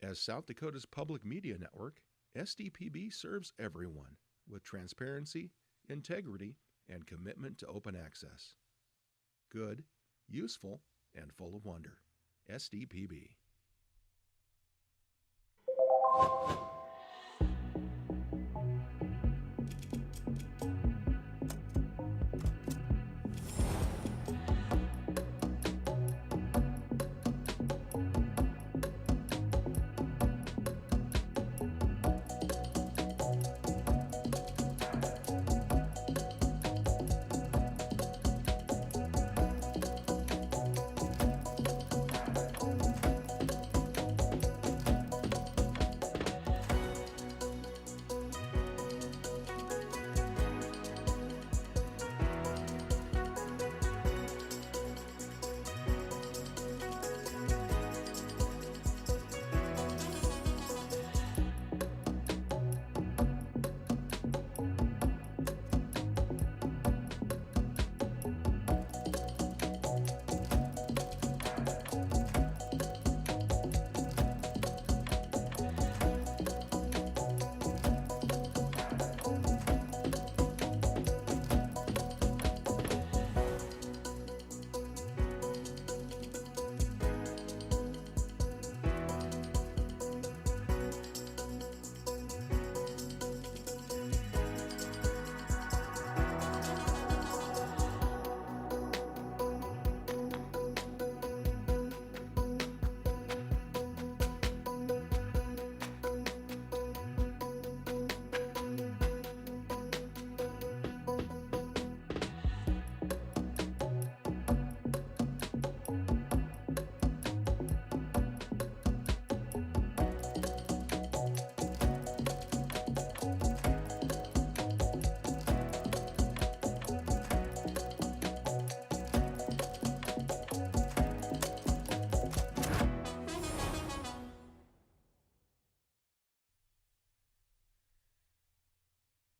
As South Dakota's public media network, SDPB serves everyone with transparency, integrity, and commitment to open access. Good, useful, and full of wonder. SDPB.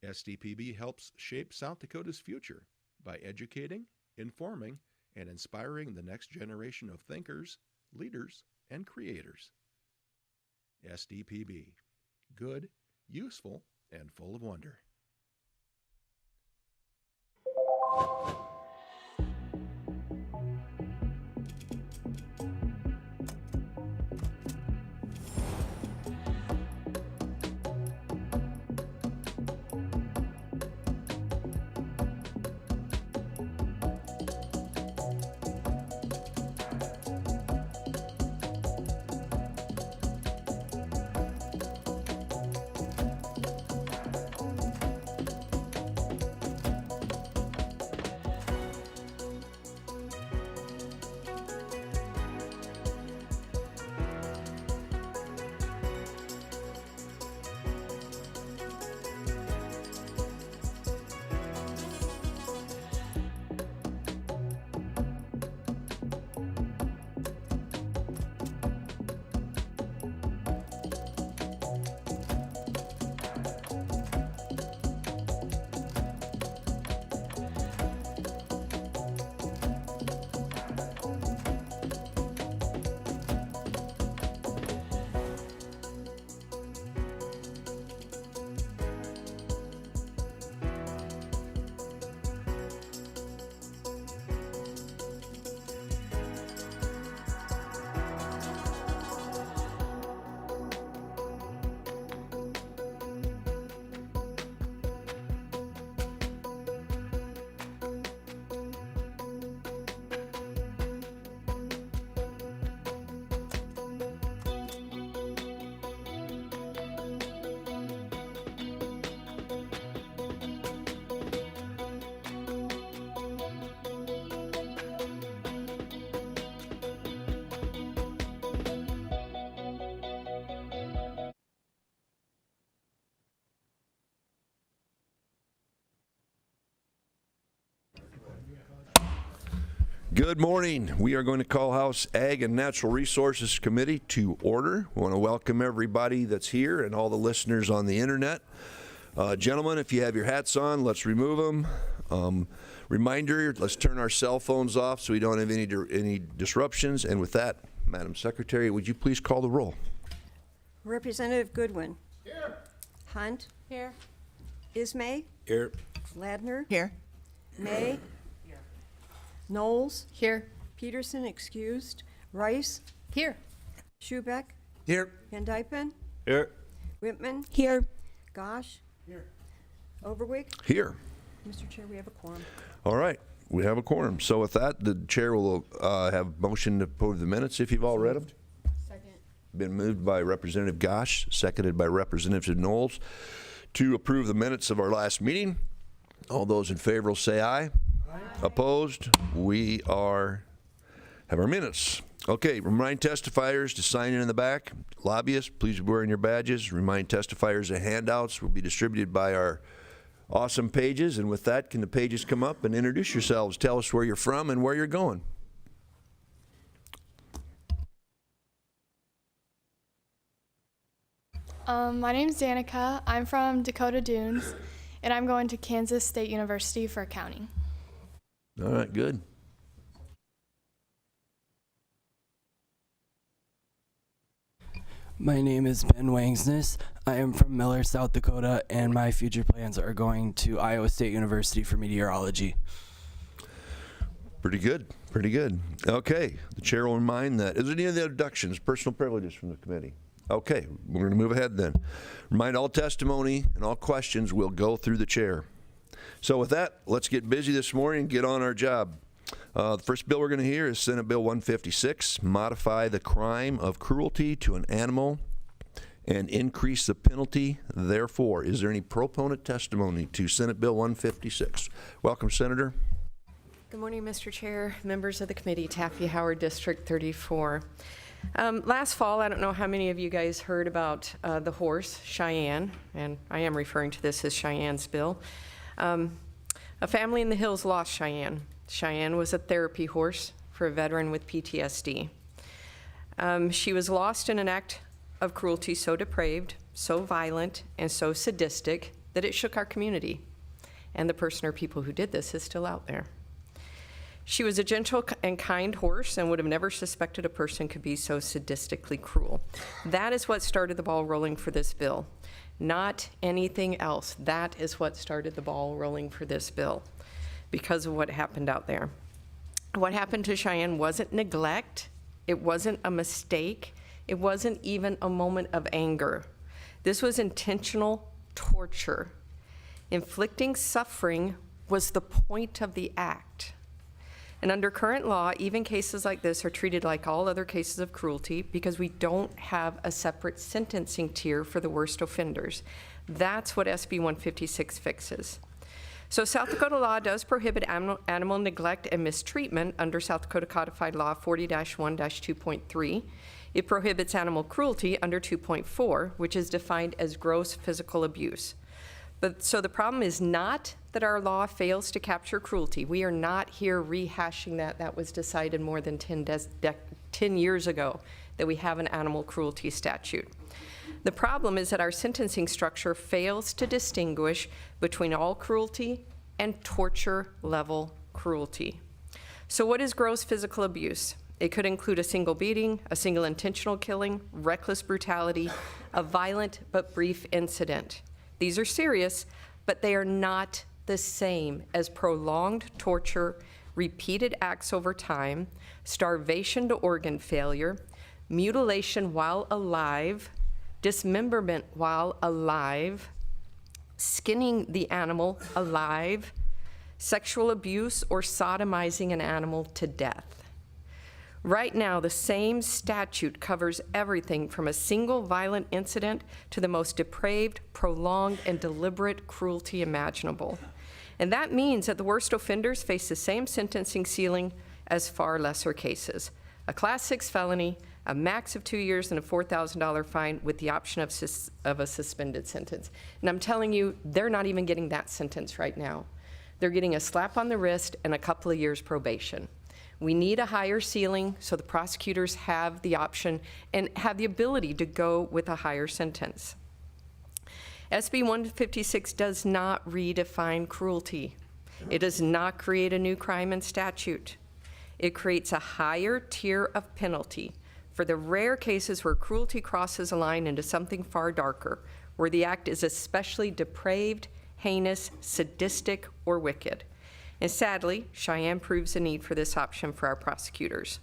SDPB helps shape South Dakota's future by educating, informing and inspiring the next generation of thinkers, leaders, and creators. SDPB. Good, useful, and full of wonder. Good morning. We are going to call House Ag and Natural Resources Committee to order. We want to welcome everybody that's here and all the listeners on the internet. Gentlemen, if you have your hats on, let's remove them. Reminder, let's turn our cell phones off so we don't have any disruptions. And with that, Madam Secretary, would you please call the roll? Representative Goodwin. Here. Hunt. Here. Ismay. Here. Ladner. Here. May. Knowles. Here. Peterson excused. Rice. Here. Schubeck. Here. Van Dypen. Here. Whitman. Here. Gosh. Here. Overwick. Here. Mr. Chair, we have a quorum. All right. We have a quorum. So with that, the chair will have motion to approve the minutes if you've all read them. Second. Been moved by Representative Gosh, seconded by Representative Knowles to approve the minutes of our last meeting. All those in favor will say aye. Aye. Opposed? We have our minutes. Okay, remind testifiers to sign in the back. Lobbyists, please be wearing your badges. Remind testifiers the handouts will be distributed by our awesome pages. And with that, can the pages come up and introduce yourselves? Tell us where you're from and where you're going. My name's Danica. I'm from Dakota Dunes, and I'm going to Kansas State University for accounting. All right, good. My name is Ben Wangsness. I am from Miller, South Dakota, and my future plans are going to Iowa State University for meteorology. Pretty good, pretty good. Okay, the chair will remind that. Is there any other introductions, personal privileges from the committee? Okay, we're going to move ahead then. Remind all testimony and all questions will go through the chair. So with that, let's get busy this morning and get on our job. The first bill we're going to hear is Senate Bill 156, modify the crime of cruelty to an animal and increase the penalty therefore. Is there any proponent testimony to Senate Bill 156? Welcome, Senator. Good morning, Mr. Chair, members of the committee, Taffy Howard, District 34. Last fall, I don't know how many of you guys heard about the horse, Cheyenne, and I am referring to this as Cheyenne's bill. A family in the hills lost Cheyenne. Cheyenne was a therapy horse for a veteran with PTSD. She was lost in an act of cruelty so depraved, so violent, and so sadistic that it shook our community. And the person or people who did this is still out there. She was a gentle and kind horse and would have never suspected a person could be so sadistically cruel. That is what started the ball rolling for this bill, not anything else. That is what started the ball rolling for this bill because of what happened out there. What happened to Cheyenne wasn't neglect. It wasn't a mistake. It wasn't even a moment of anger. This was intentional torture. Inflicting suffering was the point of the act. And under current law, even cases like this are treated like all other cases of cruelty because we don't have a separate sentencing tier for the worst offenders. That's what SB 156 fixes. So South Dakota law does prohibit animal neglect and mistreatment under South Dakota Codified Law 40-1-2.3. It prohibits animal cruelty under 2.4, which is defined as gross physical abuse. So the problem is not that our law fails to capture cruelty. We are not here rehashing that. That was decided more than 10 years ago that we have an animal cruelty statute. The problem is that our sentencing structure fails to distinguish between all cruelty and torture level cruelty. So what is gross physical abuse? It could include a single beating, a single intentional killing, reckless brutality, a violent but brief incident. These are serious, but they are not the same as prolonged torture, repeated acts over time, starvation to organ failure, mutilation while alive, dismemberment while alive, skinning the animal alive, sexual abuse, or sodomizing an animal to death. Right now, the same statute covers everything from a single violent incident to the most depraved, prolonged, and deliberate cruelty imaginable. And that means that the worst offenders face the same sentencing ceiling as far lesser cases. A Class 6 felony, a max of 2 years, and a $4,000 fine with the option of a suspended sentence. And I'm telling you, they're not even getting that sentence right now. They're getting a slap on the wrist and a couple of years probation. We need a higher ceiling so the prosecutors have the option and have the ability to go with a higher sentence. SB 156 does not redefine cruelty. It does not create a new crime and statute. It creates a higher tier of penalty for the rare cases where cruelty crosses a line into something far darker, where the act is especially depraved, heinous, sadistic, or wicked. And sadly, Cheyenne proves the need for this option for our prosecutors.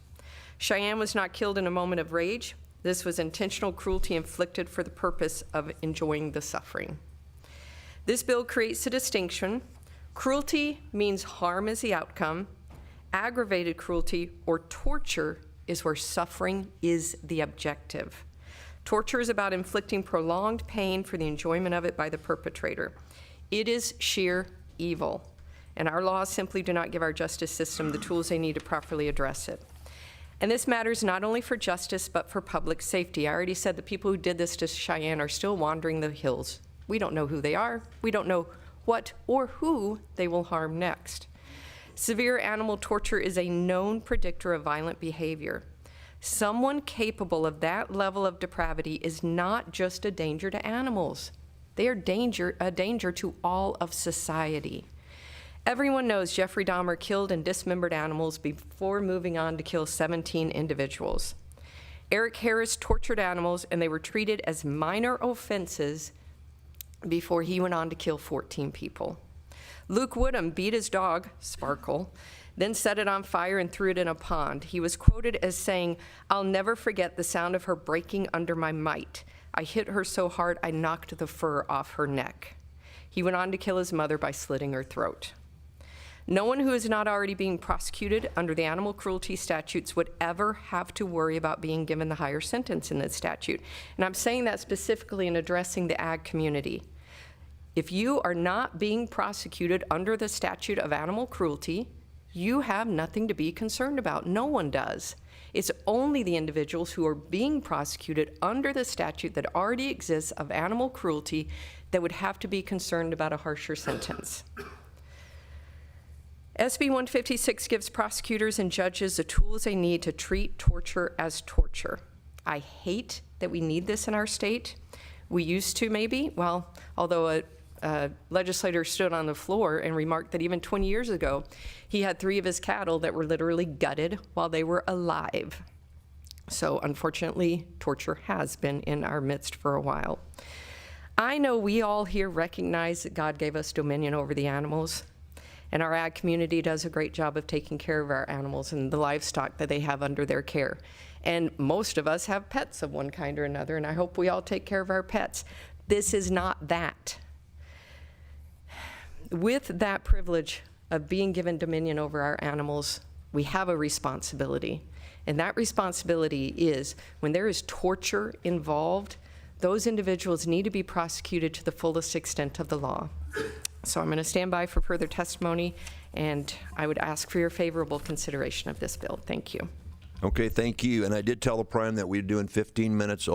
Cheyenne was not killed in a moment of rage. This was intentional cruelty inflicted for the purpose of enjoying the suffering. This bill creates a distinction. Cruelty means harm is the outcome. Aggravated cruelty or torture is where suffering is the objective. Torture is about inflicting prolonged pain for the enjoyment of it by the perpetrator. It is sheer evil. And our laws simply do not give our justice system the tools they need to properly address it. And this matters not only for justice, but for public safety. I already said the people who did this to Cheyenne are still wandering the hills. We don't know who they are. We don't know what or who they will harm next. Severe animal torture is a known predictor of violent behavior. Someone capable of that level of depravity is not just a danger to animals. They are a danger to all of society. Everyone knows Jeffrey Dahmer killed and dismembered animals before moving on to kill 17 individuals. Eric Harris tortured animals, and they were treated as minor offenses before he went on to kill 14 people. Luke Woodham beat his dog, Sparkle, then set it on fire and threw it in a pond. He was quoted as saying, "I'll never forget the sound of her breaking under my might. I hit her so hard I knocked the fur off her neck." He went on to kill his mother by slitting her throat. No one who is not already being prosecuted under the animal cruelty statutes would ever have to worry about being given the higher sentence in this statute. And I'm saying that specifically in addressing the ag community. If you are not being prosecuted under the statute of animal cruelty, you have nothing to be concerned about. No one does. It's only the individuals who are being prosecuted under the statute that already exists of animal cruelty that would have to be concerned about a harsher sentence. SB 156 gives prosecutors and judges the tools they need to treat torture as torture. I hate that we need this in our state. We used to maybe, well, although legislator stood on the floor and remarked that even 20 years ago, he had 3 of his cattle that were literally gutted while they were alive. So unfortunately, torture has been in our midst for a while. I know we all here recognize that God gave us dominion over the animals, and our ag community does a great job of taking care of our animals and the livestock that they have under their care. And most of us have pets of one kind or another, and I hope we all take care of our pets. This is not that. With that privilege of being given dominion over our animals, we have a responsibility. And that responsibility is when there is torture involved, those individuals need to be prosecuted to the fullest extent of the law. So I'm going to stand by for further testimony, and I would ask for your favorable consideration of this bill. Thank you. Okay, thank you. And I did tell the Prime that we're doing 15 minutes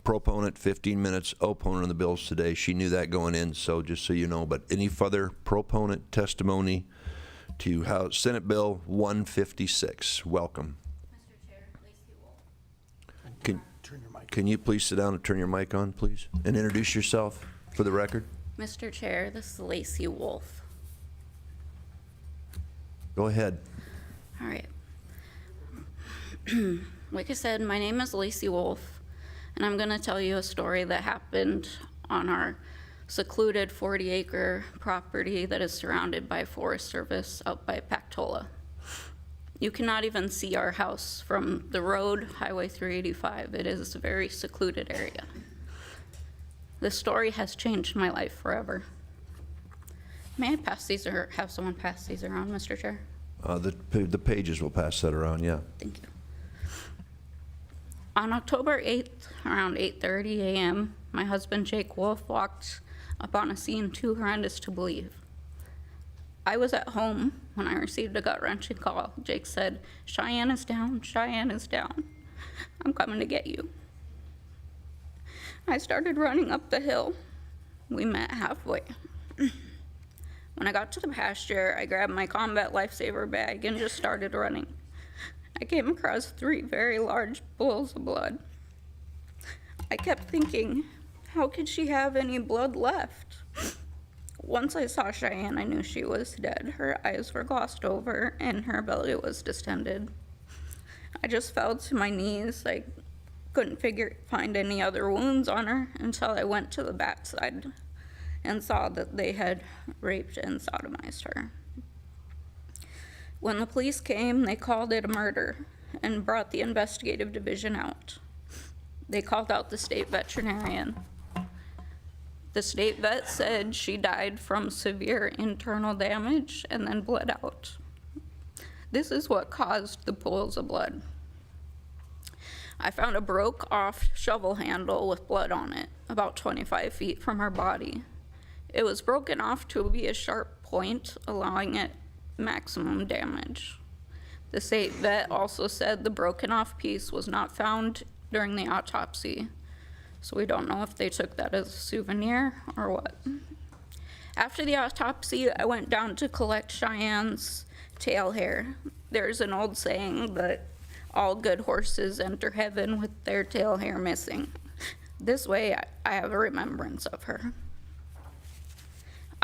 proponent, 15 minutes opponent on the bills today. She knew that going in, so just so you know. But any further proponent testimony to House Senate Bill 156? Welcome. Mr. Chair, Lacey Wolf. Can you please sit down and turn your mic on, please? And introduce yourself for the record. Mr. Chair, this is Lacey Wolf. Go ahead. All right. Like I said, my name is Lacey Wolf, and I'm going to tell you a story that happened on our secluded 40-acre property that is surrounded by Forest Service out by Pactola. You cannot even see our house from the road, Highway 385. It is a very secluded area. This story has changed my life forever. May I pass these or have someone pass these around, Mr. Chair? The pages will pass that around, yeah. Thank you. On October 8th, around 8:30 a.m., my husband Jake Wolf walked upon a scene too horrendous to believe. I was at home when I received a gut-wrenching call. Jake said, "Cheyenne is down, Cheyenne is down. I'm coming to get you." I started running up the hill. We met halfway. When I got to the pasture, I grabbed my combat lifesaver bag and just started running. I came across 3 very large pools of blood. I kept thinking, how could she have any blood left? Once I saw Cheyenne, I knew she was dead. Her eyes were glossed over and her belly was distended. I just fell to my knees. I couldn't find any other wounds on her until I went to the backside and saw that they had raped and sodomized her. When the police came, they called it a murder and brought the investigative division out. They called out the state veterinarian. The state vet said she died from severe internal damage and then bled out. This is what caused the pools of blood. I found a broke off shovel handle with blood on it, about 25 feet from her body. It was broken off to be a sharp point, allowing it maximum damage. The state vet also said the broken off piece was not found during the autopsy, so we don't know if they took that as a souvenir or what. After the autopsy, I went down to collect Cheyenne's tail hair. There's an old saying that all good horses enter heaven with their tail hair missing. This way, I have a remembrance of her.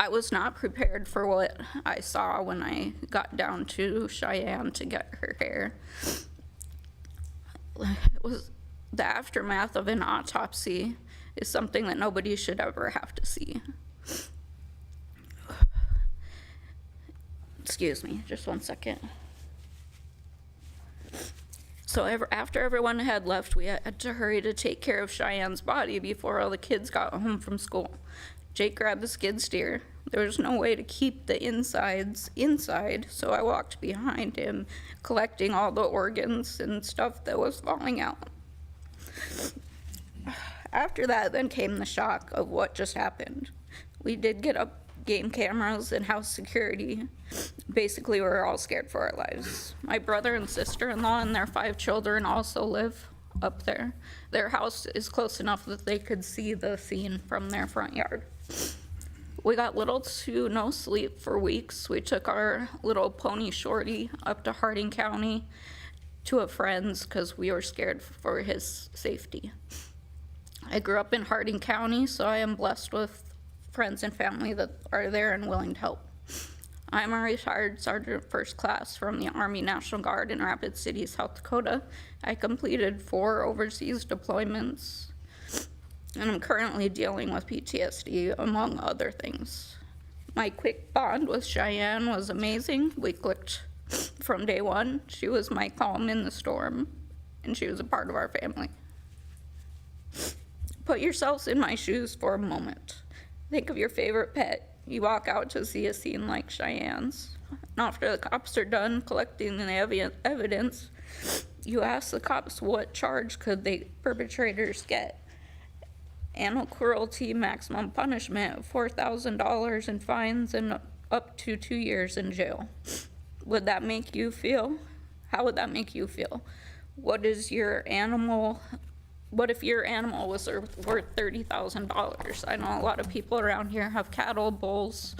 I was not prepared for what I saw when I got down to Cheyenne to get her hair. It was the aftermath of an autopsy is something that nobody should ever have to see. Excuse me, just one second. So after everyone had left, we had to hurry to take care of Cheyenne's body before all the kids got home from school. Jake grabbed the skid steer. There was no way to keep the insides inside, so I walked behind him, collecting all the organs and stuff that was falling out. After that, then came the shock of what just happened. We did get up game cameras and house security. Basically, we were all scared for our lives. My brother and sister-in-law and their 5 children also live up there. Their house is close enough that they could see the scene from their front yard. We got little to no sleep for weeks. We took our little pony Shorty up to Harding County to a friend's because we were scared for his safety. I grew up in Harding County, so I am blessed with friends and family that are there and willing to help. I'm a retired Sergeant First Class from the Army National Guard in Rapid City, South Dakota. I completed 4 overseas deployments, and I'm currently dealing with PTSD, among other things. My quick bond with Cheyenne was amazing. We clicked from day one. She was my calm in the storm, and she was a part of our family. Put yourselves in my shoes for a moment. Think of your favorite pet. You walk out to see a scene like Cheyenne's. And after the cops are done collecting the evidence, you ask the cops what charge could the perpetrators get. Animal cruelty, maximum punishment, $4,000 in fines and up to 2 years in jail. Would that make you feel? How would that make you feel? What if your animal was worth $30,000? I know a lot of people around here have cattle, bulls,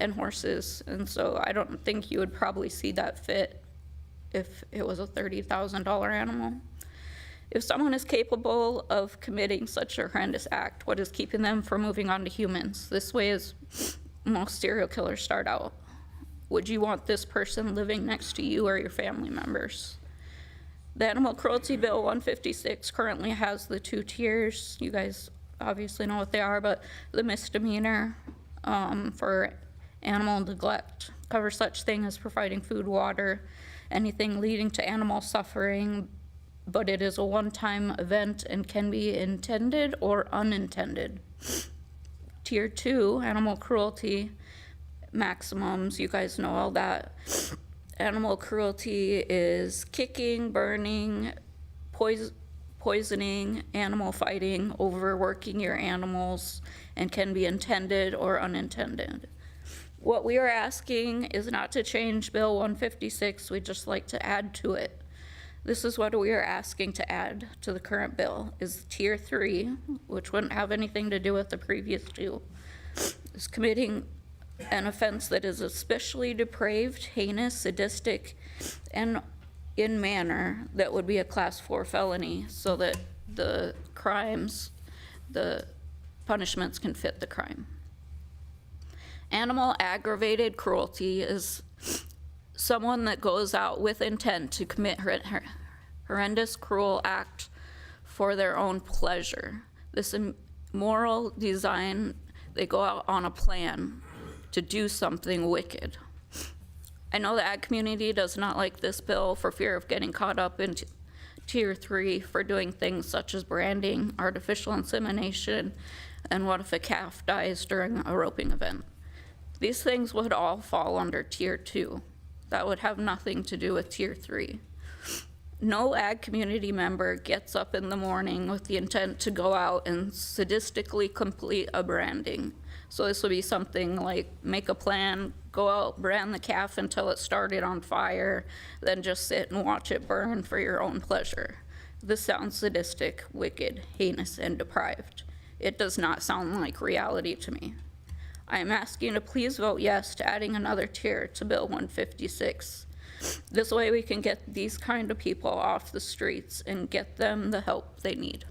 and horses, and so I don't think you would probably see that fit if it was a $30,000 animal. If someone is capable of committing such a horrendous act, what is keeping them from moving on to humans? This way is most serial killers start out. Would you want this person living next to you or your family members? The Animal Cruelty Bill 156 currently has the 2 tiers. You guys obviously know what they are, but the misdemeanor for animal neglect covers such thing as providing food, water, anything leading to animal suffering, but it is a one-time event and can be intended or unintended. Tier 2, animal cruelty maximums, you guys know all that. Animal cruelty is kicking, burning, poisoning, animal fighting, overworking your animals, and can be intended or unintended. What we are asking is not to change Bill 156, we'd just like to add to it. This is what we are asking to add to the current bill, is Tier 3, which wouldn't have anything to do with the previous 2, is committing an offense that is especially depraved, heinous, sadistic, and in manner that would be a Class 4 felony, so that the crimes, the punishments can fit the crime. Animal aggravated cruelty is someone that goes out with intent to commit horrendous, cruel act for their own pleasure. This immoral design, they go out on a plan to do something wicked. I know the ag community does not like this bill for fear of getting caught up in Tier 3 for doing things such as branding, artificial insemination, and what if a calf dies during a roping event. These things would all fall under Tier 2. That would have nothing to do with Tier 3. No ag community member gets up in the morning with the intent to go out and sadistically complete a branding. So this would be something like make a plan, go out, brand the calf until it started on fire, then just sit and watch it burn for your own pleasure. This sounds sadistic, wicked, heinous, and deprived. It does not sound like reality to me. I am asking to please vote yes to adding another tier to Bill 156. This way we can get these kind of people off the streets and get them the help they need.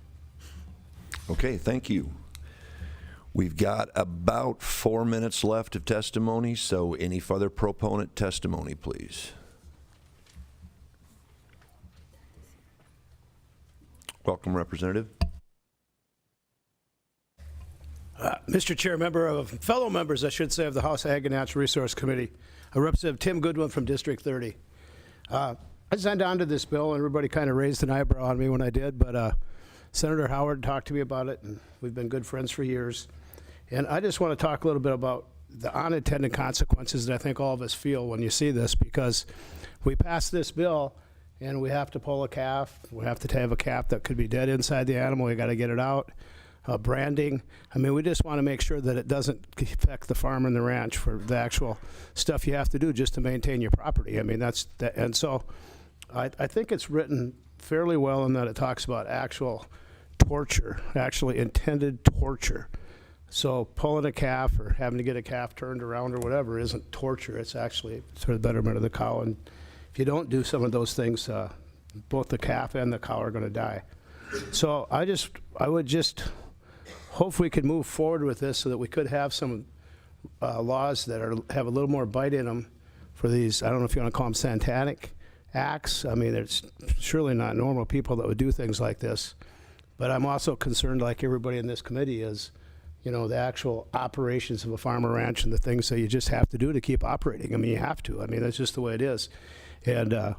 Okay, thank you. We've got about 4 minutes left of testimony, so any further proponent testimony, please. Welcome, Representative. Mr. Chair, fellow members, I should say, of the House Ag and Natural Resource Committee, Representative Tim Goodwin from District 30. I signed on to this bill, and everybody kind of raised an eyebrow on me when I did, but Senator Howard talked to me about it, and we've been good friends for years. And I just want to talk a little bit about the unintended consequences that I think all of us feel when you see this, because we pass this bill, and we have to pull a calf. We have to have a calf that could be dead inside the animal. We got to get it out. Branding. I mean, we just want to make sure that it doesn't affect the farm and the ranch for the actual stuff you have to do just to maintain your property. I mean, and so I think it's written fairly well in that it talks about actual torture, actually intended torture. So pulling a calf or having to get a calf turned around or whatever isn't torture. It's actually for the betterment of the cow. And if you don't do some of those things, both the calf and the cow are going to die. So I would just hopefully we could move forward with this so that we could have some laws that have a little more bite in them for these, I don't know if you want to call them satanic acts. I mean, it's surely not normal people that would do things like this. But I'm also concerned, like everybody in this committee is, you know, the actual operations of a farm or ranch and the things that you just have to do to keep operating. I mean, you have to. I mean, that's just the way it is. And I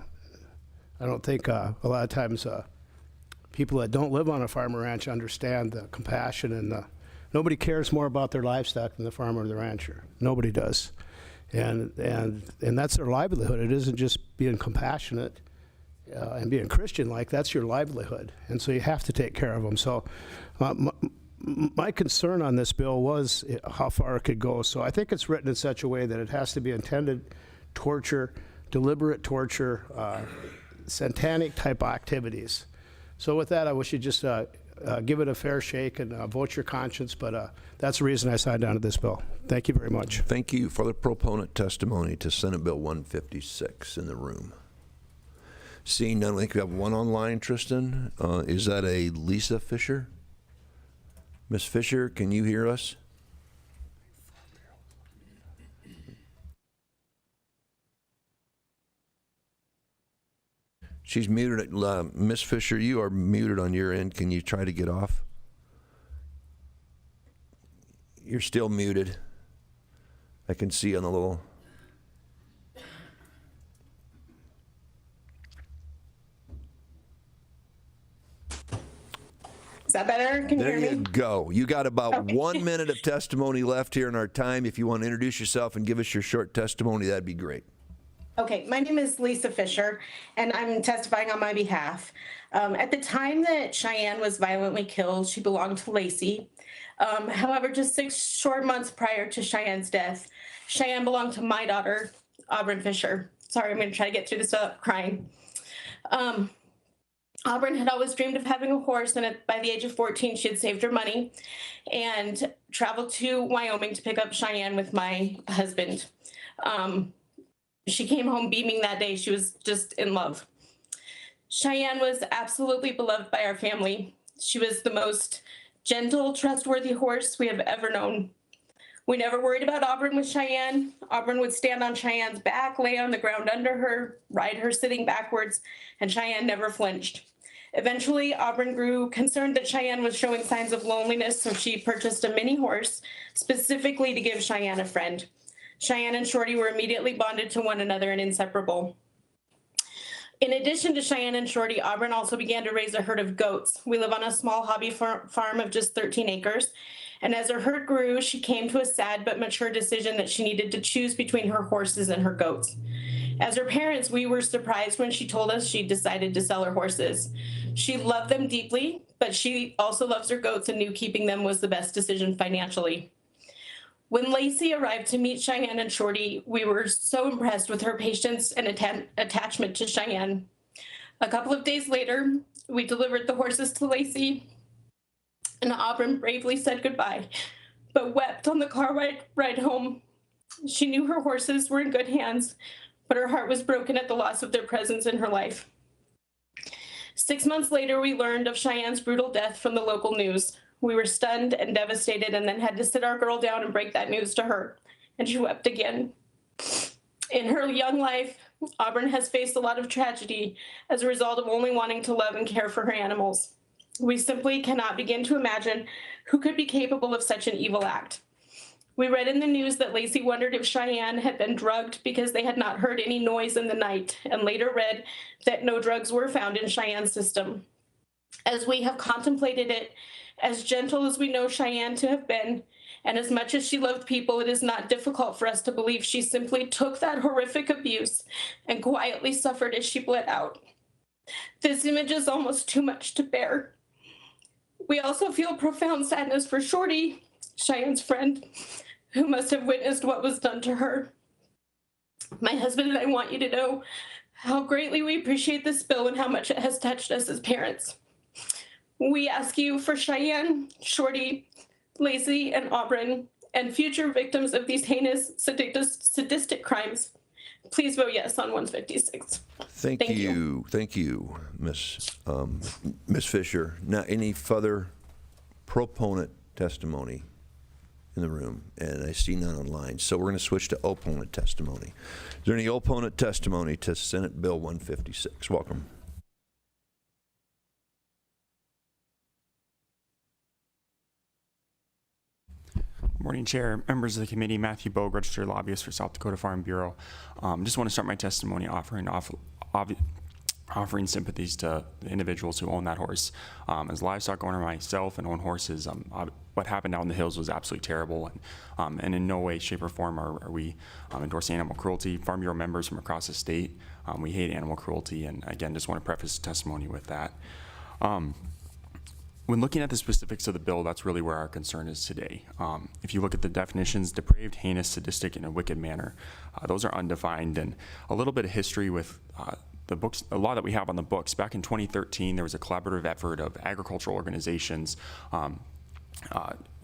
don't think a lot of times people that don't live on a farm or ranch understand the compassion and nobody cares more about their livestock than the farmer or the rancher. Nobody does. And that's their livelihood. It isn't just being compassionate and being Christian, like that's your livelihood. And so you have to take care of them. So my concern on this bill was how far it could go. So I think it's written in such a way that it has to be intended torture, deliberate torture, satanic type activities. So with that, I wish you'd just give it a fair shake and vote your conscience, but that's the reason I signed on to this bill. Thank you very much. Thank you for the proponent testimony to Senate Bill 156 in the room. Seeing none, I think we have one online, Tristan. Is that a Lisa Fisher? Ms. Fisher, can you hear us? She's muted. Ms. Fisher, you are muted on your end. Can you try to get off? You're still muted. I can see on the little... Is that better? Can you There hear you me? go. You got about 1 minute of testimony left here in our time. If you want to introduce yourself and give us your short testimony, that'd be great. Okay, my name is Lisa Fisher, and I'm testifying on my behalf. At the time that Cheyenne was violently killed, she belonged to Lacey. However, just 6 short months prior to Cheyenne's death, Cheyenne belonged to my daughter, Auburn Fisher. Sorry, I'm going to try to get through this without crying. Auburn had always dreamed of having a horse, and by the age of 14, she had saved her money and traveled to Wyoming to pick up Cheyenne with my husband. She came home beaming that day. She was just in love. Cheyenne was absolutely beloved by our family. She was the most gentle, trustworthy horse we have ever known. We never worried about Auburn with Cheyenne. Auburn would stand on Cheyenne's back, lay on the ground under her, ride her sitting backwards, and Cheyenne never flinched. Eventually, Auburn grew concerned that Cheyenne was showing signs of loneliness, so she purchased a mini horse specifically to give Cheyenne a friend. Cheyenne and Shorty were immediately bonded to one another and inseparable. In addition to Cheyenne and Shorty, Auburn also began to raise a herd of goats. We live on a small hobby farm of just 13 acres. And as her herd grew, she came to a sad but mature decision that she needed to choose between her horses and her goats. As her parents, we were surprised when she told us she decided to sell her horses. She loved them deeply, but she also loves her goats and knew keeping them was the best decision financially. When Lacey arrived to meet Cheyenne and Shorty, we were so impressed with her patience and attachment to Cheyenne. A couple of days later, we delivered the horses to Lacey, and Auburn bravely said goodbye, but wept on the car ride home. She knew her horses were in good hands, but her heart was broken at the loss of their presence in her life. 6 months later, we learned of Cheyenne's brutal death from the local news. We were stunned and devastated, and then had to sit our girl down and break that news to her, and she wept again. In her young life, Auburn has faced a lot of tragedy as a result of only wanting to love and care for her animals. We simply cannot begin to imagine who could be capable of such an evil act. We read in the news that Lacey wondered if Cheyenne had been drugged because they had not heard any noise in the night, and later read that no drugs were found in Cheyenne's system. As we have contemplated it, as gentle as we know Cheyenne to have been, and as much as she loved people, it is not difficult for us to believe she simply took that horrific abuse and quietly suffered as she bled out. This image is almost too much to bear. We also feel profound sadness for Shorty, Cheyenne's friend, who must have witnessed what was done to her. My husband and I want you to know how greatly we appreciate this bill and how much it has touched us as parents. We ask you for Cheyenne, Shorty, Lacey, and Auburn, and future victims of these heinous, sadistic crimes. Please vote yes on 156. Thank you. Thank you, Miss Fisher. Now, any further proponent testimony in the room, and I see none online. So we're going to switch to opponent testimony. Is there any opponent testimony to Senate Bill 156? Welcome. Morning, Chair, members of the committee. Matthew Bogue, registered lobbyist for South Dakota Farm Bureau. Just want to start my testimony offering sympathies to the individuals who own that horse. As a livestock owner myself and own horses, what happened out in the hills was absolutely terrible, and in no way, shape, or form are we endorsing animal cruelty. Farm Bureau members from across the state, we hate animal cruelty, and again, just want to preface the testimony with that. When looking at the specifics of the bill, that's really where our concern is today. If you look at the definitions, depraved, heinous, sadistic, in a wicked manner, those are undefined. And a little bit of history with the books, a law that we have on the books. Back in 2013, there was a collaborative effort of agricultural organizations,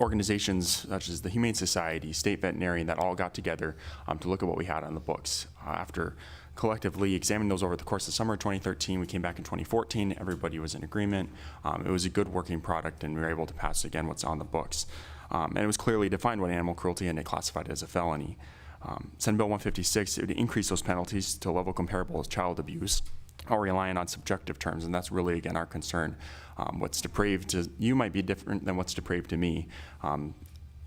organizations such as the Humane Society, State Veterinarian, that all got together to look at what we had on the books. After collectively examined those over the course of summer of 2013. We came back in 2014. Everybody was in agreement. It was a good working product, and we were able to pass again what's on the books. And it was clearly defined what animal cruelty, and they classified it as a felony. Senate Bill 156, it would increase those penalties to a level comparable with child abuse, all relying on subjective terms, and that's really, again, our concern. What's depraved to you might be different than what's depraved to me.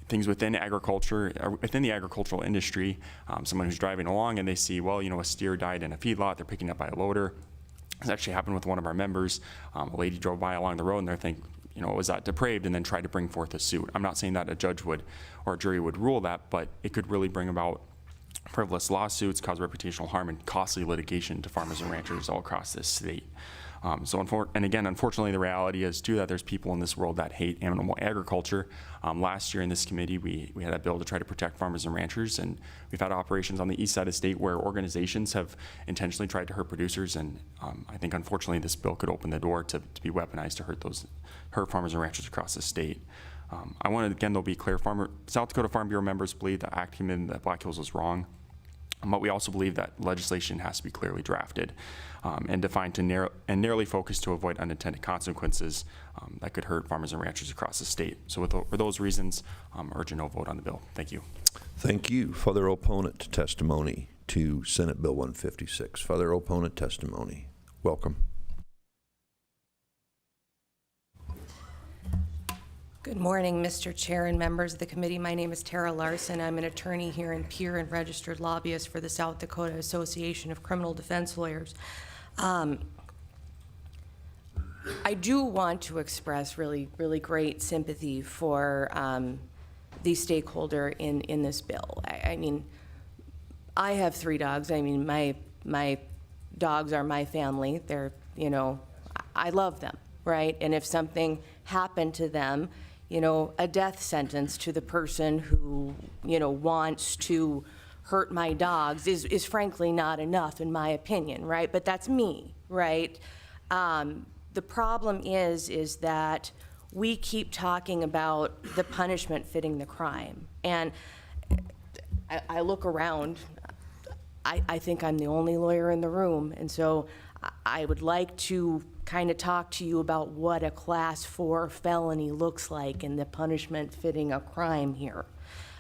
Things within agriculture, within the agricultural industry, someone who's driving along and they see, well, you know, a steer died in a feedlot, they're picking up by a loader. This actually happened with one of our members. A lady drove by along the road and they're thinking, you know, was that depraved, and then tried to bring forth a suit. I'm not saying that a judge would or a jury would rule that, but it could really bring about frivolous lawsuits, cause reputational harm, and costly litigation to farmers and ranchers all across this state. And again, unfortunately, the reality is too that there's people in this world that hate animal agriculture. Last year in this committee, we had a bill to try to protect farmers and ranchers, and we've had operations on the east side of the state where organizations have intentionally tried to hurt producers, and I think unfortunately this bill could open the door to be weaponized to hurt farmers and ranchers across the state. I want to again though be clear, South Dakota Farm Bureau members believe the act committed at Black Hills was wrong. But we also believe that legislation has to be clearly drafted and defined to narrowly focused to avoid unintended consequences that could hurt farmers and ranchers across the state. So for those reasons, urge a no vote on the bill. Thank you. Thank you. Further opponent testimony to Senate Bill 156. Further opponent testimony. Welcome. Good morning, Mr. Chair and members of the committee. My name is Tara Larson. I'm an attorney here in Pierre and registered lobbyist for the South Dakota Association of Criminal Defense Lawyers. I do want to express really great sympathy for the stakeholder in this bill. I mean, I have 3 dogs. I mean, my dogs are my family. They're, you know, I love them, right? And if something happened to them, you know, a death sentence to the person who, you know, wants to hurt my dogs is frankly not enough in my opinion, right? But that's me, right? The problem is that we keep talking about the punishment fitting the crime. And I look around, I think I'm the only lawyer in the room, and so I would like to kind of talk to you about what a Class 4 felony looks like and the punishment fitting a crime here.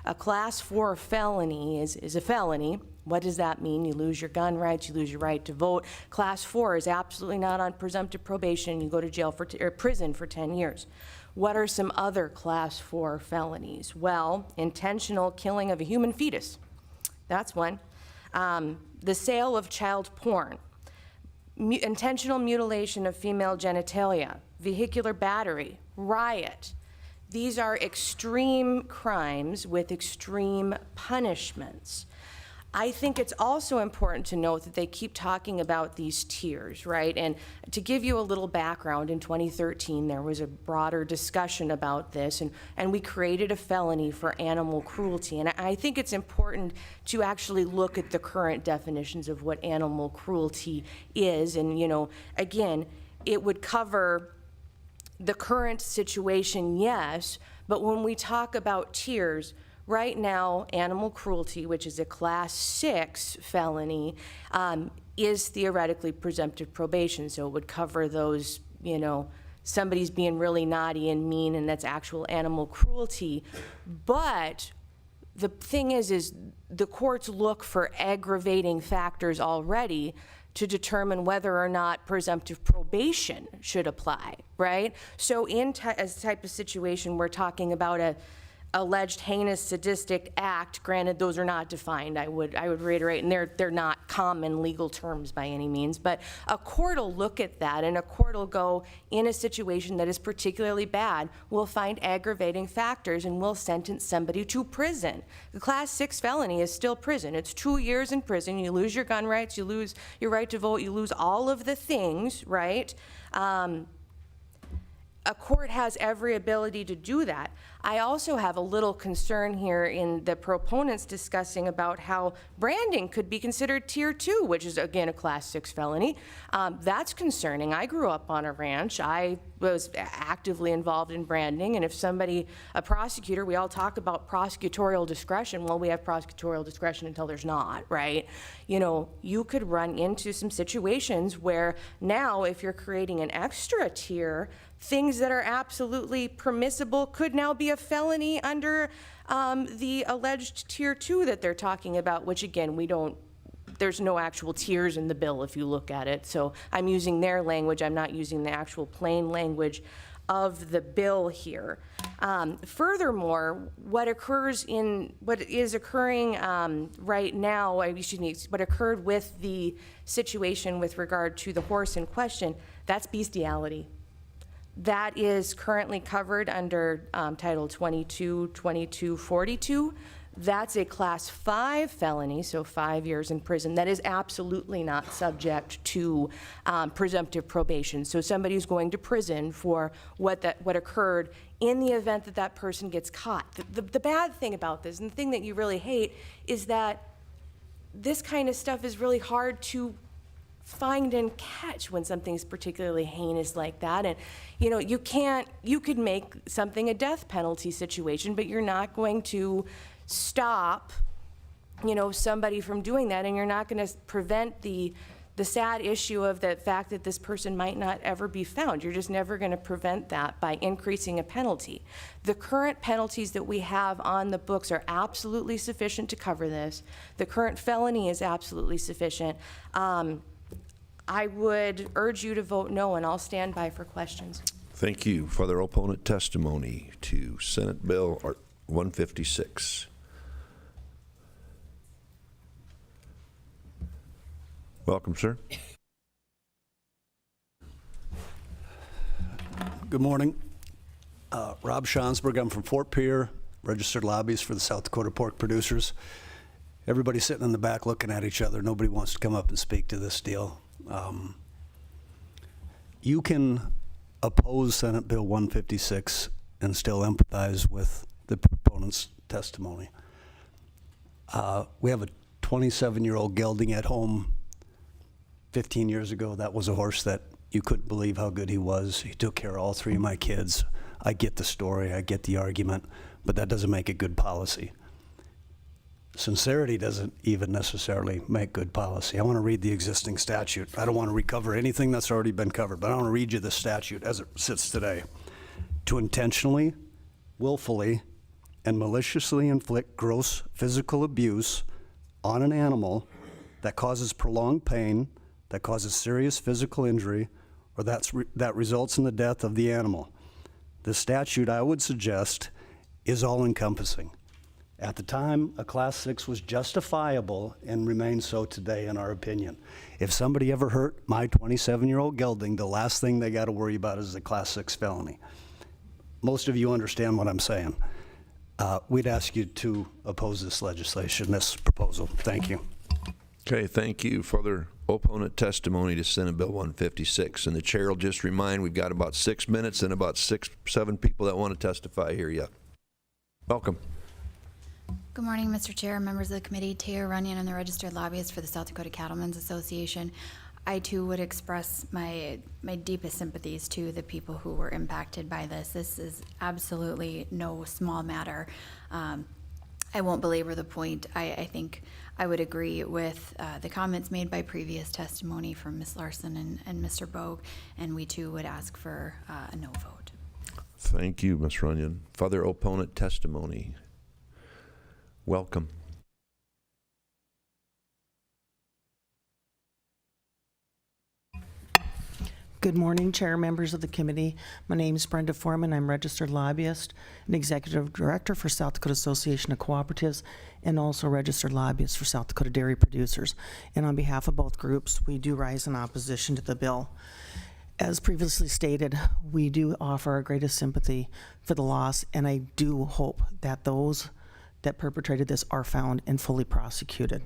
A Class 4 felony is a felony. What does that mean? You lose your gun rights, you lose your right to vote. Class 4 is absolutely not on presumptive probation. You go to jail or prison for 10 years. What are some other Class 4 felonies? Well, intentional killing of a human fetus. That's one. The sale of child porn. Intentional mutilation of female genitalia, vehicular battery, riot. These are extreme crimes with extreme punishments. I think it's also important to note that they keep talking about these tiers, right? And to give you a little background, in 2013, there was a broader discussion about this, and we created a felony for animal cruelty. And I think it's important to actually look at the current definitions of what animal cruelty is. And, you know, again, it would cover the current situation, yes, but when we talk about tiers, right now, animal cruelty, which is a Class 6 felony, is theoretically presumptive probation, so it would cover those, you know, somebody's being really naughty and mean and that's actual animal cruelty. But the thing is the courts look for aggravating factors already to determine whether or not presumptive probation should apply, right? So in a type of situation, we're talking about a alleged heinous sadistic act. Granted, those are not defined, I would reiterate, and they're not common legal terms by any means, but a court will look at that, and a court will go, in a situation that is particularly bad, we'll find aggravating factors and we'll sentence somebody to prison. The Class 6 felony is still prison. It's 2 years in prison. You lose your gun rights, you lose your right to vote, you lose all of the things, right? A court has every ability to do that. I also have a little concern here in the proponents discussing about how branding could be considered Tier 2, which is, again, a Class 6 felony. That's concerning. I grew up on a ranch. I was actively involved in branding, and if somebody, a prosecutor, we all talk about prosecutorial discretion. Well, we have prosecutorial discretion until there's not, right? You know, you could run into some situations where now, if you're creating an extra tier, things that are absolutely permissible could now be a felony under the alleged Tier 2 that they're talking about, which again, there's no actual tiers in the bill if you look at it. So I'm using their language, I'm not using the actual plain language of the bill here. Furthermore, what is occurring right now, what occurred with the situation with regard to the horse in question, that's bestiality. That is currently covered under Title 2242. That's a Class 5 felony, so 5 years in prison. That is absolutely not subject to presumptive probation. So somebody's going to prison for what occurred in the event that that person gets caught. The bad thing about this, and the thing that you really hate, is that this kind of stuff is really hard to find and catch when something's particularly heinous like that. And you know, you could make something a death penalty situation, but you're not going to stop, you know, somebody from doing that, and you're not going to prevent the sad issue of the fact that this person might not ever be found. You're just never going to prevent that by increasing a penalty. The current penalties that we have on the books are absolutely sufficient to cover this. The current felony is absolutely sufficient. I would urge you to vote no, and I'll stand by for questions. Thank you for their opponent testimony to Senate Bill 156. Welcome, sir. Good morning. Rob Schonsberg. I'm from Fort Pierre, registered lobbyist for the South Dakota Pork Producers. Everybody's sitting in the back looking at each other. Nobody wants to come up and speak to this deal. You can oppose Senate Bill 156 and still empathize with the proponent's testimony. We have a 27-year-old gelding at home. 15 years ago, that was a horse that you couldn't believe how good he was. He took care of all 3 of my kids. I get the story, I get the argument, but that doesn't make it good policy. Sincerity doesn't even necessarily make good policy. I want to read the existing statute. I don't want to recover anything that's already been covered, but I want to read you the statute as it sits today. To intentionally, willfully, and maliciously inflict gross physical abuse on an animal that causes prolonged pain, that causes serious physical injury, or that results in the death of the animal. The statute, I would suggest, is all-encompassing. At the time, a Class 6 was justifiable and remains so today, in our opinion. If somebody ever hurt my 27-year-old gelding, the last thing they got to worry about is a Class 6 felony. Most of you understand what I'm saying. We'd ask you to oppose this legislation, this proposal. Thank you. Okay, thank you for their opponent testimony to Senate Bill 156. And the chair will just remind we've got about 6 minutes and about 7 people that want to testify here yet. Welcome. Good morning, Mr. Chair, members of the committee. Taya Runyon, I'm the registered lobbyist for the South Dakota Cattlemen's Association. I too would express my deepest sympathies to the people who were impacted by this. This is absolutely no small matter. I won't belabor the point. I think I would agree with the comments made by previous testimony from Ms. Larson and Mr. Bogue, and we too would ask for a no vote. Thank you, Ms. Runyon. Further opponent testimony. Welcome. Good morning, Chair, members of the committee. My name is Brenda Foreman. I'm registered lobbyist and executive director for South Dakota Association of Cooperatives, and also registered lobbyist for South Dakota Dairy Producers. And on behalf of both groups, we do rise in opposition to the bill. As previously stated, we do offer our greatest sympathy for the loss, and I do hope that those that perpetrated this are found and fully prosecuted.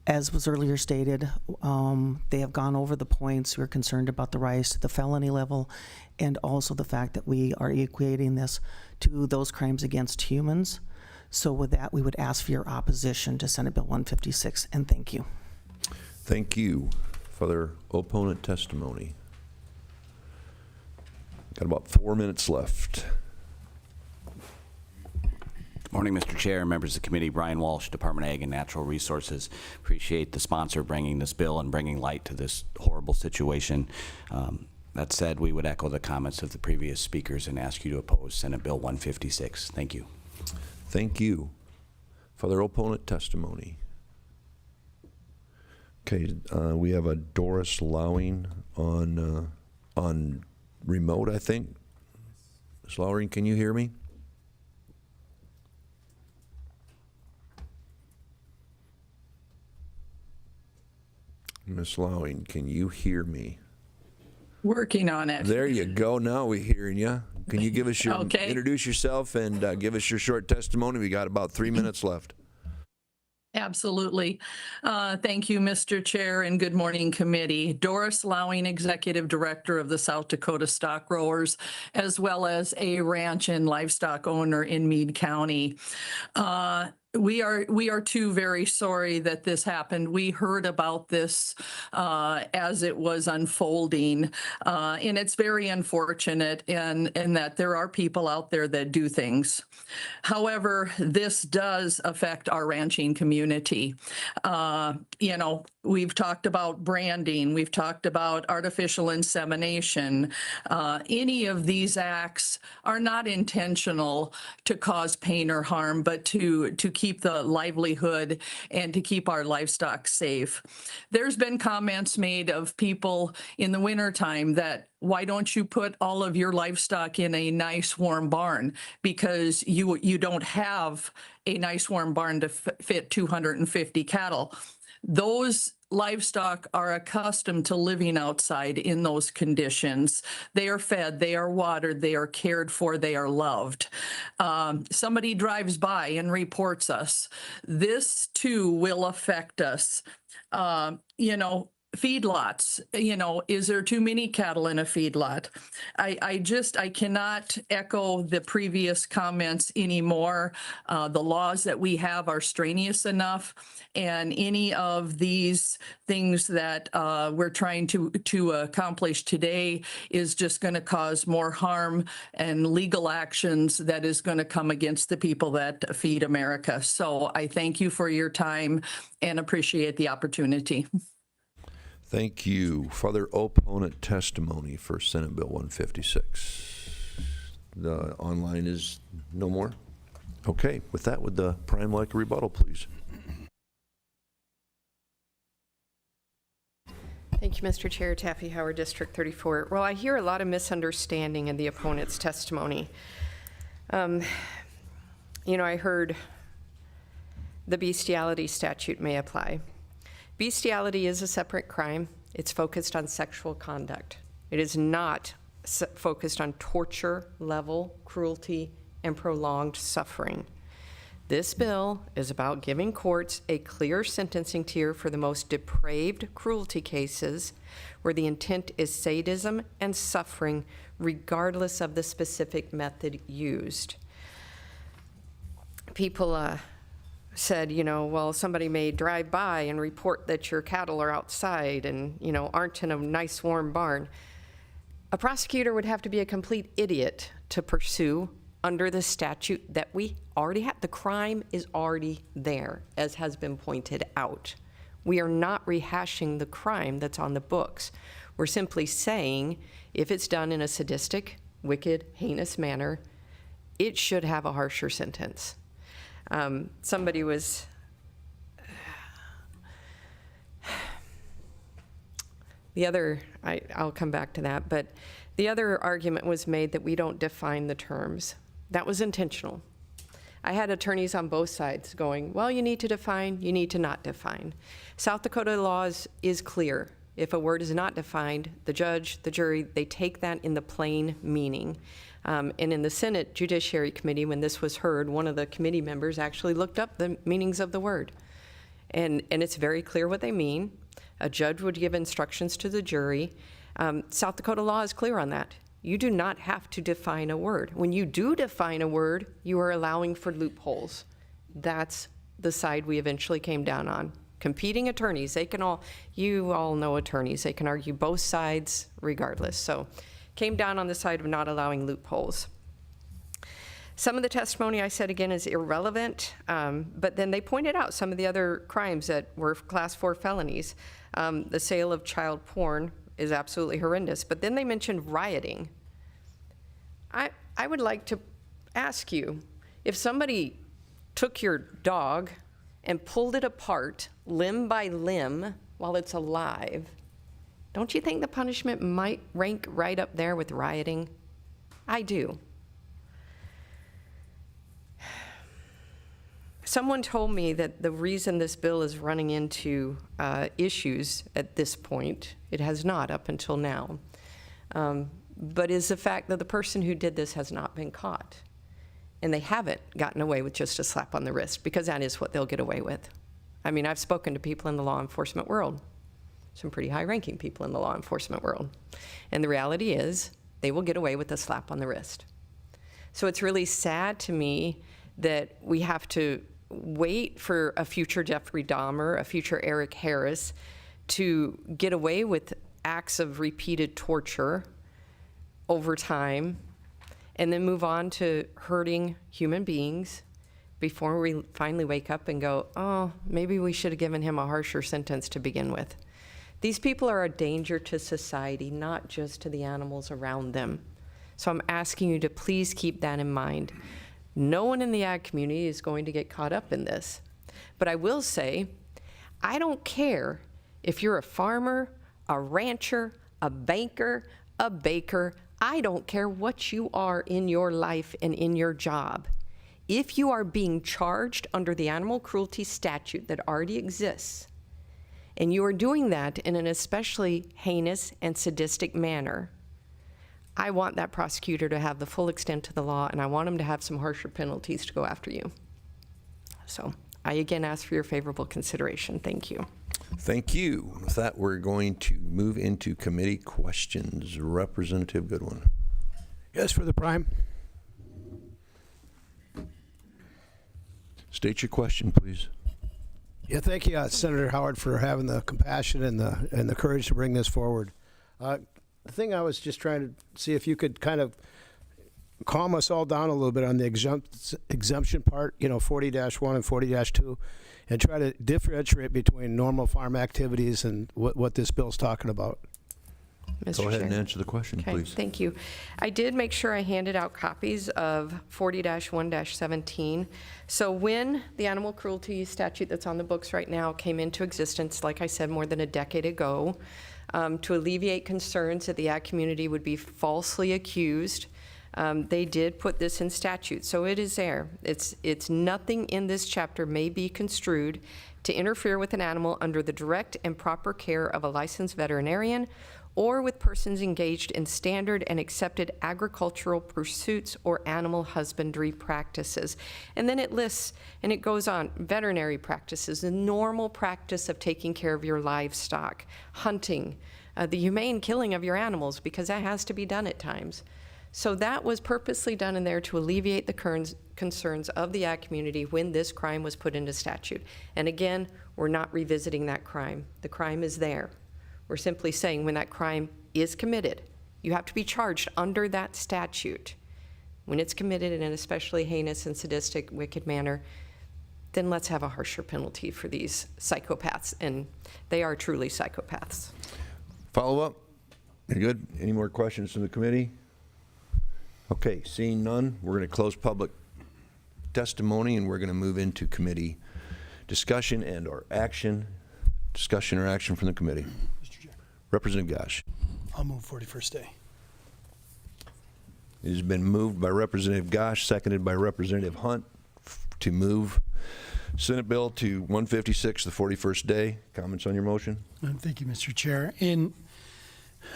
As was earlier stated, they have gone over the points. We're concerned about the rise to the felony level, and also the fact that we are equating this to those crimes against humans. So with that, we would ask for your opposition to Senate Bill 156, and thank you. Thank you. Further opponent testimony. Got about 4 minutes left. Good morning, Mr. Chair, members of the committee. Brian Walsh, Department of Ag and Natural Resources. Appreciate the sponsor bringing this bill and bringing light to this horrible situation. That said, we would echo the comments of the previous speakers and ask you to oppose Senate Bill 156. Thank you. Thank you. Further opponent testimony. Okay, we have a Doris Lowing on remote, I think. Ms. Lowing, can you hear me? Ms. Lowing, can you hear me? Working on it. There you go. Now we're hearing you. Can you give us your Okay. introduce yourself and give us your short testimony? We got about 3 minutes left. Absolutely. Thank you, Mr. Chair, and good morning, committee. Doris Lowing, Executive Director of the South Dakota Stock Growers, as well as a ranch and livestock owner in Meade County. We are too very sorry that this happened. We heard about this as it was unfolding, and it's very unfortunate in that there are people out there that do things. However, this does affect our ranching community. You know, we've talked about branding, we've talked about artificial insemination. Any of these acts are not intentional to cause pain or harm, but to keep the livelihood and to keep our livestock safe. There's been comments made of people in the wintertime that, why don't you put all of your livestock in a nice warm barn? Because you don't have a nice warm barn to fit 250 cattle. Those livestock are accustomed to living outside in those conditions. They are fed, they are watered, they are cared for, they are loved. Somebody drives by and reports us. This too will affect us. You know, feedlots, you know, is there too many cattle in a feedlot? I cannot echo the previous comments anymore. The laws that we have are strenuous enough, and any of these things that we're trying to accomplish today is just going to cause more harm and legal actions that is going to come against the people that feed America. So I thank you for your time and appreciate the opportunity. Thank you. Further opponent testimony for Senate Bill 156. The online is no more? Okay, with that, would the prime like a rebuttal, please? Thank you, Mr. Chair. Taffy Howard, District 34. Well, I hear a lot of misunderstanding in the opponent's testimony. You know, I heard the bestiality statute may apply. Bestiality is a separate crime. It's focused on sexual conduct. It is not focused on torture, level, cruelty, and prolonged suffering. This bill is about giving courts a clear sentencing tier for the most depraved cruelty cases where the intent is sadism and suffering regardless of the specific method used. People said, you know, well, somebody may drive by and report that your cattle are outside and, you know, aren't in a nice warm barn. A prosecutor would have to be a complete idiot to pursue under the statute that we already have. The crime is already there, as has been pointed out. We are not rehashing the crime that's on the books. We're simply saying if it's done in a sadistic, wicked, heinous manner, it should have a harsher sentence. Somebody was, I'll come back to that, but the other argument was made that we don't define the terms. That was intentional. I had attorneys on both sides going, well, you need to define, you need to not define. South Dakota law is clear. If a word is not defined, the judge, the jury, they take that in the plain meaning. And in the Senate Judiciary Committee, when this was heard, one of the committee members actually looked up the meanings of the word. And it's very clear what they mean. A judge would give instructions to the jury. South Dakota law is clear on that. You do not have to define a word. When you do define a word, you are allowing for loopholes. That's the side we eventually came down on. Competing attorneys, you all know attorneys, they can argue both sides regardless. So came down on the side of not allowing loopholes. Some of the testimony, I said again, is irrelevant, but then they pointed out some of the other crimes that were class 4 felonies. The sale of child porn is absolutely horrendous, but then they mentioned rioting. I would like to ask you, if somebody took your dog and pulled it apart limb by limb while it's alive, don't you think the punishment might rank right up there with rioting? I do. Someone told me that the reason this bill is running into issues at this point, it has not up until now, but is the fact that the person who did this has not been caught. And they haven't gotten away with just a slap on the wrist, because that is what they'll get away with. I mean, I've spoken to people in the law enforcement world, some pretty high-ranking people in the law enforcement world. And the reality is, they will get away with a slap on the wrist. So it's really sad to me that we have to wait for a future Jeffrey Dahmer, a future Eric Harris, to get away with acts of repeated torture over time, and then move on to hurting human beings before we finally wake up and go, oh, maybe we should have given him a harsher sentence to begin with. These people are a danger to society, not just to the animals around them. So I'm asking you to please keep that in mind. No one in the ag community is going to get caught up in this. But I will say, I don't care if you're a farmer, a rancher, a banker, a baker. I don't care what you are in your life and in your job. If you are being charged under the animal cruelty statute that already exists, and you are doing that in an especially heinous and sadistic manner, I want that prosecutor to have the full extent of the law, and I want him to have some harsher penalties to go after you. So I again ask for your favorable consideration. Thank you. Thank you. With that, we're going to move into committee questions. Representative Goodwin. Yes, for the prime. State your question, please. Yeah, thank you, Senator Howard, for having the compassion and the courage to bring this forward. The thing I was just trying to see if you could kind of calm us all down a little bit on the exemption part, 40-1 and 40-2, and try to differentiate between normal farm activities and what this bill's talking about. Mr. Go ahead Chair. and answer the question, Okay, please. thank you. I did make sure I handed out copies of 40-1-17. So when the animal cruelty statute that's on the books right now came into existence, like I said, more than a decade ago, to alleviate concerns that the ag community would be falsely accused, they did put this in statute. So it is there. It's nothing in this chapter may be construed to interfere with an animal under the direct and proper care of a licensed veterinarian or with persons engaged in standard and accepted agricultural pursuits or animal husbandry practices. And then it lists, and it goes on, veterinary practices, the normal practice of taking care of your livestock, hunting, the humane killing of your animals, because that has to be done at times. So that was purposely done in there to alleviate the concerns of the ag community when this crime was put into statute. And again, we're not revisiting that crime. The crime is there. We're simply saying when that crime is committed, you have to be charged under that statute. when it's committed in an especially heinous and sadistic, wicked manner, then let's have a harsher penalty for these psychopaths, and they are truly psychopaths. Follow up? Any good? Any more questions from the committee? Okay, seeing none, we're going to close public testimony and we're going to move into committee discussion and or action. Discussion or action from the committee. Mr. Chair. Representative Gosh. I'll move 41st day. It has been moved by Representative Gosh, seconded by Representative Hunt to move Senate Bill to 156, the 41st day. Comments on your motion? Thank you, Mr. Chair. And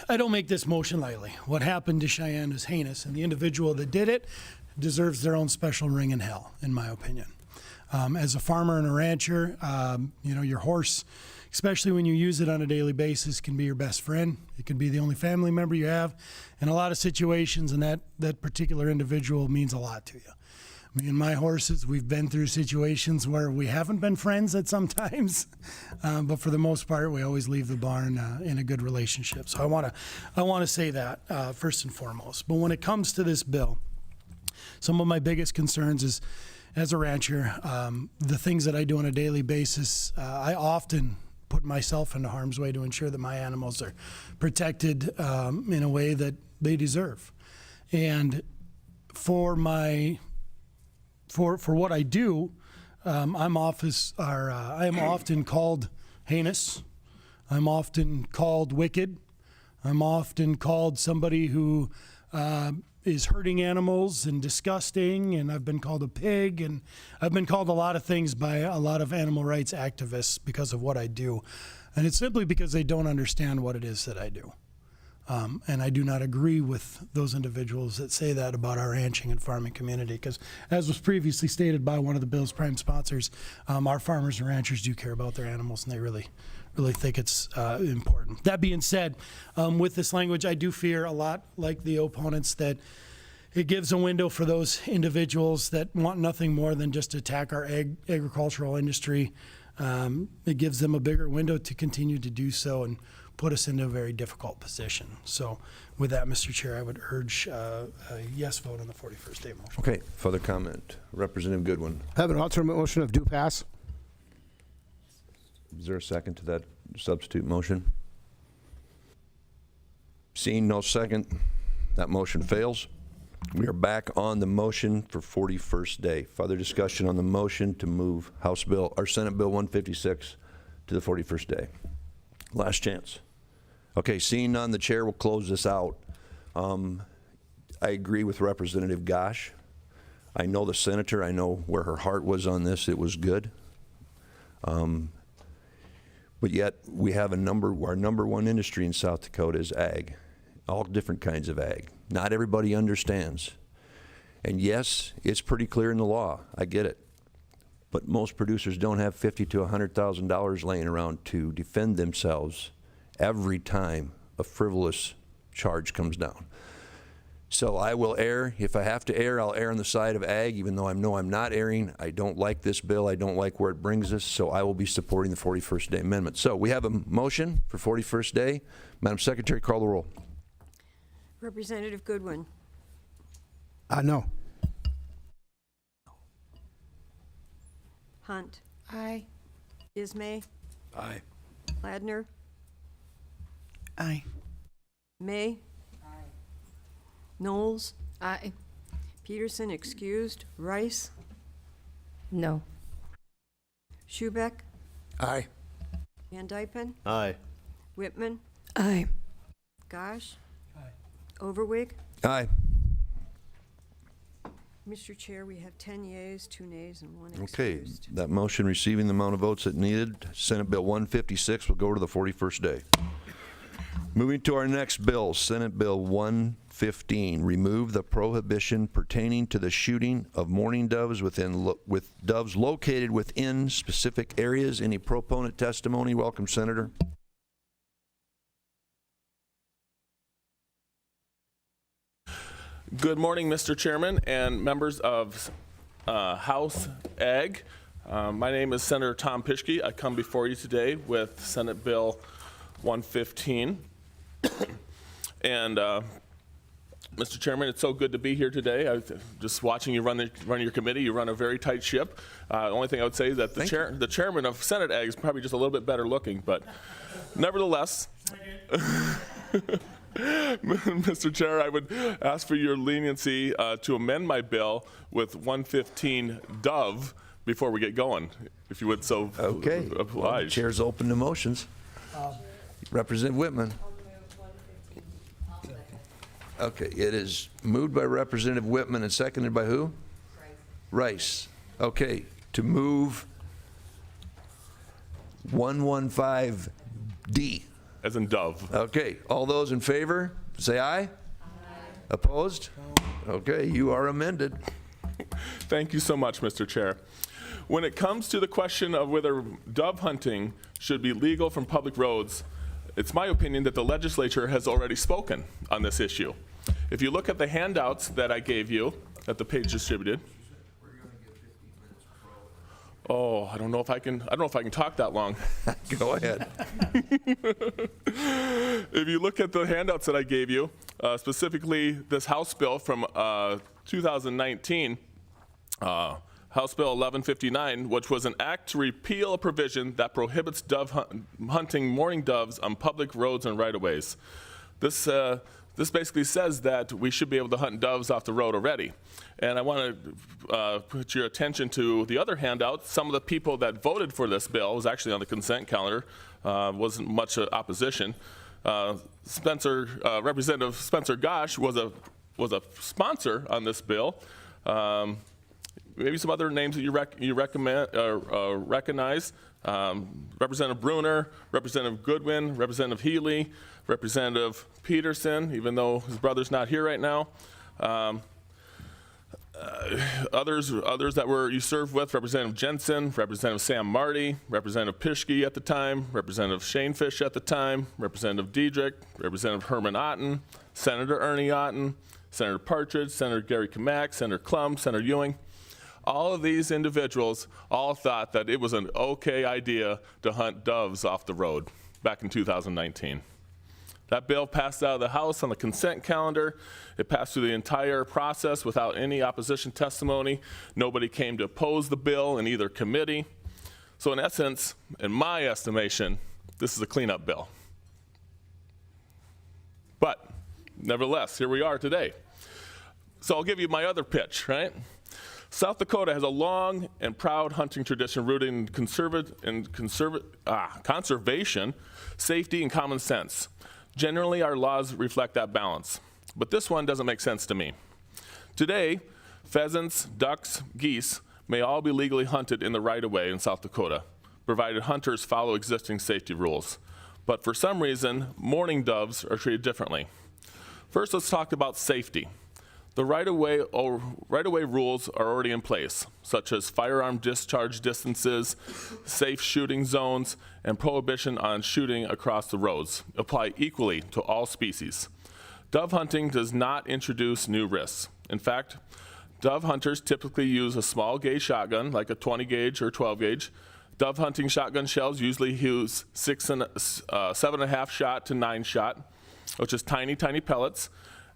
I don't make this motion lightly. What happened to Cheyenne is heinous, and the individual that did it deserves their own special ring in hell, in my opinion. As a farmer and a rancher, you know, your horse, especially when you use it on a daily basis, can be your best friend. It can be the only family member you have in a lot of situations, and that particular individual means a lot to you. Me and my horses, we've been through situations where we haven't been friends at some times, but for the most part, we always leave the barn in a good relationship. So I want to say that first and foremost. But when it comes to this bill, some of my biggest concerns is, as a rancher, the things that I do on a daily basis, I often put myself into harm's way to ensure that my animals are protected in a way that they deserve. And for what I do, I am often called heinous. I'm often called wicked. I'm often called somebody who is hurting animals and disgusting, and I've been called a pig, and I've been called a lot of things by a lot of animal rights activists because of what I do. And it's simply because they don't understand what it is that I do. And I do not agree with those individuals that say that about our ranching and farming community, because as was previously stated by one of the bill's prime sponsors, our farmers and ranchers do care about their animals, and they really think it's important. That being said, with this language, I do fear a lot, like the opponents, that it gives a window for those individuals that want nothing more than just to attack our agricultural industry. It gives them a bigger window to continue to do so and put us into a very difficult position. So with that, Mr. Chair, I would urge a yes vote on the 41st day motion. Okay, further comment. Representative Goodwin. I have an alternate motion of due pass. Is there a second to that substitute motion? Seeing no second, that motion fails. We are back on the motion for 41st day. Further discussion on the motion to move Senate Bill 156 to the 41st day. Last chance. Okay, seeing none, the chair will close this out. I agree with Representative Gosh. I know the senator. I know where her heart was on this. It was good. But yet we have our number one industry in South Dakota is ag, all different kinds of ag. Not everybody understands. And yes, it's pretty clear in the law. I get it. But most producers don't have $50,000 to $100,000 laying around to defend themselves every time a frivolous charge comes down. So I will err. If I have to err, I'll err on the side of ag, even though I know I'm not erring. I don't like this bill. I don't like where it brings us, so I will be supporting the 41st day amendment. So we have a motion for 41st day. Madam Secretary, call the roll. Representative Goodwin. No. Hunt. Aye. Ismay. Aye. Ladner. Aye. May. Aye. Knowles. Aye. Peterson excused. Rice. No. Schubeck. Aye. Van Dypen. Aye. Whitman. Aye. Gosh. Aye. Overwig. Aye. Mr. Chair, we have 10 yeas, 2 nays, and 1 Okay, excused. that motion receiving the amount of votes it needed. Senate Bill 156 will go to the 41st day. Moving to our next bill, Senate Bill 115, remove the prohibition pertaining to the shooting of mourning doves with doves located within specific areas. Any proponent testimony? Welcome, Senator. Good morning, Mr. Chairman and members of House Ag. My name is Senator Tom Pischke. I come before you today with Senate Bill 115. And Mr. Chairman, it's so good to be here today. Just watching you run your committee, you run a very tight ship. The only thing I would say is that the chairman of Senate Ag is probably just a little bit better looking, but nevertheless, Mr. Chair, I would ask for your leniency to amend my bill with 115 Dove before we get going, if you would so oblige. Well, the chair's open to motions. Representative Whitman. Okay, it is moved by Representative Whitman and seconded by who? Rice. Okay, to move 115D. As in Dove. Okay, all those in favor, say aye. Aye. Opposed? Okay, you are amended. Thank you so much, Mr. Chair. When it comes to the question of whether dove hunting should be legal from public roads, it's my opinion that the legislature has already spoken on this issue. If you look at the handouts that I gave you, that the page distributed. Oh, I don't know if I can talk that long. Go ahead. If you look at the handouts that I gave you, specifically this House bill from 2019, House Bill 1159, which was an act to repeal a provision that prohibits hunting mourning doves on public roads and right-of-ways. This basically says that we should be able to hunt doves off the road already. And I want to put your attention to the other handout. Some of the people that voted for this bill was actually on the consent calendar. Wasn't much opposition. Representative Spencer Gosh was a sponsor on this bill. Maybe some other names that you recognize. Representative Bruner, Representative Goodwin, Representative Healy, Representative Peterson, even though his brother's not here right now. Others that you served with, Representative Jensen, Representative Sam Marty, Representative Pischke at the time, Representative Shane Fish at the time, Representative Diedrich, Representative Herman Otten, Senator Ernie Otten, Senator Partridge, Senator Gary Kamak, Senator Klum, Senator Ewing. All of these individuals all thought that it was an okay idea to hunt doves off the road back in 2019. That bill passed out of the House on the consent calendar. It passed through the entire process without any opposition testimony. Nobody came to oppose the bill in either committee. So in essence, in my estimation, this is a cleanup bill. But nevertheless, here we are today. So I'll give you my other pitch, right? South Dakota has a long and proud hunting tradition rooted in conservation, safety, and common sense. Generally, our laws reflect that balance, but this one doesn't make sense to me. Today, pheasants, ducks, geese may all be legally hunted in the right-of-way in South Dakota, provided hunters follow existing safety rules. But for some reason, mourning doves are treated differently. First, let's talk about safety. The right-of-way rules are already in place, such as firearm discharge distances, safe shooting zones, and prohibition on shooting across the roads apply equally to all species. Dove hunting does not introduce new risks. In fact, dove hunters typically use a small gauge shotgun, like a 20 gauge or 12 gauge. Dove hunting shotgun shells usually use 7.5 shot to 9 shot, which is tiny pellets.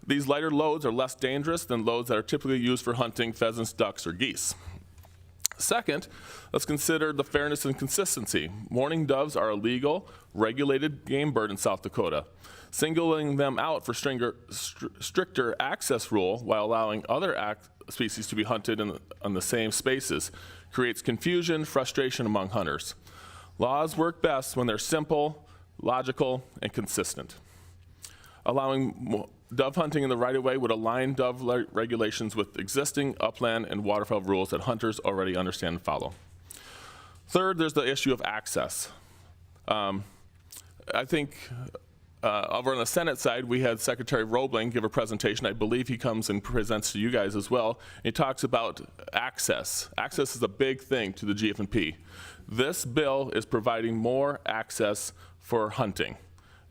These lighter loads are less dangerous than loads that are typically used for hunting pheasants, ducks, or geese. Second, let's consider the fairness and consistency. Mourning doves are a legal, regulated game bird in South Dakota. Singling them out for stricter access rule while allowing other species to be hunted on the same spaces creates confusion, frustration among hunters. Laws work best when they're simple, logical, and consistent. Allowing dove hunting in the right-of-way would align dove regulations with existing upland and waterfowl rules that hunters already understand and follow. Third, there's the issue of access. I think over on the Senate side, we had Secretary Roebling give a presentation. I believe he comes and presents to you guys as well. He talks about access. Access is a big thing to the GF&P. This bill is providing more access for hunting.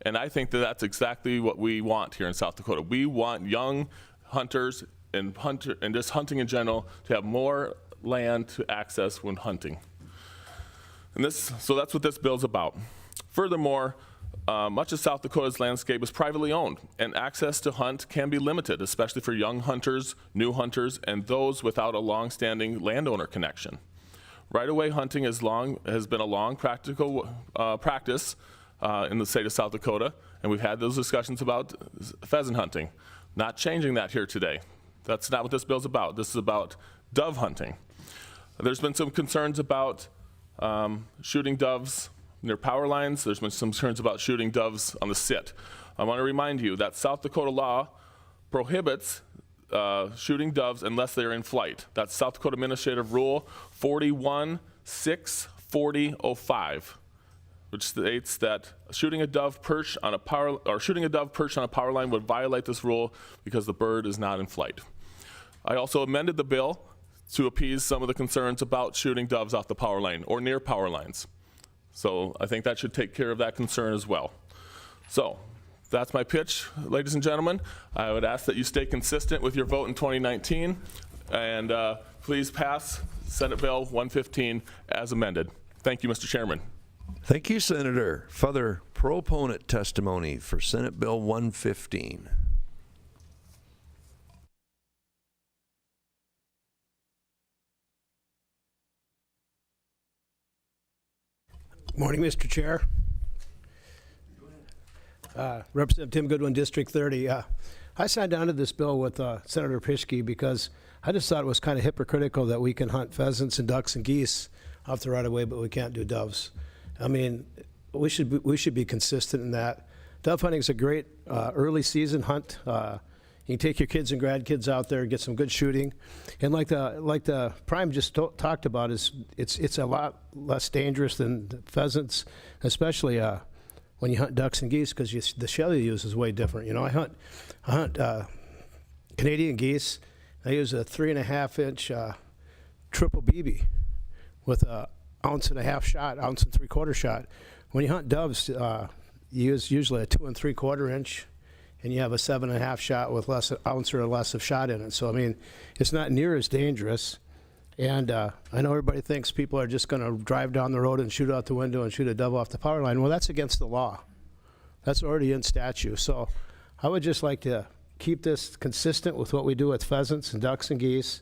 And I think that that's exactly what we want here in South Dakota. We want young hunters and just hunting in general to have more land to access when hunting. So that's what this bill's about. Furthermore, much of South Dakota's landscape is privately owned, and access to hunt can be limited, especially for young hunters, new hunters, and those without a long-standing landowner connection. Right-of-way hunting has been a long practical practice in the state of South Dakota, and we've had those discussions about pheasant hunting. Not changing that here today. That's not what this bill's about. This is about dove hunting. There's been some concerns about shooting doves near power lines. There's been some concerns about shooting doves on the sit. I want to remind you that South Dakota law prohibits shooting doves unless they're in flight. That's South Dakota Administrative Rule 41-6-40-05, which states that shooting a dove perched on a power line would violate this rule because the bird is not in flight. I also amended the bill to appease some of the concerns about shooting doves off the power line or near power lines. So I think that should take care of that concern as well. So that's my pitch, ladies and gentlemen. I would ask that you stay consistent with your vote in 2019 and please pass Senate Bill 115 as amended. Thank you, Mr. Chairman. Thank you, Senator. Further proponent testimony for Senate Bill 115. Morning, Mr. Chair. Representative Tim Goodwin, District 30. I signed on to this bill with Senator Pischke because I just thought it was kind of hypocritical that we can hunt pheasants and ducks and geese off the right of way, but we can't do doves. I mean, we should be consistent in that. Dove hunting is a great early season hunt. You can take your kids and grandkids out there and get some good shooting. And like the Prime just talked about, it's a lot less dangerous than pheasants, especially when you hunt ducks and geese, because the shell you use is way different. You know, I hunt Canadian geese. I use a 3.5-inch triple BB with a 1.5 ounce shot, 1 3/4 shot. When you hunt doves, you use usually a 2 3/4 inch. And you have a 7.5 shot with less ounce or less of shot in it. So I mean, it's not near as dangerous. And I know everybody thinks people are just going to drive down the road and shoot out the window and shoot a dove off the power line. Well, that's against the law. That's already in statute. So I would just like to keep this consistent with what we do with pheasants and ducks and geese,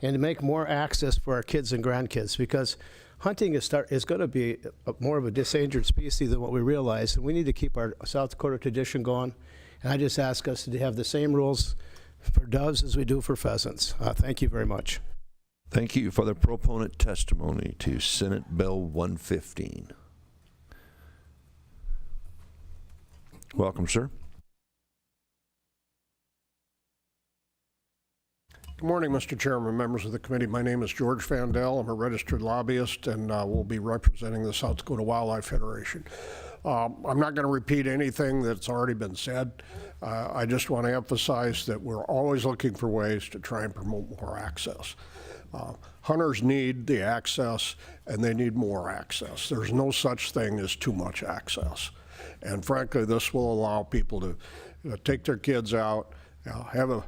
and to make more access for our kids and grandkids, because hunting is going to be more of a endangered species than what we realize, and we need to keep our South Dakota tradition going. And I just ask us to have the same rules for doves as we do for pheasants. Thank you very much. Thank you for the proponent testimony to Senate Bill 115. Welcome, sir. Good morning, Mr. Chairman, members of the committee. My name is George Vandell. I'm a registered lobbyist and will be representing the South Dakota Wildlife Federation. I'm not going to repeat anything that's already been said. I just want to emphasize that we're always looking for ways to try and promote more access. Hunters need the access, and they need more access. There's no such thing as too much access. And frankly, this will allow people to take their kids out, have a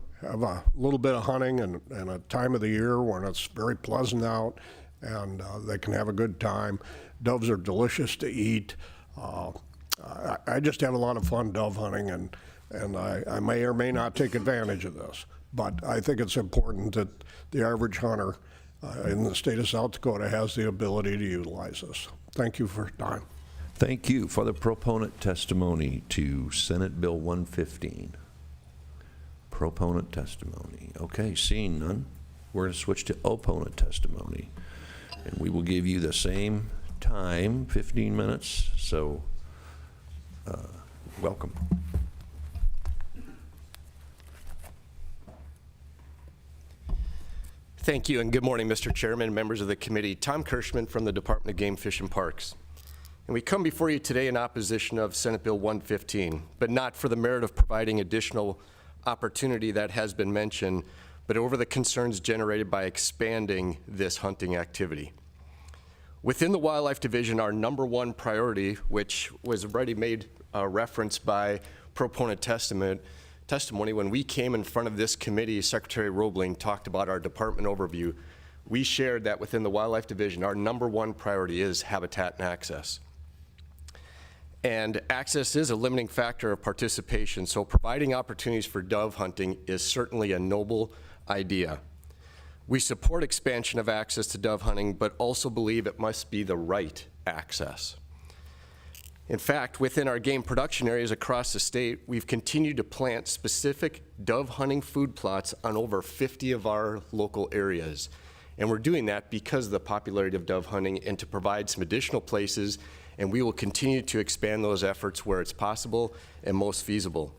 little bit of hunting and a time of the year when it's very pleasant out, and they can have a good time. Doves are delicious to eat. I just have a lot of fun dove hunting, and I may or may not take advantage of this. But I think it's important that the average hunter in the state of South Dakota has the ability to utilize this. Thank you for your time. Thank you for the proponent testimony to Senate Bill 115. Proponent testimony. Okay, seeing none, we're going to switch to opponent testimony. And we will give you the same time, 15 minutes, so welcome. Thank you, and good morning, Mr. Chairman, members of the committee. Tom Kirschman from the Department of Game, Fish, and Parks. And we come before you today in opposition of Senate Bill 115, but not for the merit of providing additional opportunity that has been mentioned, but over the concerns generated by expanding this hunting activity. Within the Wildlife Division, our #1 priority, which was already made reference by proponent testimony, when we came in front of this committee, Secretary Roebling talked about our department overview. We shared that within the Wildlife Division, our #1 priority is habitat and access. And access is a limiting factor of participation, so providing opportunities for dove hunting is certainly a noble idea. We support expansion of access to dove hunting, but also believe it must be the right access. In fact, within our game production areas across the state, we've continued to plant specific dove hunting food plots on over 50 of our local areas. And we're doing that because of the popularity of dove hunting and to provide some additional places, and we will continue to expand those efforts where it's possible and most feasible.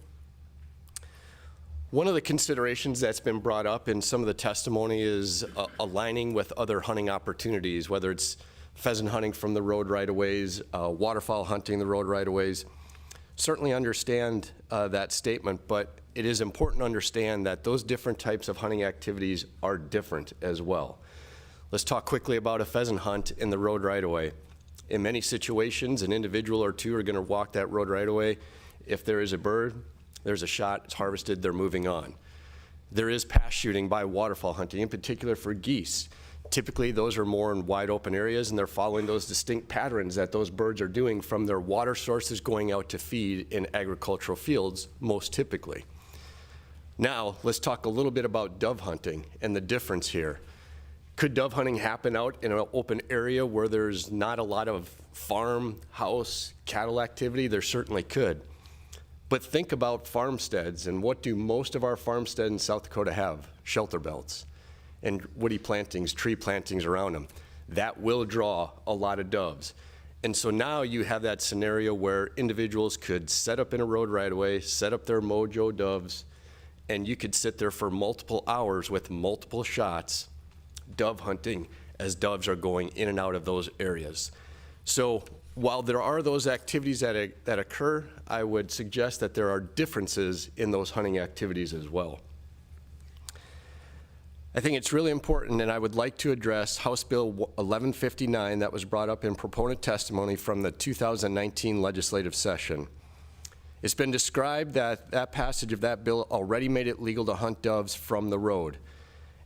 One of the considerations that's been brought up in some of the testimony is aligning with other hunting opportunities, whether it's pheasant hunting from the road right-of-ways, waterfowl hunting the road right-of-ways. Certainly understand that statement, but it is important to understand that those different types of hunting activities are different as well. Let's talk quickly about a pheasant hunt in the road right-of-way. In many situations, an individual or two are going to walk that road right-of-way. If there is a bird, there's a shot, it's harvested, they're moving on. There is pass shooting by waterfowl hunting, in particular for geese. Typically, those are more in wide open areas, and they're following those distinct patterns that those birds are doing from their water sources going out to feed in agricultural fields, most typically. Now, let's talk a little bit about dove hunting and the difference here. Could dove hunting happen out in an open area where there's not a lot of farm, house, cattle activity? There certainly could. But think about farmsteads, and what do most of our farmsteads in South Dakota have? Shelter belts and woody plantings, tree plantings around them. That will draw a lot of doves. And so now you have that scenario where individuals could set up in a road right-of-way, set up their mojo doves, and you could sit there for multiple hours with multiple shots dove hunting as doves are going in and out of those areas. So while there are those activities that occur, I would suggest that there are differences in those hunting activities as well. I think it's really important, and I would like to address House Bill 1159 that was brought up in proponent testimony from the 2019 legislative session. It's been described that that passage of that bill already made it legal to hunt doves from the road,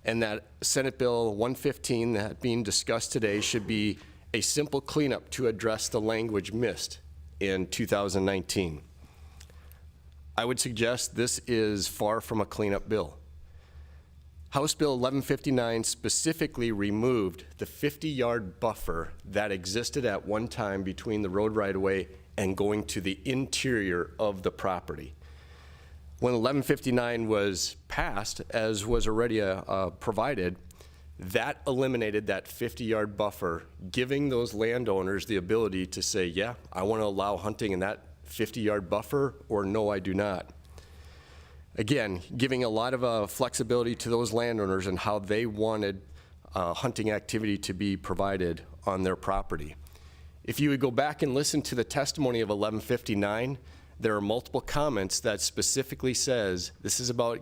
and that Senate Bill 115 that being discussed today should be a simple cleanup to address the language missed in 2019. I would suggest this is far from a cleanup bill. House Bill 1159 specifically removed the 50-yard buffer that existed at one time between the road right-of-way and going to the interior of the property. When 1159 was passed, as was already provided, that eliminated that 50-yard buffer, giving those landowners the ability to say, yeah, I want to allow hunting in that 50-yard buffer, or no, I do not. Again, giving a lot of flexibility to those landowners and how they wanted hunting activity to be provided on their property. If you would go back and listen to the testimony of 1159, there are multiple comments that specifically says this is about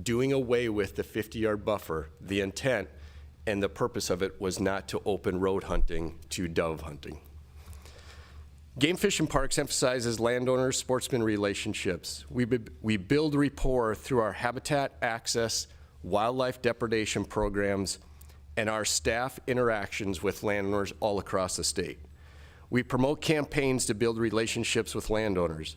doing away with the 50-yard buffer. The intent and the purpose of it was not to open road hunting to dove hunting. Game Fish and Parks emphasizes landowner-sportsman relationships. We build rapport through our habitat access, wildlife depredation programs, and our staff interactions with landowners all across the state. We promote campaigns to build relationships with landowners.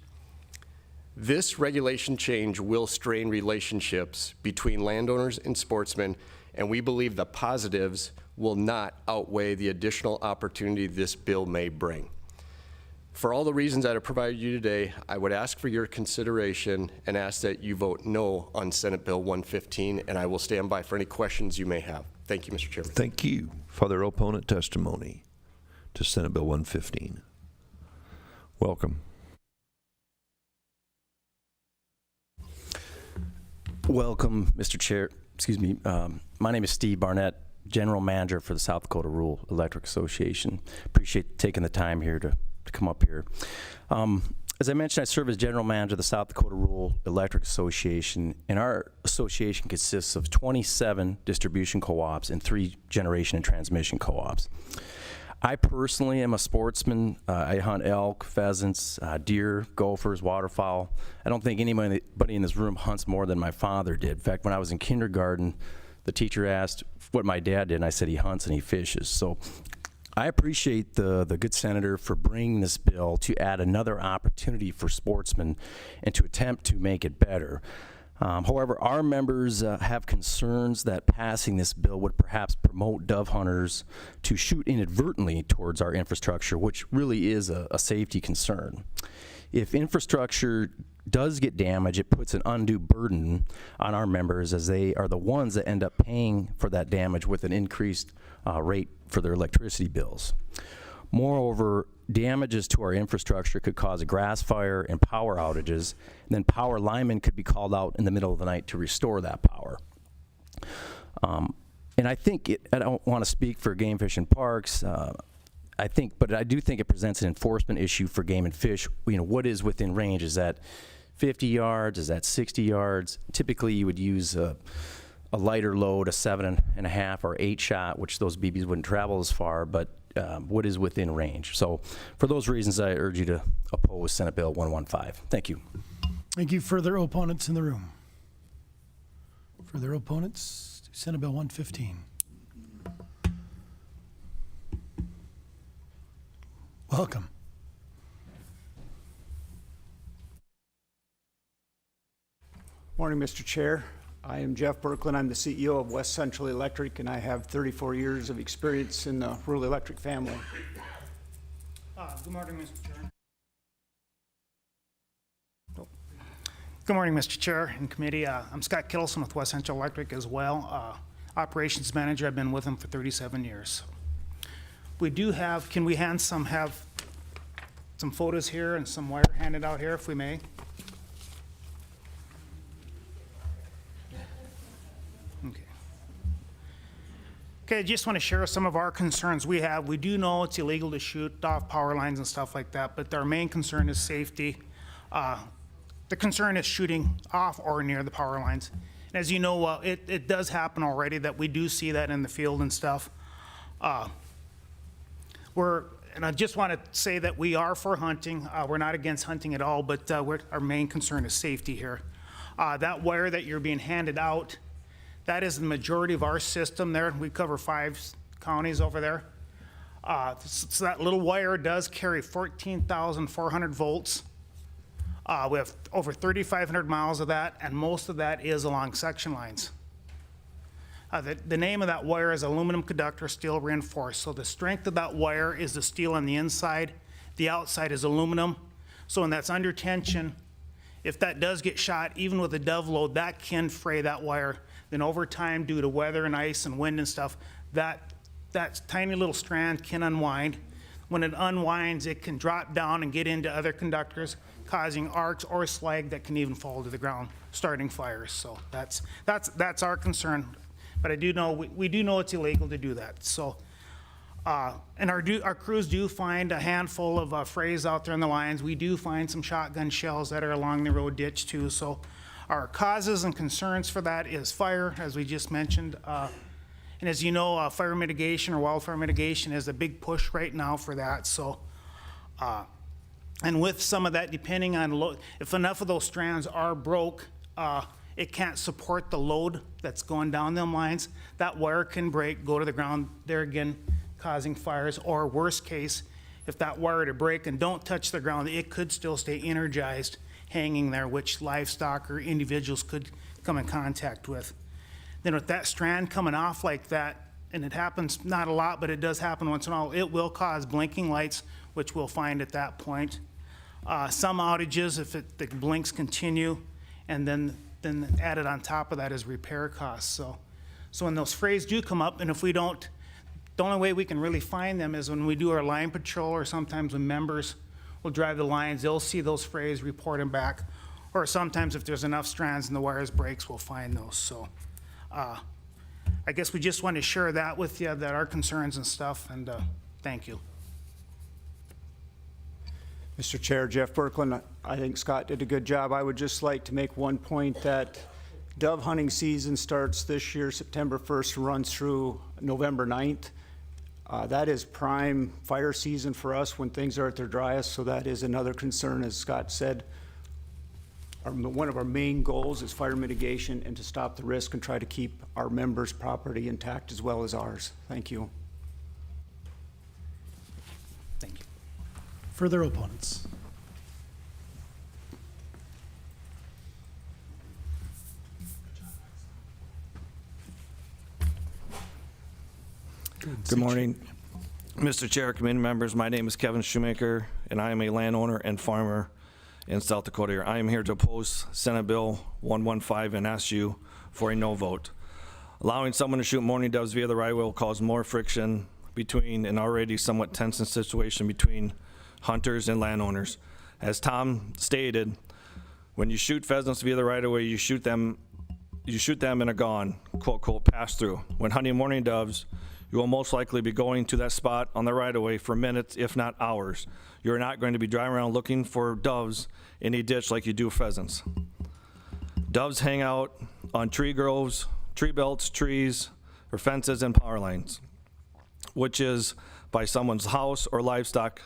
This regulation change will strain relationships between landowners and sportsmen, and we believe the positives will not outweigh the additional opportunity this bill may bring. For all the reasons that I provided you today, I would ask for your consideration and ask that you vote no on Senate Bill 115, and I will stand by for any questions you may have. Thank you, Mr. Chairman. Thank you. Further opponent testimony to Senate Bill 115. Welcome. Welcome, Mr. Chair. Excuse me. My name is Steve Barnett, General Manager for the South Dakota Rural Electric Association. Appreciate taking the time here to come up here. As I mentioned, I serve as General Manager of the South Dakota Rural Electric Association, and our association consists of 27 distribution co-ops and 3 generation and transmission co-ops. I personally am a sportsman. I hunt elk, pheasants, deer, gophers, waterfowl. I don't think anybody in this room hunts more than my father did. In fact, when I was in kindergarten, the teacher asked what my dad did, and I said he hunts and he fishes. So I appreciate the good senator for bringing this bill to add another opportunity for sportsmen and to attempt to make it better. However, our members have concerns that passing this bill would perhaps promote dove hunters to shoot inadvertently towards our infrastructure, which really is a safety concern. If infrastructure does get damaged, it puts an undue burden on our members, as they are the ones that end up paying for that damage with an increased rate for their electricity bills. Moreover, damages to our infrastructure could cause a grass fire and power outages, and then power linemen could be called out in the middle of the night to restore that power. And I think, I don't want to speak for Game Fish and Parks, but I do think it presents an enforcement issue for Game and Fish. You know, what is within range? Is that 50 yards? Is that 60 yards? Typically, you would use a lighter load, a 7.5 or 8 shot, which those BBs wouldn't travel as far, but what is within range? So for those reasons, I urge you to oppose Senate Bill 115. Thank you. Thank you. Further opponents in the room? Further opponents to Senate Bill 115? Welcome. Morning, Mr. Chair. I am Jeff Berklin. I'm the CEO of West Central Electric, and I have 34 years of experience in the rural electric family. Good morning, Mr. Chair. Good morning, Mr. Chair and committee. I'm Scott Kittleson with West Central Electric as well. Operations manager. I've been with them for 37 years. We do have, can we have some photos here and some wire handed out here if we may? Okay, I just want to share some of our concerns we have. We do know it's illegal to shoot off power lines and stuff like that, but our main concern is safety. The concern is shooting off or near the power lines. And as you know, it does happen already that we do see that in the field and stuff. And I just want to say that we are for hunting. We're not against hunting at all, but our main concern is safety here. That wire that you're being handed out, that is the majority of our system there. We cover 5 counties over there. So that little wire does carry 14,400 volts. We have over 3,500 miles of that, and most of that is along section lines. The name of that wire is aluminum conductor, steel reinforced. So the strength of that wire is the steel on the inside. The outside is aluminum. So when that's under tension, if that does get shot, even with a dove load, that can fray that wire. Then over time, due to weather and ice and wind and stuff, that tiny little strand can unwind. When it unwinds, it can drop down and get into other conductors, causing arcs or slag that can even fall to the ground, starting fires. So that's our concern. But I do know, we do know it's illegal to do that. So, and our crews do find a handful of frays out there in the lines. We do find some shotgun shells that are along the road ditch too. So our causes and concerns for that is fire, as we just mentioned. And as you know, fire mitigation or wildfire mitigation is a big push right now for that. So, and with some of that, depending on if enough of those strands are broke, it can't support the load that's going down them lines. That wire can break, go to the ground there again, causing fires. Or worst case, if that wire to break and don't touch the ground, it could still stay energized, hanging there, which livestock or individuals could come in contact with. Then with that strand coming off like that, and it happens not a lot, but it does happen once in a while, it will cause blinking lights, which we'll find at that point. Some outages, if the blinks continue, and then added on top of that is repair costs. So when those frays do come up, and if we don't, the only way we can really find them is when we do our line patrol, or sometimes when members will drive the lines, they'll see those frays, report them back. Or sometimes if there's enough strands and the wires breaks, we'll find those. So I guess we just want to share that with you, that our concerns and stuff, and thank you. Mr. Chair, Jeff Berklin, I think Scott did a good job. I would just like to make one point that dove hunting season starts this year, September 1st, runs through November 9th. That is prime fire season for us when things are at their driest, so that is another concern, as Scott said. One of our main goals is fire mitigation and to stop the risk and try to keep our members' property intact as well as ours. Thank you. further opponents? Good morning, Mr. Chair, committee members. My name is Kevin Shoemaker, and I am a landowner and farmer in South Dakota. I am here to oppose Senate Bill 115 and ask you for a no vote. Allowing someone to shoot mourning doves via the right of way will cause more friction between an already somewhat tense situation between hunters and landowners. As Tom stated, when you shoot pheasants via the right of way, you shoot them in a gone, quote, quote, pass through. When hunting mourning doves, you will most likely be going to that spot on the right of way for minutes, if not hours. You're not going to be driving around looking for doves in a ditch like you do pheasants. Doves hang out on tree groves, tree belts, trees, or fences and power lines, which is by someone's house or livestock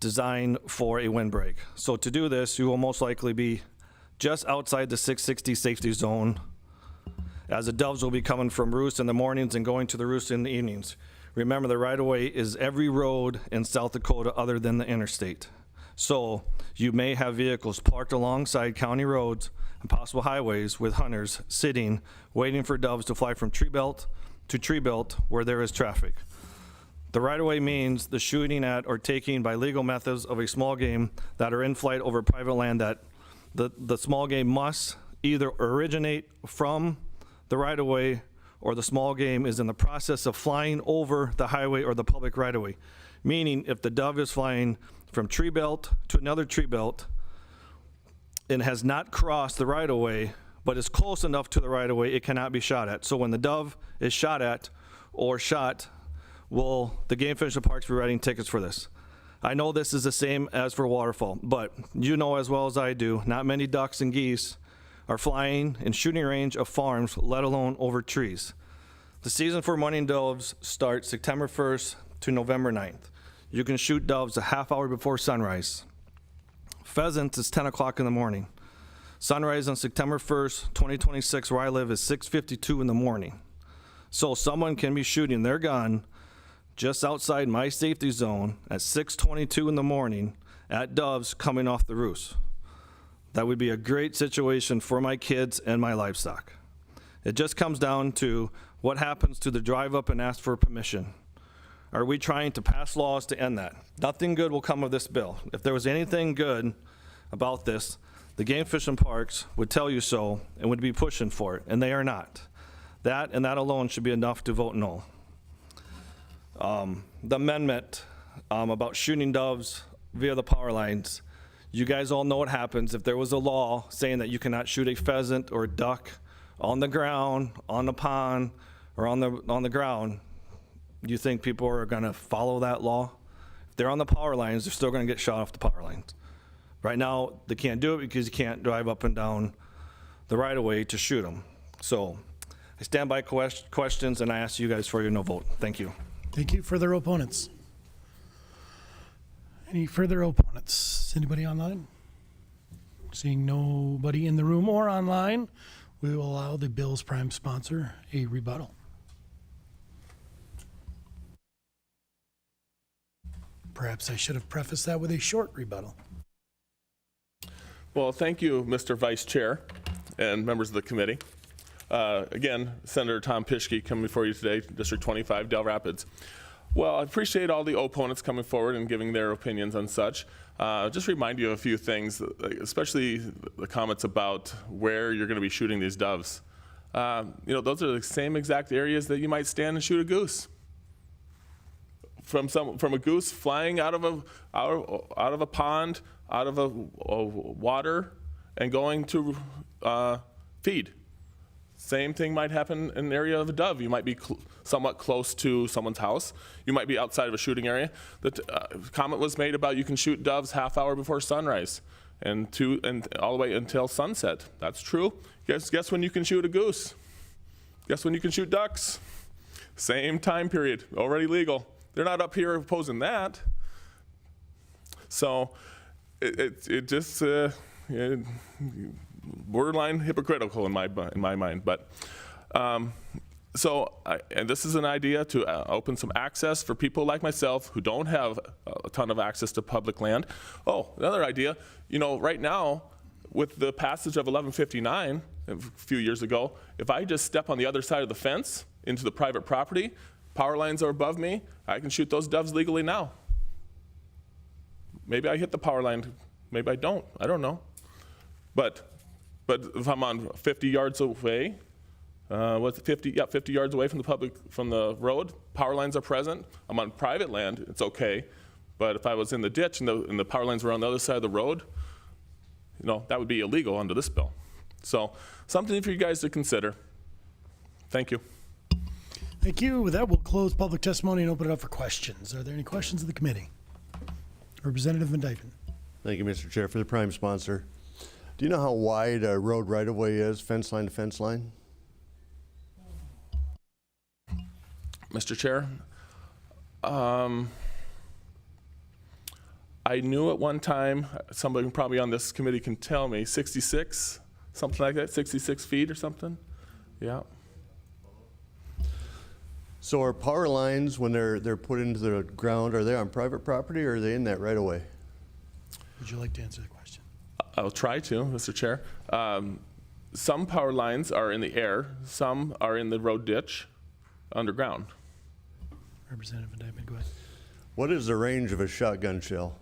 designed for a windbreak. So to do this, you will most likely be just outside the 660 safety zone, as the doves will be coming from roost in the mornings and going to the roost in the evenings. Remember, the right-of-way is every road in South Dakota other than the interstate. So you may have vehicles parked alongside county roads and possible highways with hunters sitting, waiting for doves to fly from tree belt to tree belt where there is traffic. The right-of-way means the shooting at or taking by legal methods of a small game that are in flight over private land that the small game must either originate from the right-of-way or the small game is in the process of flying over the highway or the public right-of-way. Meaning, if the dove is flying from tree belt to another tree belt and has not crossed the right-of-way, but is close enough to the right-of-way, it cannot be shot at. So when the dove is shot at or shot, will the Game Fish and Parks be writing tickets for this? I know this is the same as for waterfowl, but you know as well as I do, not many ducks and geese are flying in shooting range of farms, let alone over trees. The season for mourning doves starts September 1st to November 9th. You can shoot doves a half hour before sunrise. Pheasants is 10 o'clock in the morning. Sunrise on September 1st, 2026, where I live, is 6:52 in the morning. So someone can be shooting their gun just outside my safety zone at 6:22 in the morning at doves coming off the roost. That would be a great situation for my kids and my livestock. It just comes down to what happens to the drive up and ask for permission. Are we trying to pass laws to end that? Nothing good will come of this bill. If there was anything good about this, the Game Fish and Parks would tell you so and would be pushing for it, and they are not. That and that alone should be enough to vote no. The amendment about shooting doves via the power lines, you guys all know what happens if there was a law saying that you cannot shoot a pheasant or a duck on the ground, on the pond, or on the ground. Do you think people are going to follow that law? If they're on the power lines, they're still going to get shot off the power lines. Right now, they can't do it because you can't drive up and down the right-of-way to shoot them. So I stand by questions, and I ask you guys for your no vote. Thank you. Thank you. Further opponents? Any further opponents? Anybody online? Seeing nobody in the room or online, we will allow the bill's prime sponsor a rebuttal. Perhaps I should have prefaced that with a short rebuttal. Well, thank you, Mr. Vice Chair and members of the committee. Again, Senator Tom Pischke coming before you today, District 25, Del Rapids. Well, I appreciate all the opponents coming forward and giving their opinions on such. Just remind you of a few things, especially the comments about where you're going to be shooting these doves. Those are the same exact areas that you might stand and shoot a goose. From a goose flying out of a pond, out of a water, and going to feed. Same thing might happen in an area of a dove. You might be somewhat close to someone's house. You might be outside of a shooting area. The comment was made about you can shoot doves half hour before sunrise and all the way until sunset. That's true. Guess when you can shoot a goose? Guess when you can shoot ducks? Same time period, already legal. They're not up here opposing that. So it just borderline hypocritical in my mind. But And this is an idea to open some access for people like myself who don't have a ton of access to public land. Oh, another idea, right now, with the passage of 1159 a few years ago, if I just step on the other side of the fence into the private property, power lines are above me, I can shoot those doves legally now. Maybe I hit the power line, maybe I don't know. But if I'm on 50 yards away, 50 yards away from the road, power lines are present, I'm on private land, it's okay. But if I was in the ditch and the power lines were on the other side of the road, that would be illegal under this bill. So something for you guys to consider. Thank you. Thank you. With that, we'll close public testimony and open it up for questions. Are there any questions of the committee? Representative Van Dyken. Thank you, Mr. Chair. For the prime sponsor, do you know how wide a road right-of-way is, fence line to fence line? Mr. Chair, I knew at one time, somebody probably on this committee can tell me, 66, something like that, 66 feet or something? Yeah. So are power lines, when they're put into the ground, are they on private property or are they in that right-of-way? Would you like to answer the question? I'll try to, Mr. Chair. Some power lines are in the air, some are in the road ditch, underground. Representative Van Dyken, go ahead. What is the range of a shotgun shell?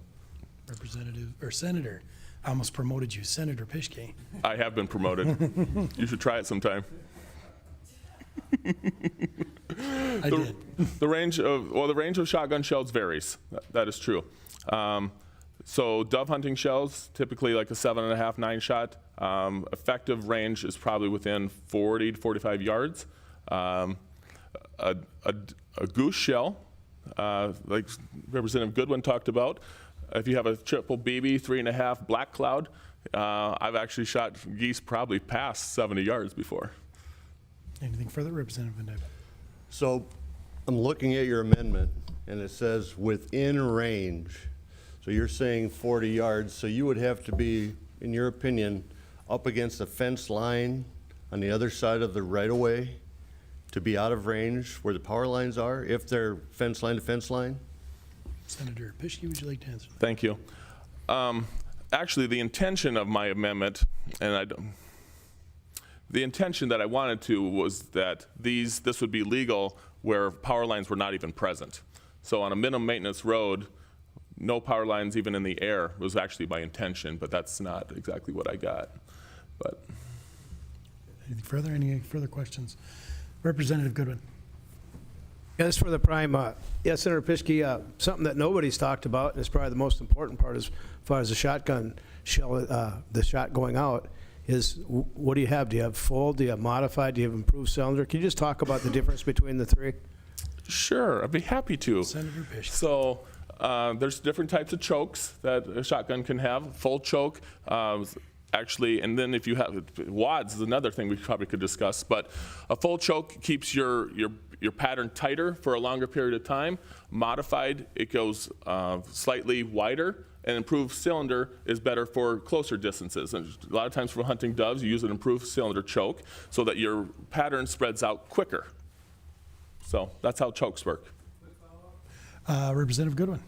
Representative, or Senator, I almost promoted you, Senator Pischke. I have been promoted. You should try it sometime. I did. The range of shotgun shells varies. That is true. So dove hunting shells, typically like a 7.5, 9 shot. Effective range is probably within 40 to 45 yards. A goose shell, like Representative Goodwin talked about, if you have a triple BB 3.5 black cloud, I've actually shot geese probably past 70 yards before. Anything further, Representative Van Dyken? So I'm looking at your amendment and it says within range. So you're saying 40 yards, so you would have to be, in your opinion, up against a fence line on the other side of the right-of-way to be out of range where the power lines are, if they're fence line to fence line? Senator Pischke, would you like to answer that? Thank you. Actually, the intention of my amendment, the intention that I wanted to was that this would be legal where power lines were not even present. So on a minimum maintenance road, no power lines even in the air was actually my intention, but that's not exactly what I got. But anything further? Any further questions? Representative Goodwin. Yeah, this is for the prime. Senator Pischke, something that nobody's talked about, and it's probably the most important part as far as the shotgun shell, the shot going out, is what do you have? Do you have full? Do you have modified? Do you have improved cylinder? Can you just talk about the difference between the three? Sure, I'd be happy to. Senator Pischke. So there's different types of chokes that a shotgun can have. Full choke, actually, and then if you have wads is another thing we probably could discuss. But a full choke keeps your pattern tighter for a longer period of time. Modified, it goes slightly wider. An improved cylinder is better for closer distances. And a lot of times for hunting doves, you use an improved cylinder choke so that your pattern spreads out quicker. So that's how chokes work. Representative Goodwin.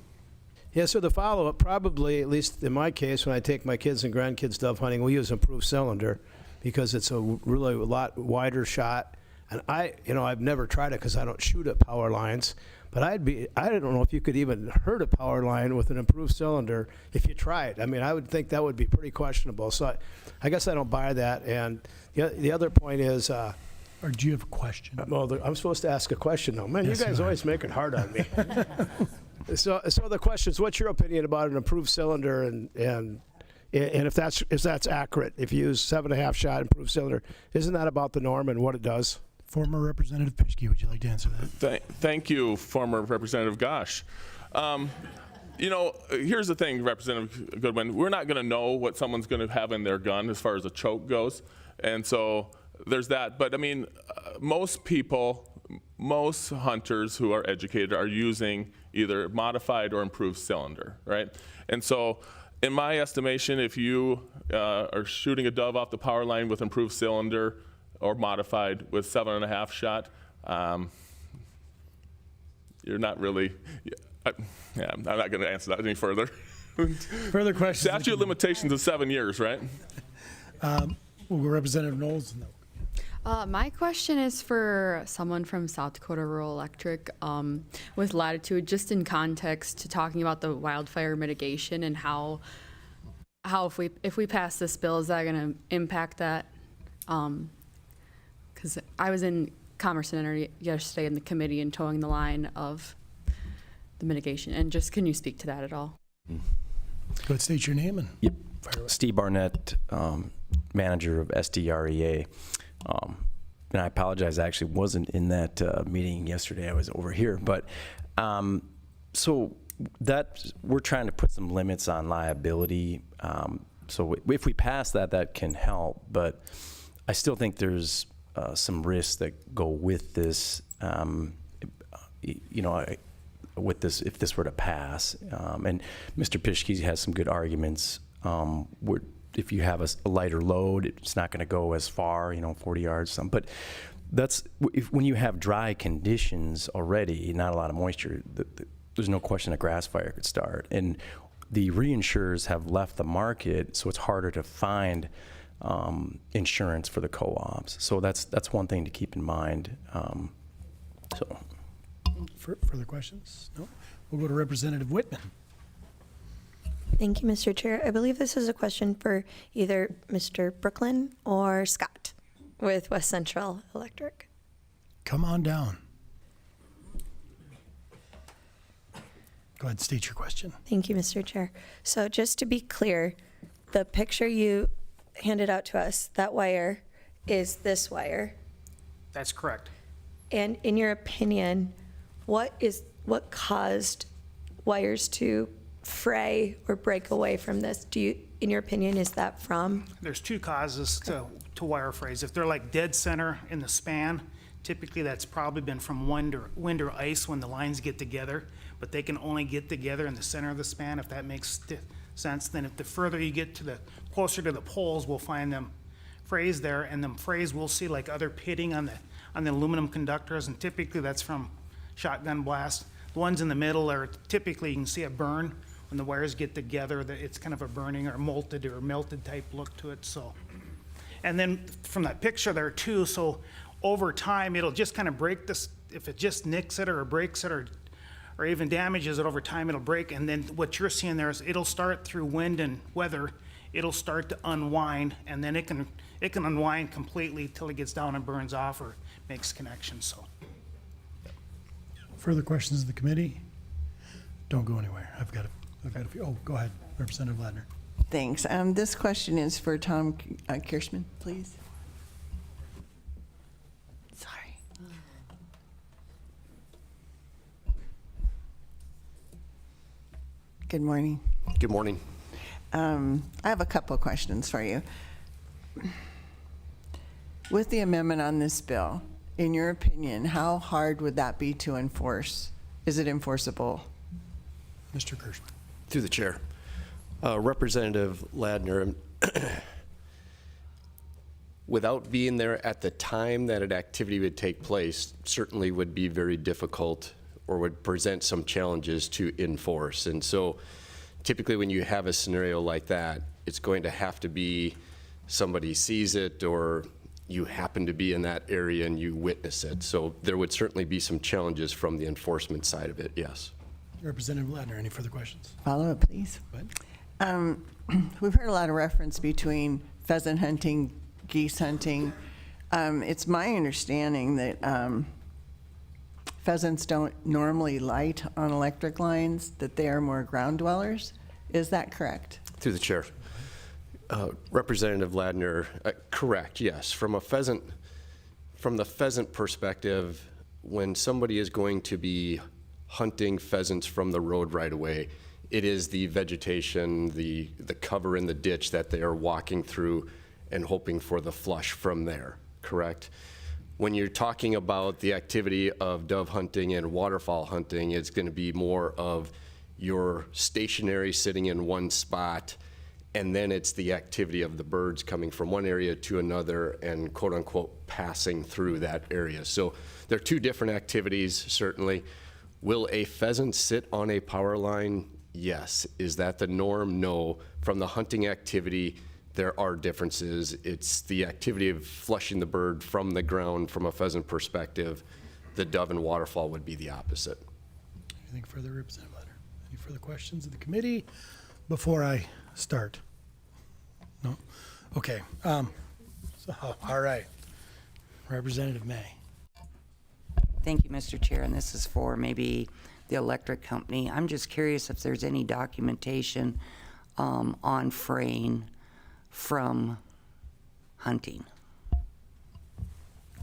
Yeah, so the follow-up, probably, at least in my case, when I take my kids and grandkids dove hunting, we use improved cylinder because it's a really lot wider shot. And I've never tried it because I don't shoot at power lines. But I don't know if you could even hurt a power line with an improved cylinder if you tried. I mean, I would think that would be pretty questionable. So I guess I don't buy that. And the other point is... or do you have a question? Well, I'm supposed to ask a question, though. Man, yes, you guys always make it hard on me. So the question is, what's your opinion about an improved cylinder and if that's accurate? If you use 7.5 shot improved cylinder, isn't that about the norm and what it does? Former Representative Pischke, would you like to answer that? Thank you, former Representative Gosh. Here's the thing, Representative Goodwin. We're not going to know what someone's going to have in their gun as far as a choke goes. And so there's that. But, I mean, most hunters who are educated are using either modified or improved cylinder, right? And so in my estimation, if you are shooting a dove off the power line with improved cylinder or modified with 7.5 shot, You're not really, I'm not going to answer that any further. Further questions? Statute of limitations is 7 years, right? We'll go Representative Knowles. My question is for someone from South Dakota Rural Electric with Latitude, just in context to talking about the wildfire mitigation and how if we pass this bill, is that going to impact that? Because I was in Commerce Center yesterday in the committee and towing the line of the mitigation, and just can you speak to that at all? Go ahead, state your name and. Yep. Steve Barnett, manager of SDREA. And I apologize, I actually wasn't in that meeting yesterday. I was over here. But so that we're trying to put some limits on liability. So if we pass that, that can help. But I still think there's some risks that go with this. With this, if this were to pass, and Mr. Pischke has some good arguments. If you have a lighter load, it's not going to go as far, 40 yards. But that's when you have dry conditions already, not a lot of moisture. There's no question a grass fire could start, and the reinsurers have left the market, so it's harder to find insurance for the co-ops. So that's one thing to keep in mind. Further questions? No. We'll go to Representative Whitman. Thank you, Mr. Chair. I believe this is a question for either Mr. Brooklyn or Scott with West Central Electric. Come on down. Go ahead, state your question. Thank you, Mr. Chair. So just to be clear, the picture you handed out to us, that wire is this wire. That's correct. And in your opinion, what caused wires to fray or break away from this? In your opinion, is that from? There's two causes to wire frays. If they're like dead center in the span, typically that's probably been from wind or ice when the lines get together, but they can only get together in the center of the span, if that makes sense. Then if the further you get closer to the poles, we'll find them frays there, and them frays we'll see like other pitting on the aluminum conductors, and typically that's from shotgun blast. The ones in the middle are typically, you can see a burn when the wires get together, that it's kind of a burning or molted or melted type look to it. So, and then from that picture there too, so over time it'll just kind of break this. If it just nicks it or breaks it or even damages it over time, it'll break. And then what you're seeing there is it'll start through wind and weather. It'll start to unwind, and then it can unwind completely till it gets down and burns off or makes connections. So. Further questions of the committee? Don't go anywhere. I've got a few. Oh, go ahead, Representative Ladner. Thanks. This question is for Tom Kirschman, please. Sorry. Good morning. Good morning. I have a couple of questions for you. With the amendment on this bill, in your opinion, how hard would that be to enforce? Is it enforceable? Mr. Kirschman. Through the chair. Representative Ladner, without being there at the time that an activity would take place, certainly would be very difficult or would present some challenges to enforce. And so typically when you have a scenario like that, it's going to have to be somebody sees it or you happen to be in that area and you witness it. So there would certainly be some challenges from the enforcement side of it, yes. Representative Ladner, any further questions? Follow up, please. We've heard a lot of reference between pheasant hunting, geese hunting. It's my understanding that pheasants don't normally light on electric lines, that they are more ground dwellers. Is that correct? Through the chair. Representative Ladner, correct, yes. From the pheasant perspective, when somebody is going to be hunting pheasants from the road right away, it is the vegetation, the cover in the ditch that they are walking through and hoping for the flush from there, correct? When you're talking about the activity of dove hunting and waterfowl hunting, it's going to be more of you're stationary, sitting in one spot, and then it's the activity of the birds coming from one area to another and quote unquote passing through that area. So there are two different activities, certainly. Will a pheasant sit on a power line? Yes. Is that the norm? No. From the hunting activity, there are differences. It's the activity of flushing the bird from the ground from a pheasant perspective. The dove and waterfowl would be the opposite. Anything further, Representative Letter? Any further questions of the committee before I start? No? Okay. All right. Representative May. Thank you, Mr. Chair, and this is for maybe the electric company. I'm just curious if there's any documentation on fraying from hunting.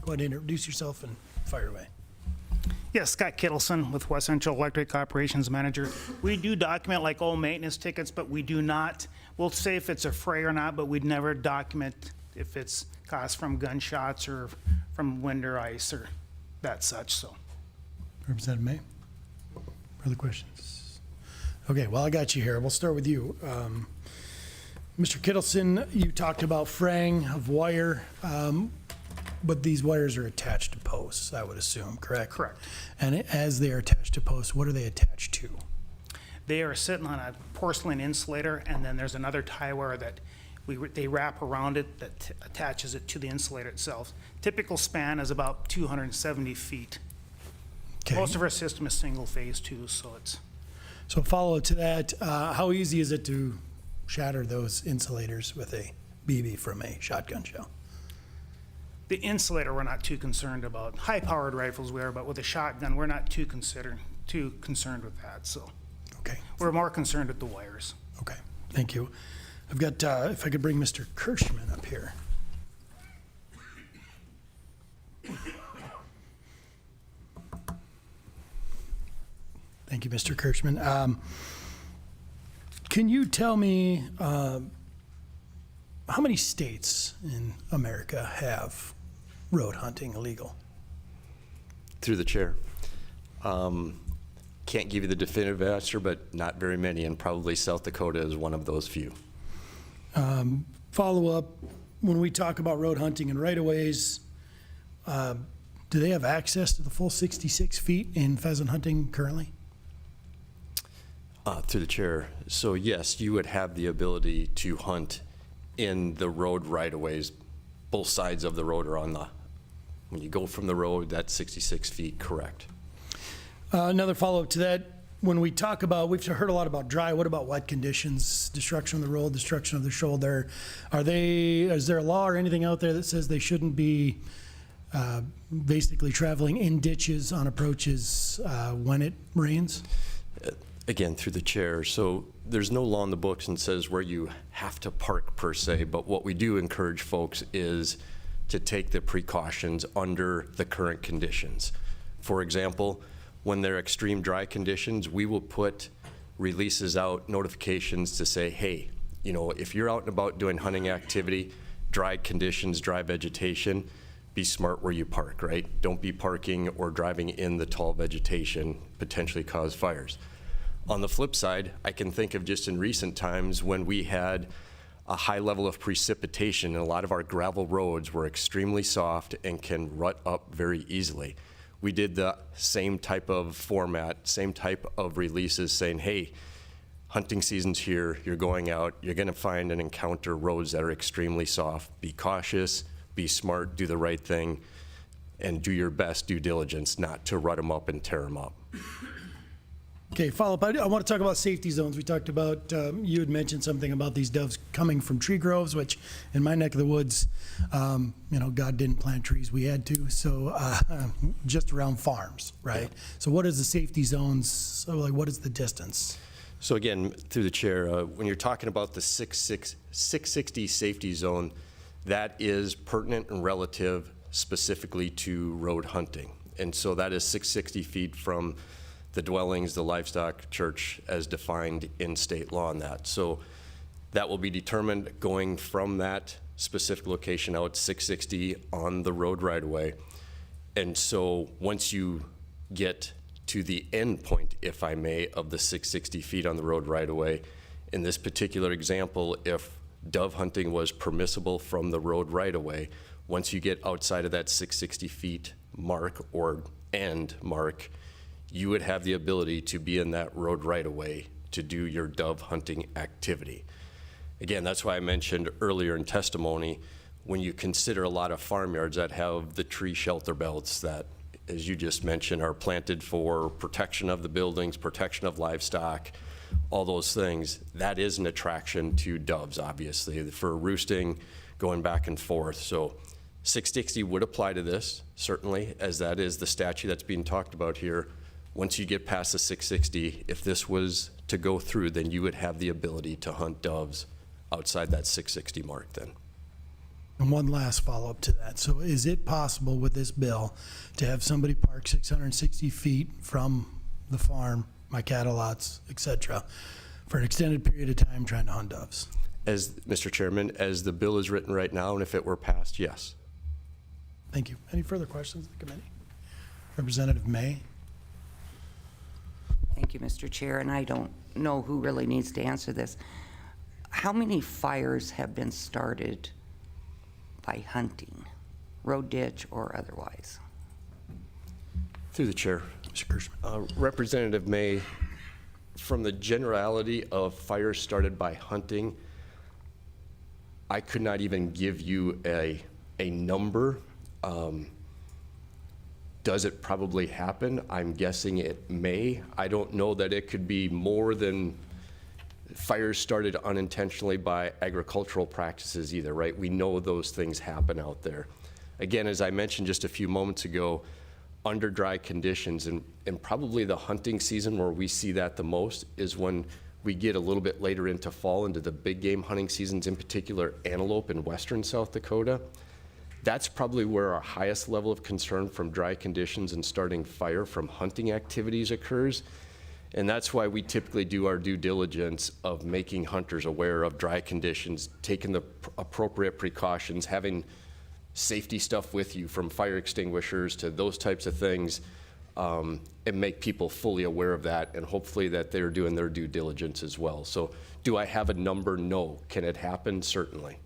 Go ahead and introduce yourself and fire away. Yes, Scott Kittleson with West Central Electric Operations Manager. We do document like all maintenance tickets, but we do not, we'll say if it's a fray or not, but we'd never document if it's caused from gunshots or from wind or ice or that such, so. Representative May. Further questions? Okay, well, I got you here. We'll start with you. Mr. Kittleson, you talked about fraying of wire, but these wires are attached to posts, I would assume, correct? Correct. And as they are attached to posts, what are they attached to? They are sitting on a porcelain insulator, and then there's another tie wire that they wrap around it that attaches it to the insulator itself. Typical span is about 270 feet. Okay. Most of our system is single phase too, so it's. So follow to that, how easy is it to shatter those insulators with a BB from a shotgun shell? The insulator, we're not too concerned about. High-powered rifles we are, but with a shotgun, we're not too concerned with that, so. Okay. We're more concerned with the wires. Okay, thank you. I've got, if I could bring Mr. Kirschman up here. Thank you, Mr. Kirschman. Can you tell me how many states in America have road hunting illegal? Through the chair. Can't give you the definitive answer, but not very many, and probably South Dakota is one of those few. Follow up, when we talk about road hunting and right-of-ways, do they have access to the full 66 feet in pheasant hunting currently? Through the chair. So yes, you would have the ability to hunt in the road right-of-ways. Both sides of the road are on the, when you go from the road, that's 66 feet, correct. Another follow-up to that, when we talk about, we've heard a lot about dry, what about wet conditions, destruction of the road, destruction of the shoulder? Is there a law or anything out there that says they shouldn't be basically traveling in ditches on approaches when it rains? Again, through the chair. So there's no law in the books and says where you have to park per se, but what we do encourage folks is to take the precautions under the current conditions. For example, when there are extreme dry conditions, we will put releases out, notifications to say, hey, you know, if you're out and about doing hunting activity, dry conditions, dry vegetation, be smart where you park, right? Don't be parking or driving in the tall vegetation, potentially cause fires. On the flip side, I can think of just in recent times when we had a high level of precipitation and a lot of our gravel roads were extremely soft and can rut up very easily. We did the same type of format, same type of releases saying, hey, hunting season's here, you're going out, you're gonna find and encounter roads that are extremely soft. Be cautious, be smart, do the right thing, and do your best due diligence not to rut them up and tear them up. Okay, follow up. I want to talk about safety zones. We talked about, you had mentioned something about these doves coming from tree groves, which in my neck of the woods, you know, God didn't plant trees, we had to. So just around farms, right? Yeah. So what is the safety zones? So like, what is the distance? So again, through the chair, when you're talking about the 660 safety zone, that is pertinent and relative specifically to road hunting. And so that is 660 feet from the dwellings, the livestock, church, as defined in state law on that. So that will be determined going from that specific location out 660 on the road right away. And so once you get to the end point, if I may, of the 660 feet on the road right away, In this particular example, if dove hunting was permissible from the road right-of-way, once you get outside of that 660 feet mark or end mark, you would have the ability to be in that road right-of-way to do your dove hunting activity. Again, that's why I mentioned earlier in testimony, when you consider a lot of farmyards that have the tree shelter belts that, as you just mentioned, are planted for protection of the buildings, protection of livestock, all those things, that is an attraction to doves, obviously, for roosting, going back and forth. So 660 would apply to this, certainly, as that is the statute that's being talked about here. Once you get past the 660, if this was to go through, then you would have the ability to hunt doves outside that 660 mark then. And one last follow-up to that. So is it possible with this bill to have somebody park 660 feet from the farm, my cattle lots, et cetera, for an extended period of time trying to hunt doves? As Mr. Chairman, as the bill is written right now, and if it were passed, yes. Thank you. Any further questions of the committee? Representative May? Thank you, Mr. Chair, and I don't know who really needs to answer this. How many fires have been started by hunting, road ditch or otherwise? Through the chair. Mr. Kirschman. Representative May, from the generality of fires started by hunting, I could not even give you a number. Does it probably happen? I'm guessing it may. I don't know that it could be more than fires started unintentionally by agricultural practices either, right? We know those things happen out there. Again, as I mentioned just a few moments ago, under dry conditions, and probably the hunting season where we see that the most is when we get a little bit later into fall, into the big game hunting seasons, in particular antelope in western South Dakota. That's probably where our highest level of concern from dry conditions and starting fire from hunting activities occurs. And that's why we typically do our due diligence of making hunters aware of dry conditions, taking the appropriate precautions, having safety stuff with you, from fire extinguishers to those types of things, and make people fully aware of that, and hopefully that they're doing their due diligence as well. So do I have a number? No. Can it happen? Certainly.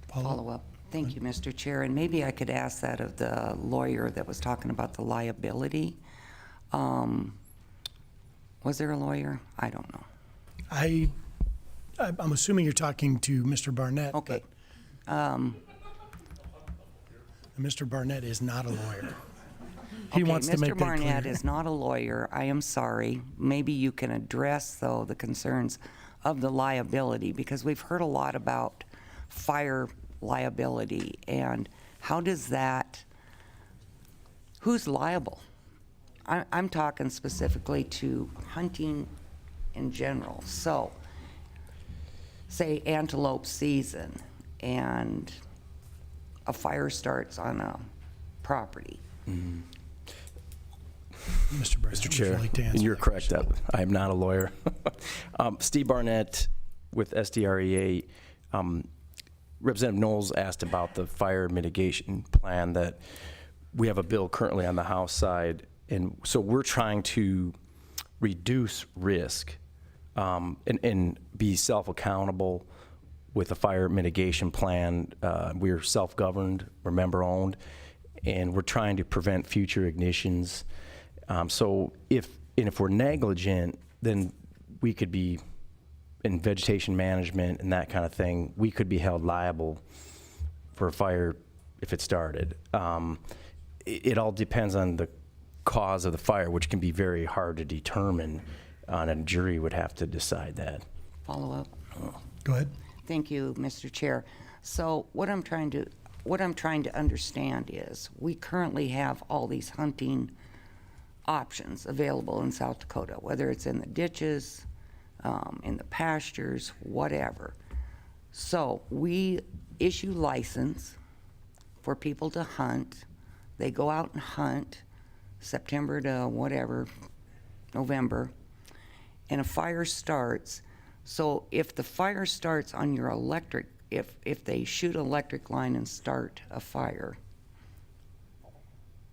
Follow up. Thank you, Mr. Chair. And maybe I could ask that of the lawyer that was talking about the liability. Was there a lawyer? I don't know. I'm assuming you're talking to Mr. Barnett. Okay. Mr. Barnett is not a lawyer. He wants to make Mr. that Barnett clear. is not a lawyer. I am sorry. Maybe you can address, though, the concerns of the liability, because we've heard a lot about fire liability, and how does that, who's liable? I'm talking specifically to hunting in general. So, say antelope season, and a fire starts on a property. Mr. Chair, and you're correct that I am not a lawyer. Steve Barnett with SDREA. Representative Knowles asked about the fire mitigation plan that we have a bill currently on the House side, and so we're trying to reduce risk and be self-accountable with a fire mitigation plan. We're self-governed, we're member-owned, and we're trying to prevent future ignitions. So if we're negligent, then we could be in vegetation management and that kind of thing. We could be held liable for a fire if it started. It all depends on the cause of the fire, which can be very hard to determine, and a jury would have to decide that. Follow up. Go ahead. Thank you, Mr. Chair. So what I'm trying to understand is we currently have all these hunting options available in South Dakota, whether it's in the ditches, in the pastures, whatever. So we issue license for people to hunt. They go out and hunt September to whatever, November, and a fire starts. So if the fire starts on your electric, if they shoot an electric line and start a fire,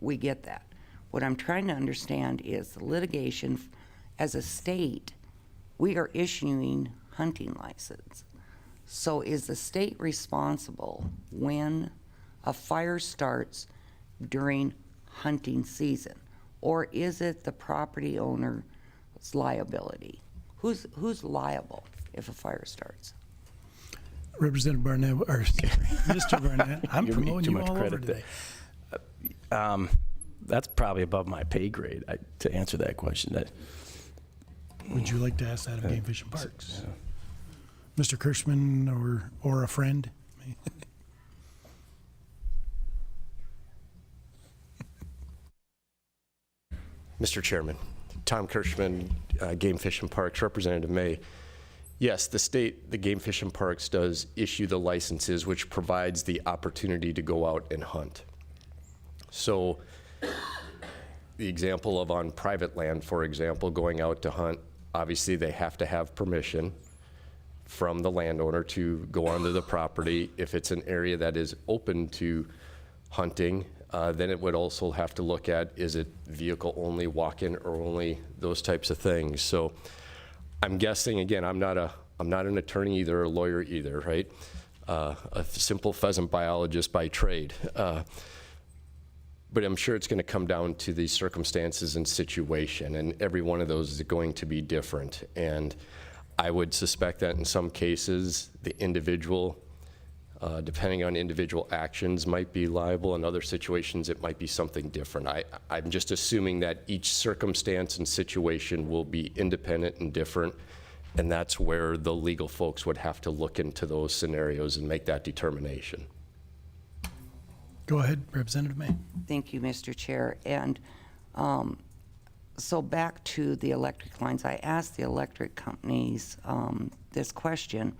we get that. What I'm trying to understand is the litigation. As a state, we are issuing hunting license. So is the state responsible when a fire starts during hunting season? Or is it the property owner's liability? Who's liable if a fire starts? Representative Barnett, or Mr. Barnett, I'm You're giving me promoting too you much all over credit today. That's probably above my pay grade to answer that question. Would you like to ask that of Game Fish and Parks? Mr. Kirschman or a friend? Mr. Chairman, Tom Kirschman, Game Fish and Parks, Representative May. Yes, the state, the Game Fish and Parks does issue the licenses, which provides the opportunity to go out and hunt. So the example of on private land, for example, going out to hunt, obviously they have to have permission from the landowner to go onto the property. If it's an area that is open to hunting, then it would also have to look at, is it vehicle only, walk-in or only, those types of things. So I'm guessing, again, I'm not an attorney either, a lawyer either, right? A simple pheasant biologist by trade. But I'm sure it's going to come down to the circumstances and situation, and every one of those is going to be different. And I would suspect that in some cases, the individual, depending on individual actions, might be liable. In other situations, it might be something different. I'm just assuming that each circumstance and situation will be independent and different, and that's where the legal folks would have to look into those scenarios and make that determination. Go ahead, Representative May. Thank you, Mr. Chair. And so back to the electric lines, I asked the electric companies this question.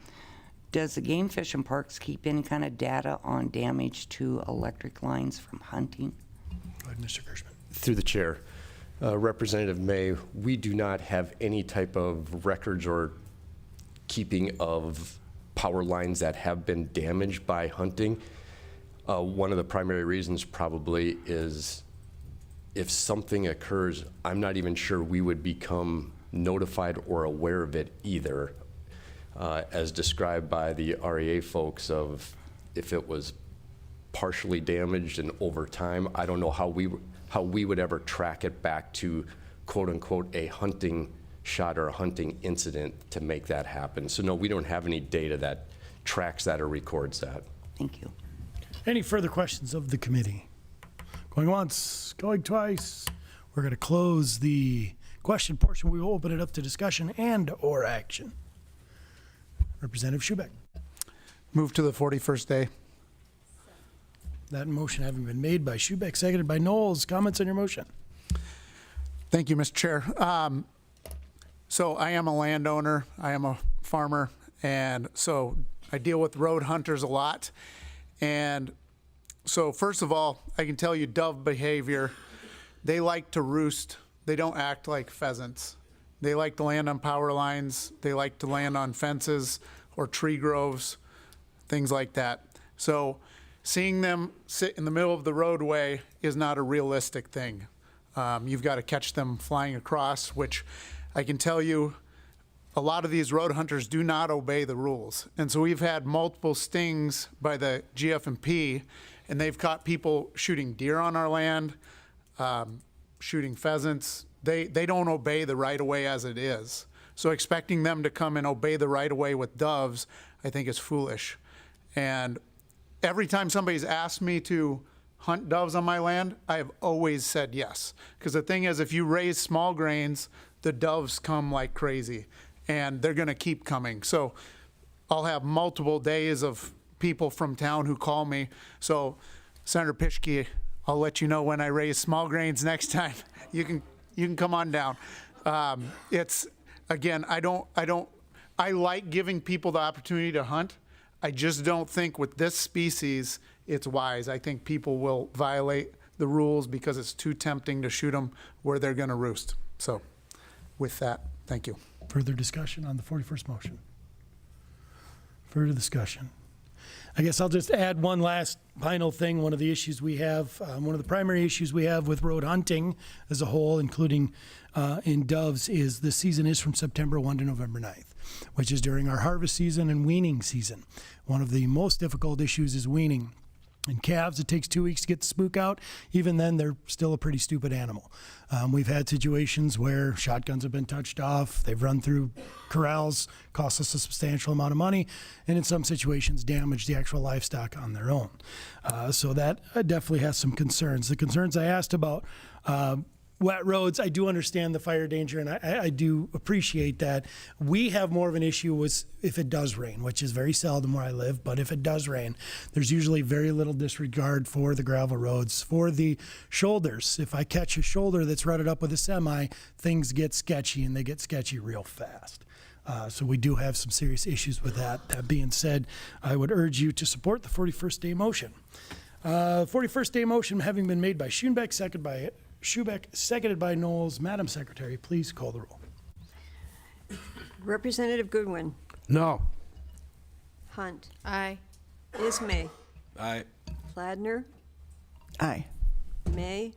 Does the Game Fish and Parks keep any kind of data on damage to electric lines from hunting? Go ahead, Mr. Kirschman. Through the chair, Representative May, we do not have any type of records or keeping of power lines that have been damaged by hunting. One of the primary reasons probably is if something occurs, I'm not even sure we would become notified or aware of it either, as described by the REA folks of if it was partially damaged and over time. I don't know how we would ever track it back to quote unquote a hunting shot or a hunting incident to make that happen. So no, we don't have any data that tracks that or records that. Thank you. Any further questions of the committee? Going once, going twice. We're going to close the question portion. We will open it up to discussion and or action. Representative Schubeck. Move to the 41st day. That motion having been made by Schubeck, seconded by Knowles. Comments on your motion? Thank you, Mr. Chair. So I am a landowner, I am a farmer, and so I deal with road hunters a lot. And so first of all, I can tell you dove behavior, they like to roost. They don't act like pheasants. They like to land on power lines. They like to land on fences or tree groves, things like that. So seeing them sit in the middle of the roadway is not a realistic thing. You've got to catch them flying across, which I can tell you a lot of these road hunters do not obey the rules. And so we've had multiple stings by the GF&P, and they've caught people shooting deer on our land, shooting pheasants. They don't obey the right-of-way as it is. So expecting them to come and obey the right-of-way with doves, I think is foolish. And every time somebody's asked me to hunt doves on my land, I have always said yes. Because the thing is, if you raise small grains, the doves come like crazy, and they're gonna keep coming. So I'll have multiple days of people from town who call me. So Senator Pischke, I'll let you know when I raise small grains next time. You can come on down. It's, again, I like giving people the opportunity to hunt. I just don't think with this species, it's wise. I think people will violate the rules because it's too tempting to shoot them where they're gonna roost. So with that, thank you. Further discussion on the 41st motion? Further discussion? I guess I'll just add one last final thing. One of the issues we have, one of the primary issues we have with road hunting as a whole, including in doves, is the season is from September 1 to November 9th. which is during our harvest season and weaning season. One of the most difficult issues is weaning. In calves, it takes 2 weeks to get the spook out. Even then, they're still a pretty stupid animal. We've had situations where shotguns have been touched off, they've run through corrals, cost us a substantial amount of money, and in some situations damaged the actual livestock on their own. So that definitely has some concerns. The concerns I asked about wet roads, I do understand the fire danger, and I do appreciate that. We have more of an issue with if it does rain, which is very seldom where I live, but if it does rain, there's usually very little disregard for the gravel roads, for the shoulders. If I catch a shoulder that's rutted up with a semi, things get sketchy, and they get sketchy real fast. So we do have some serious issues with that. That being said, I would urge you to support the 41st day motion. 41st day motion having been made by Schoenbeck, seconded by Knowles. Madam Secretary, please call the roll. Representative Goodwin. No. Hunt. Aye. Ismay. Aye. Pladner. Aye. May.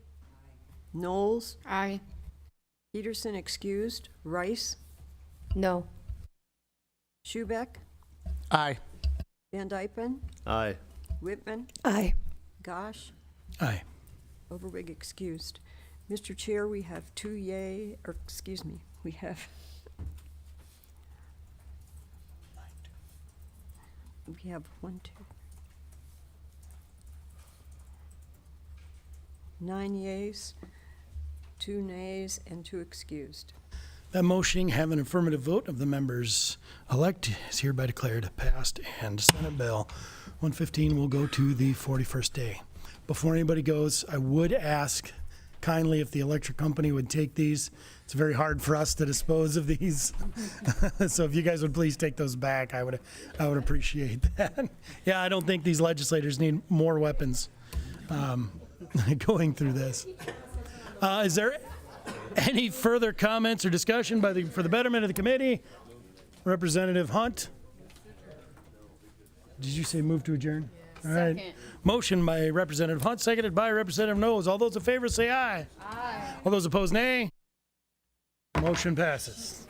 Knowles. Aye. Peterson excused. Rice. No. Schubeck. Aye. Van Dypen. Aye. Whitman. Aye. Gosh. Aye. Overwig excused. Mr. Chair, we have we have we have 9 yeas, 2 nays, and 2 excused. That motion, having an affirmative vote of the members elect, is hereby declared passed, and Senate Bill 115 will go to the 41st day. Before anybody goes, I would ask kindly if the electric company would take these. It's very hard for us to dispose of these. So if you guys would please take those back, I would appreciate that. Yeah, I don't think these legislators need more weapons going through this. Is there any further comments or discussion for the betterment of the committee? Representative Hunt? Did you say move to adjourn? All right. Second. Motion by Representative Hunt, seconded by Representative Knowles. All those in favor say aye. Aye. All those opposed, nay. Motion passes.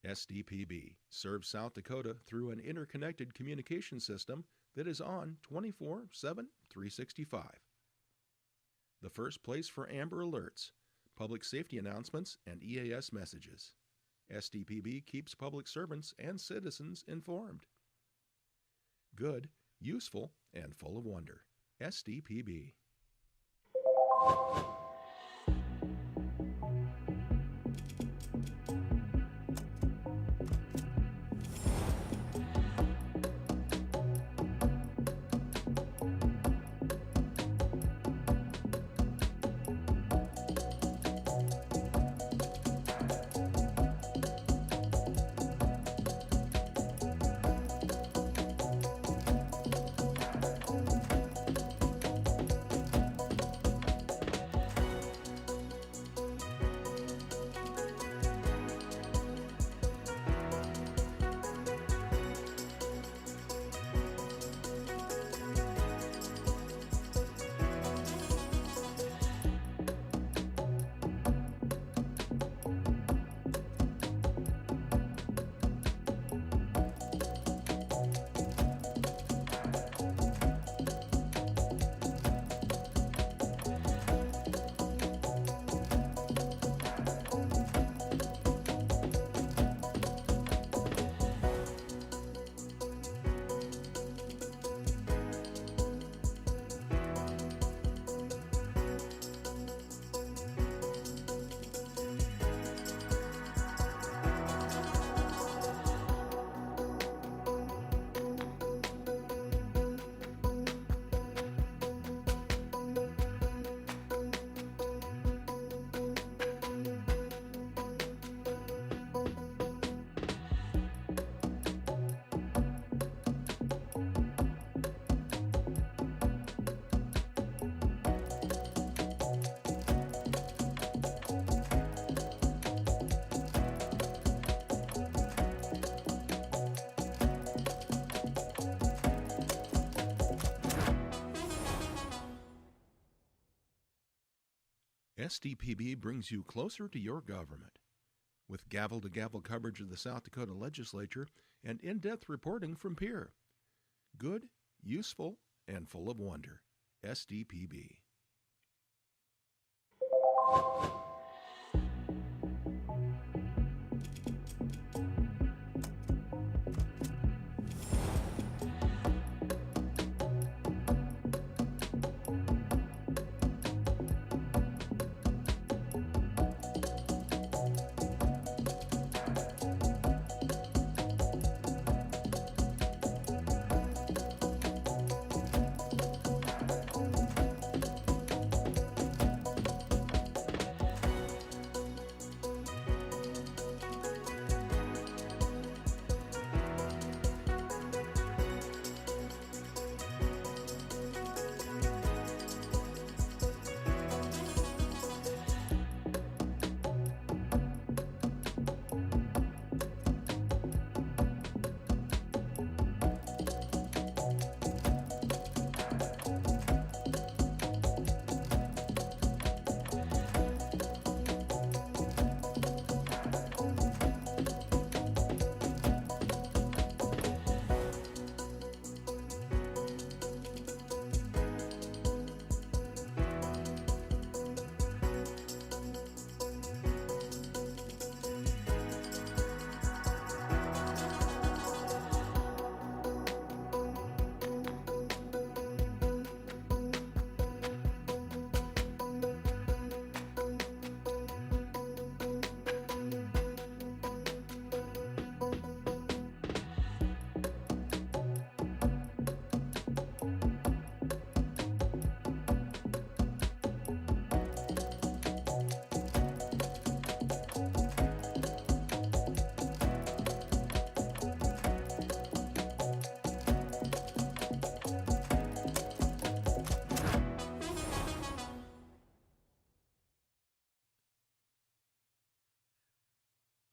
SDPB serves South Dakota through an interconnected communication system that is on 24/7, 365. The first place for Amber Alerts, public safety announcements, and EAS messages. SDPB keeps public servants and citizens informed. Good, useful, and full of wonder. SDPB. SDPB brings you closer to your government. With gavel-to-gavel coverage of the South Dakota legislature and in-depth reporting from Peer. Good, useful, and full of wonder. SDPB.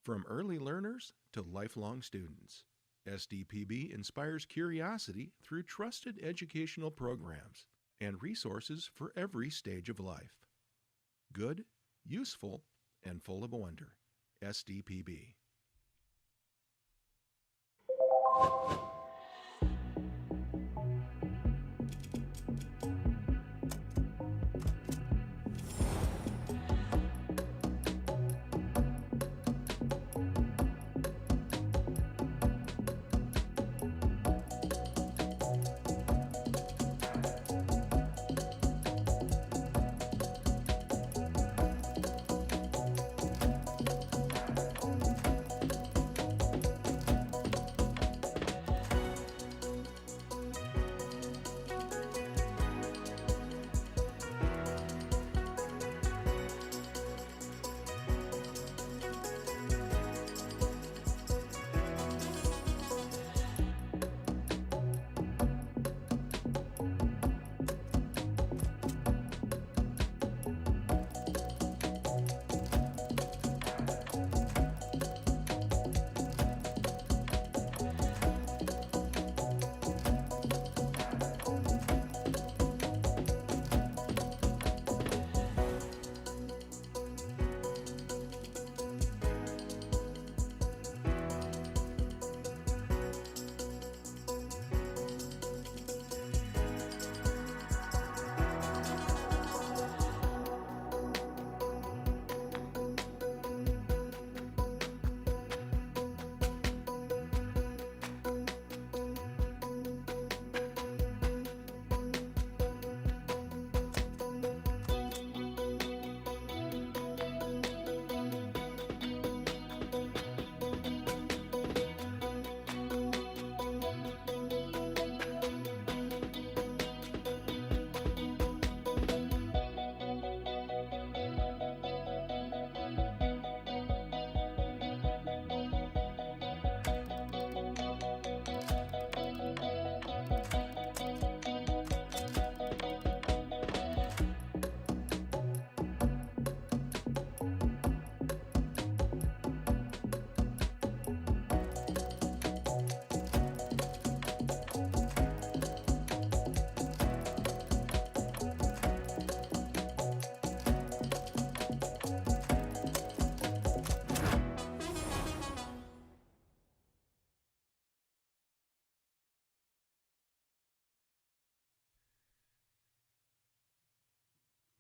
From early learners to lifelong students, SDPB inspires curiosity through trusted educational programs and resources for every stage of life. Good, useful, and full of wonder. SDPB.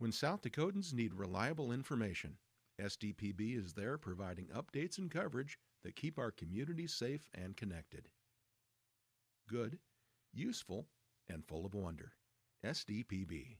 When South Dakotans need reliable information, SDPB is there providing updates and coverage that keep our communities safe and connected. Good, useful, and full of wonder. SDPB.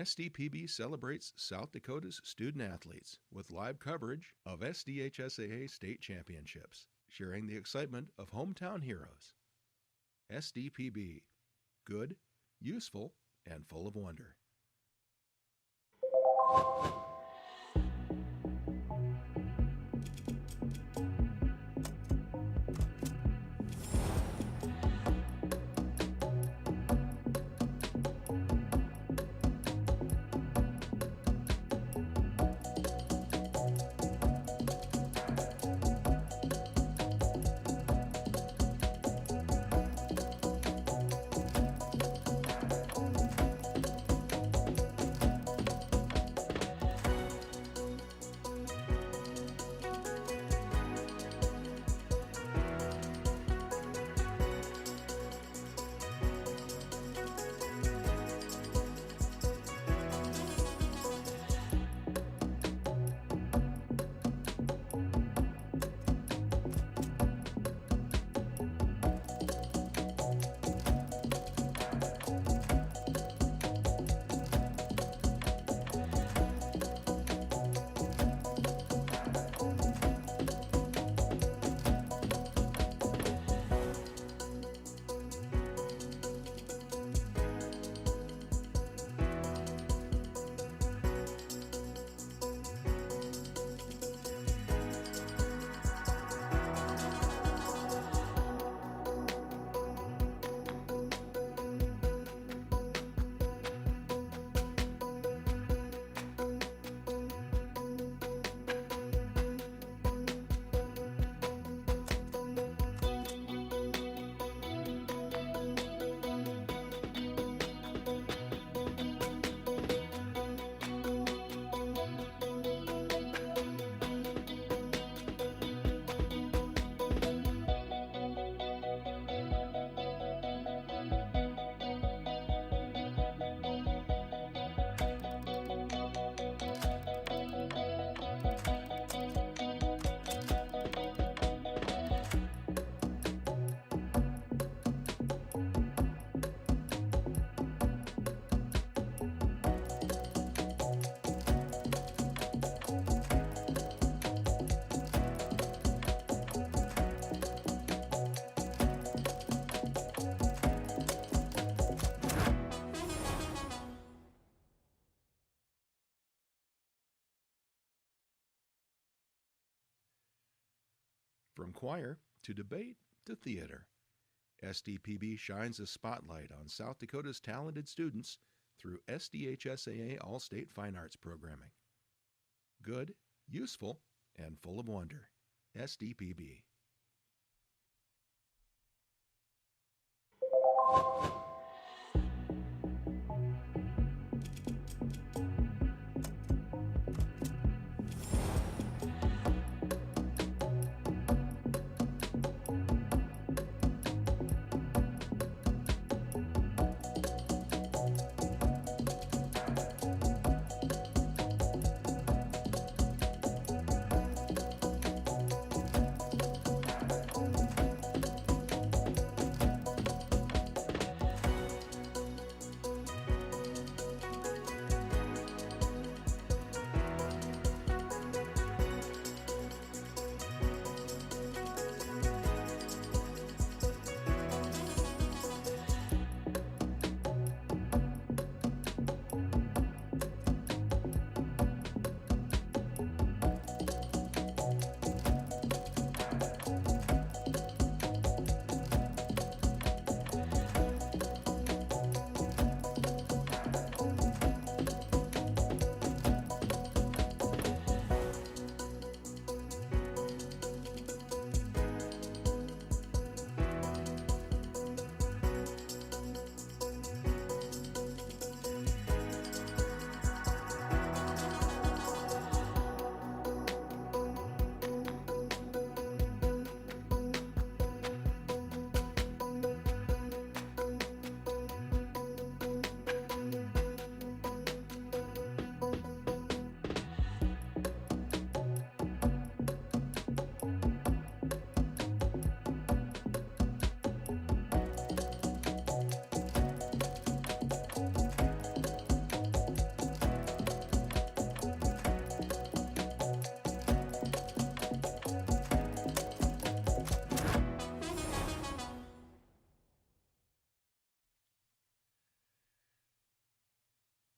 SDPB celebrates South Dakota's student athletes with live coverage of SDHSAA state championships, sharing the excitement of hometown heroes. SDPB. Good, useful, and full of wonder. From choir to debate to theater, SDPB shines a spotlight on South Dakota's talented students through SDHSAA All-State Fine Arts programming. Good, useful, and full of wonder. SDPB.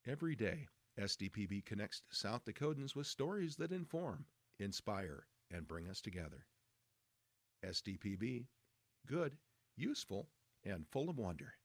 Every day, SDPB connects South Dakotans with stories that inform, inspire, and bring us together. SDPB, good, useful, and full of wonder.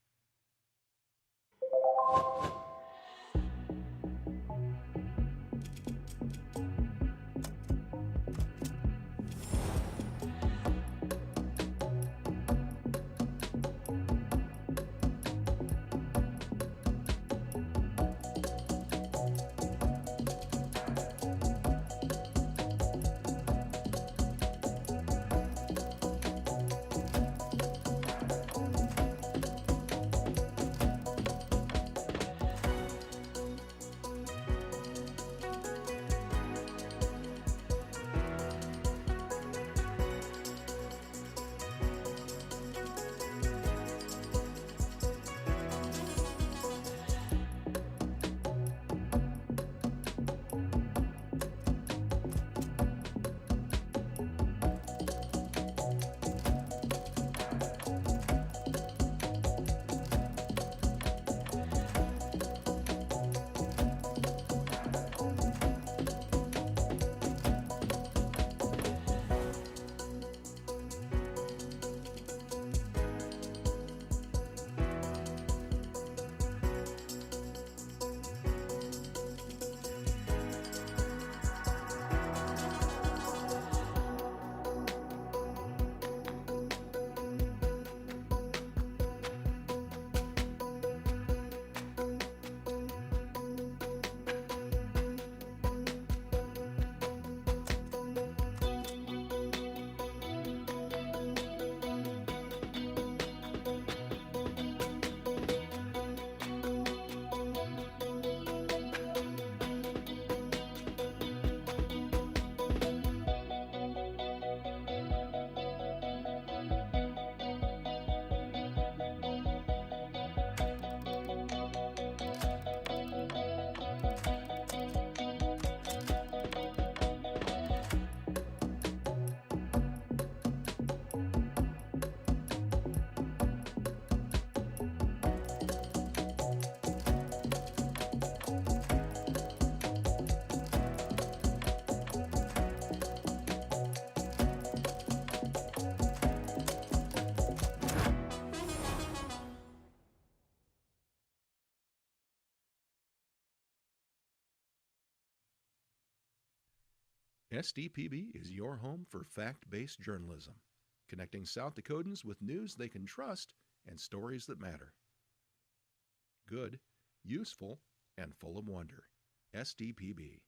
SDPB is your home for fact-based journalism, connecting South Dakotans with news they can trust and stories that matter. Good, useful, and full of wonder. SDPB.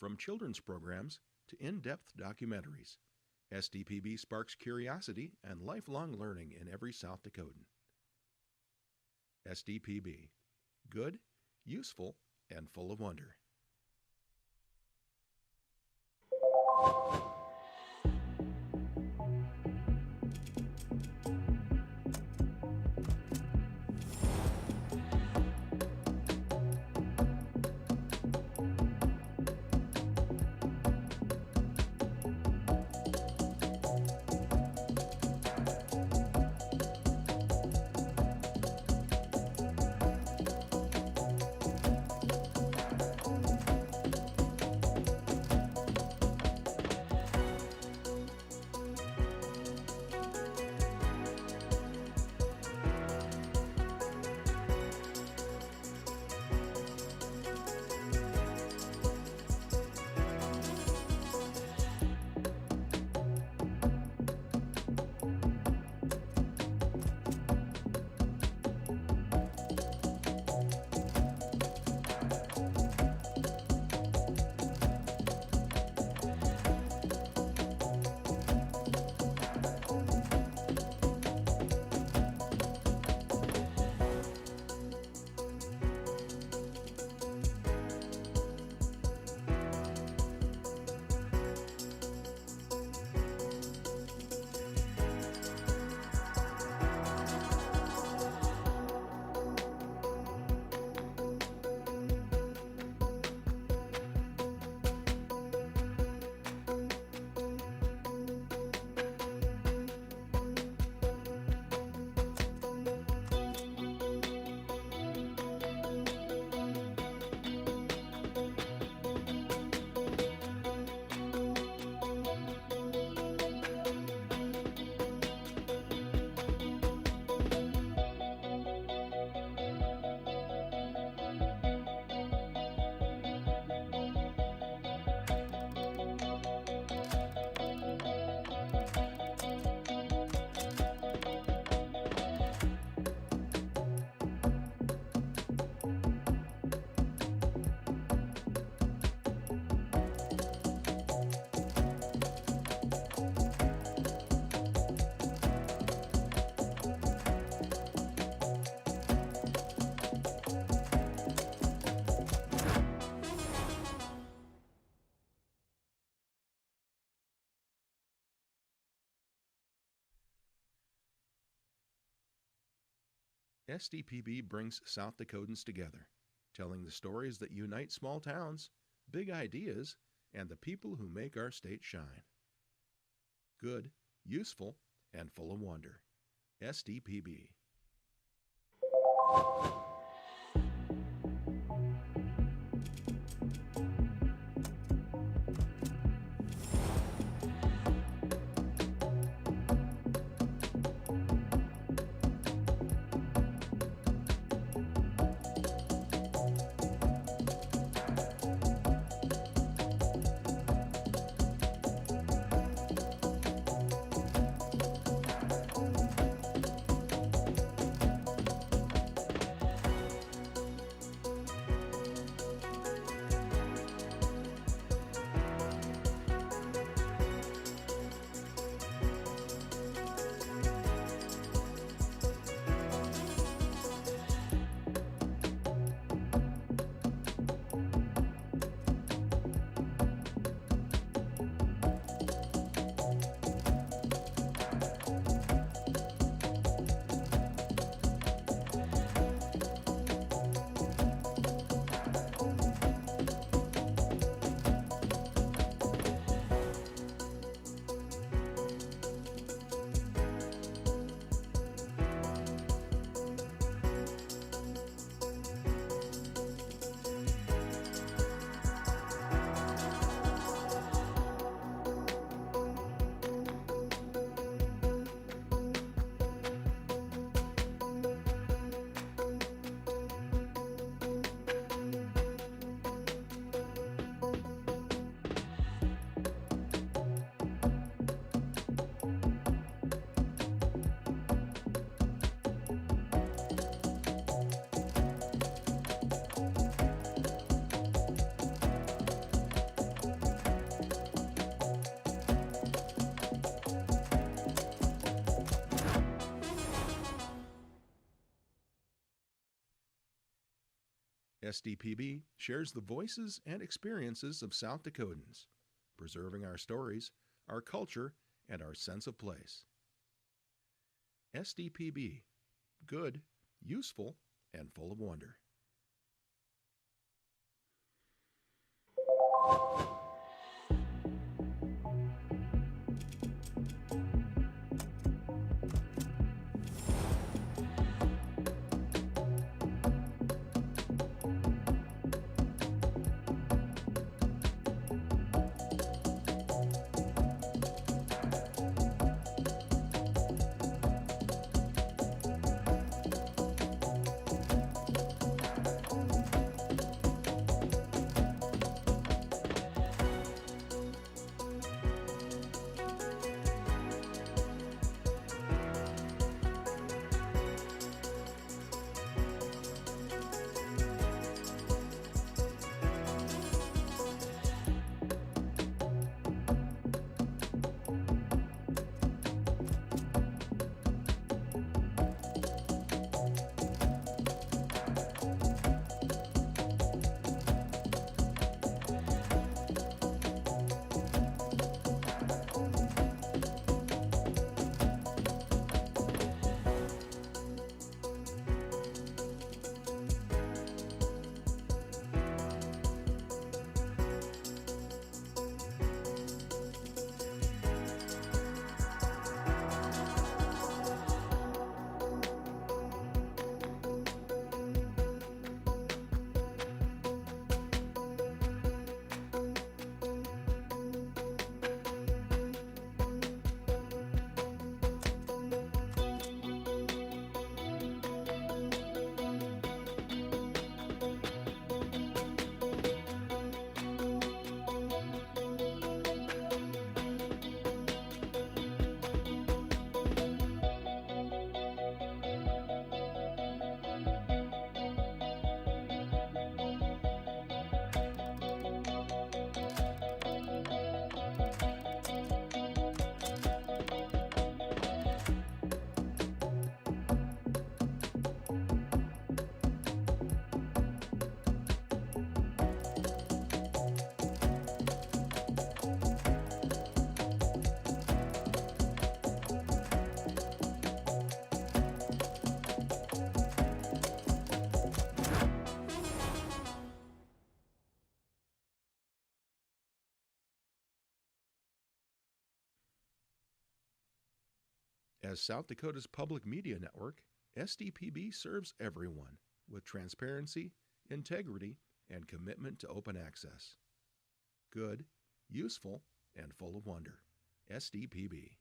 From children's programs to in-depth documentaries, SDPB sparks curiosity and lifelong learning in every South Dakotan. SDPB. Good, useful, and full of wonder. SDPB brings South Dakotans together, telling the stories that unite small towns, big ideas, and the people who make our state shine. Good, useful, and full of wonder. SDPB. SDPB shares the voices and experiences of South Dakotans, preserving our stories, our culture, and our sense of place. SDPB, good, useful, and full of wonder. As South Dakota's public media network, SDPB serves everyone with transparency, integrity, and commitment to open access. Good, useful, and full of wonder. SDPB.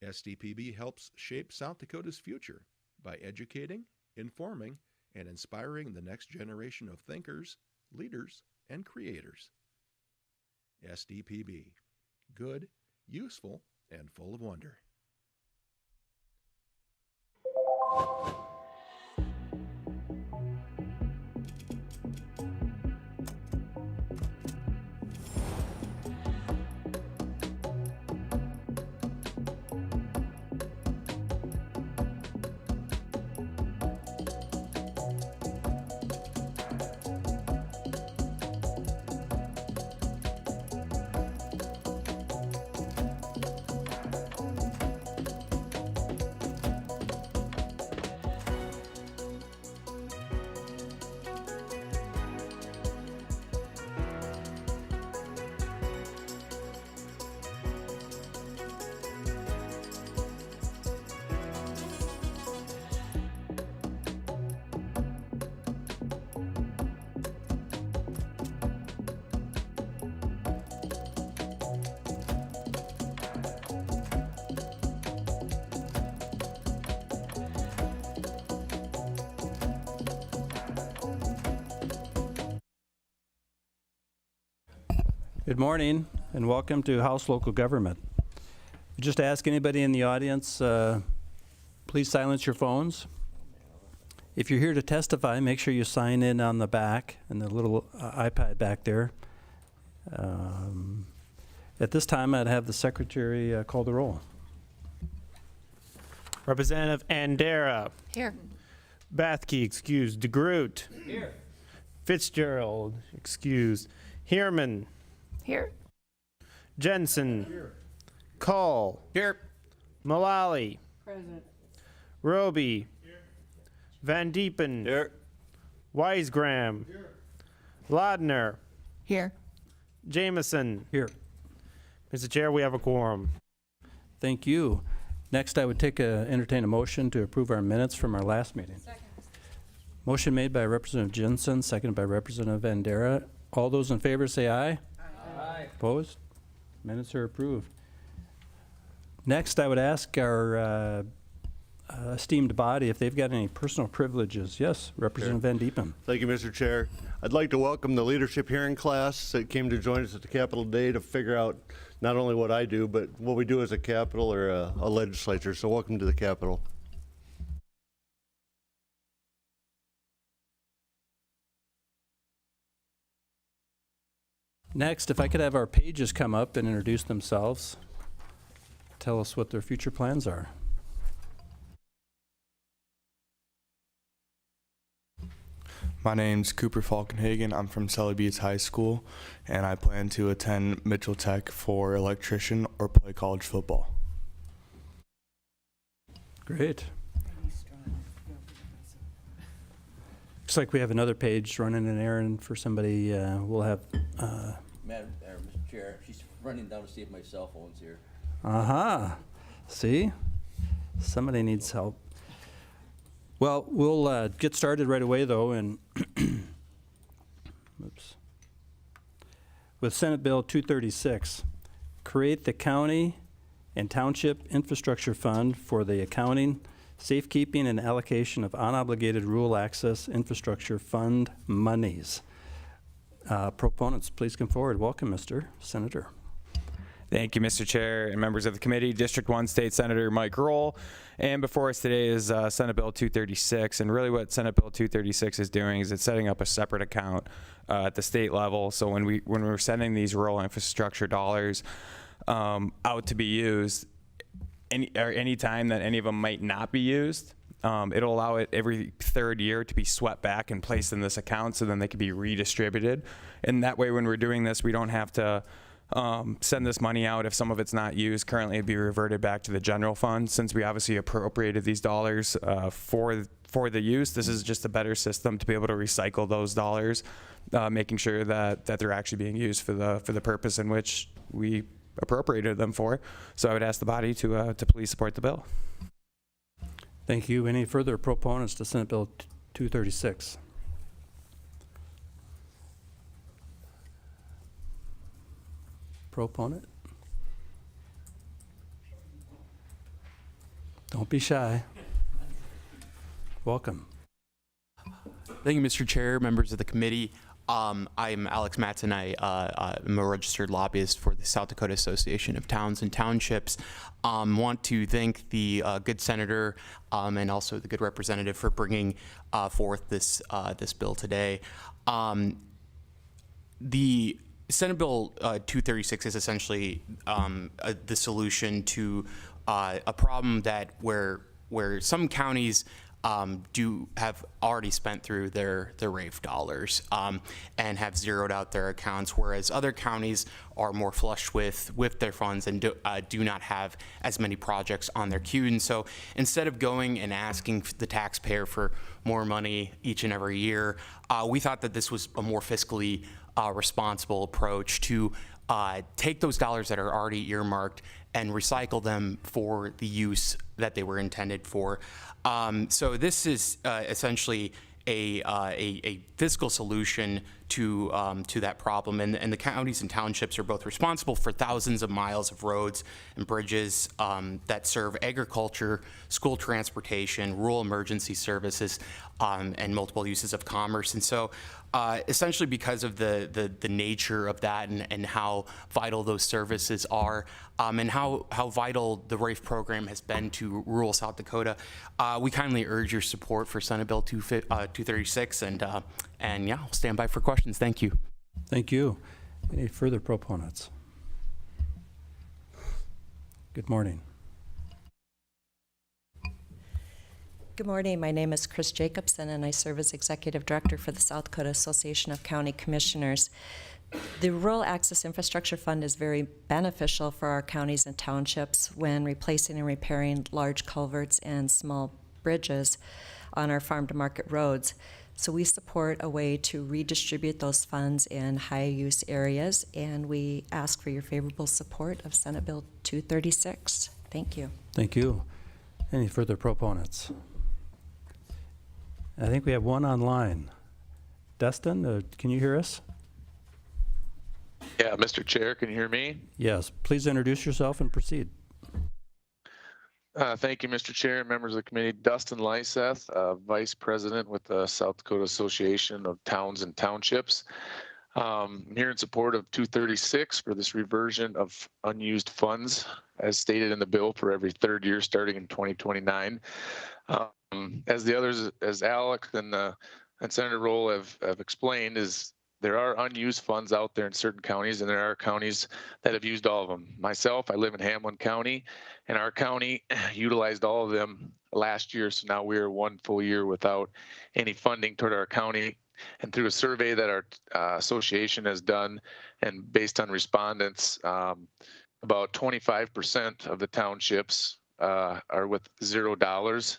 SDPB helps shape South Dakota's future by educating, informing, and inspiring the next generation of thinkers, leaders, and creators. SDPB. Good, useful, and full of wonder. Good morning and welcome to House Local Government. Just ask anybody in the audience, please silence your phones. If you're here to testify, make sure you sign in on the back and the little iPad back there. At this time, I'd have the secretary call the roll. Representative Andera. Here. Bathke, excused. DeGroot. Here. Fitzgerald, excused. Heerman. Here. Jensen. Here. Call. Here. Mullally. Present. Roby. Here. Van Diepen. Here. Weisgram. Here. Lodner. Here. Jameson. Here. Mr. Chair, we have a quorum. Thank you. Next, I would entertain a motion to approve our minutes from our last meeting. Second. Motion made by Representative Jensen, seconded by Representative Andera. All those in favor say aye. Aye. Opposed? Minutes are approved. Next, I would ask our esteemed body if they've got any personal privileges. Yes, Representative Van Diepen. Thank you, Mr. Chair. I'd like to welcome the leadership hearing class that came to join us at the Capitol today to figure out not only what I do, but what we do as a Capitol or a legislature. So welcome to the Capitol. Next, if I could have our pages come up and introduce themselves, tell us what their future plans are. My name's Cooper Falkenhagen. I'm from Sally Beats High School, and I plan to attend Mitchell Tech for electrician or play college football. Great. Looks like we have another page running an errand for somebody. We'll have. Madam, Mr. Chair, she's running down to see if my cell phone's here. See? Somebody needs help. Well, we'll get started right away, though, and oops. With Senate Bill 236, create the County and Township Infrastructure Fund for the accounting, safekeeping, and allocation of unobligated rural access infrastructure fund monies. Proponents, please come forward. Welcome, Mr. Senator. Thank you, Mr. Chair and members of the committee. District 1 State Senator Mike Roll. And before us today is Senate Bill 236. And really what Senate Bill 236 is doing is it's setting up a separate account at the state level. So when we're sending these rural infrastructure dollars out to be used, any time that any of them might not be used, it'll allow it every third year to be swept back and placed in this account so then they can be redistributed. And that way when we're doing this, we don't have to send this money out if some of it's not used. Currently it'd be reverted back to the general fund. Since we obviously appropriated these dollars for the use, this is just a better system to be able to recycle those dollars, making sure that they're actually being used for the purpose in which we appropriated them for. So I would ask the body to please support the bill. Thank you. Any further proponents to Senate Bill 236? Proponent? Don't be shy. Welcome. Thank you, Mr. Chair, members of the committee. I'm Alex Matson. I'm a registered lobbyist for the South Dakota Association of Towns and Townships. Want to thank the good senator and also the good representative for bringing forth this bill today. The Senate Bill 236 is essentially the solution to a problem that where some counties do have already spent through their RAFE dollars and have zeroed out their accounts, whereas other counties are more flush with their funds and do not have as many projects on their queue. And so instead of going and asking the taxpayer for more money each and every year, we thought that this was a more fiscally responsible approach to take those dollars that are already earmarked and recycle them for the use that they were intended for. So this is essentially a fiscal solution to that problem, and the counties and townships are both responsible for thousands of miles of roads and bridges that serve agriculture, school transportation, rural emergency services, and multiple uses of commerce. And so essentially because of the nature of that and how vital those services are, and how vital the RAFE program has been to rural South Dakota, we kindly urge your support for Senate Bill 236, and yeah, I'll stand by for questions. Thank you. Thank you. Any further proponents? Good morning. Good morning. My name is Chris Jacobson, and I serve as Executive Director for the South Dakota Association of County Commissioners. The Rural Access Infrastructure Fund is very beneficial for our counties and townships when replacing and repairing large culverts and small bridges on our farm-to-market roads. So we support a way to redistribute those funds in high-use areas, and we ask for your favorable support of Senate Bill 236. Thank you. Thank you. Any further proponents? I think we have one online. Dustin, can you hear us? Yeah, Mr. Chair, can you hear me? Yes. Please introduce yourself and proceed. Thank you, Mr. Chair and members of the committee. Dustin Lyseth, Vice President with the South Dakota Association of Towns and Townships. I'm here in support of 236 for this reversion of unused funds as stated in the bill for every third year starting in 2029. As the others, as Alec and Senator Roll have explained, is there are unused funds out there in certain counties, and there are counties that have used all of them. Myself, I live in Hamlin County, and our county utilized all of them last year, so now we're 1 full year without any funding toward our county. And through a survey that our association has done, and based on respondents, about 25% of the townships are with $0.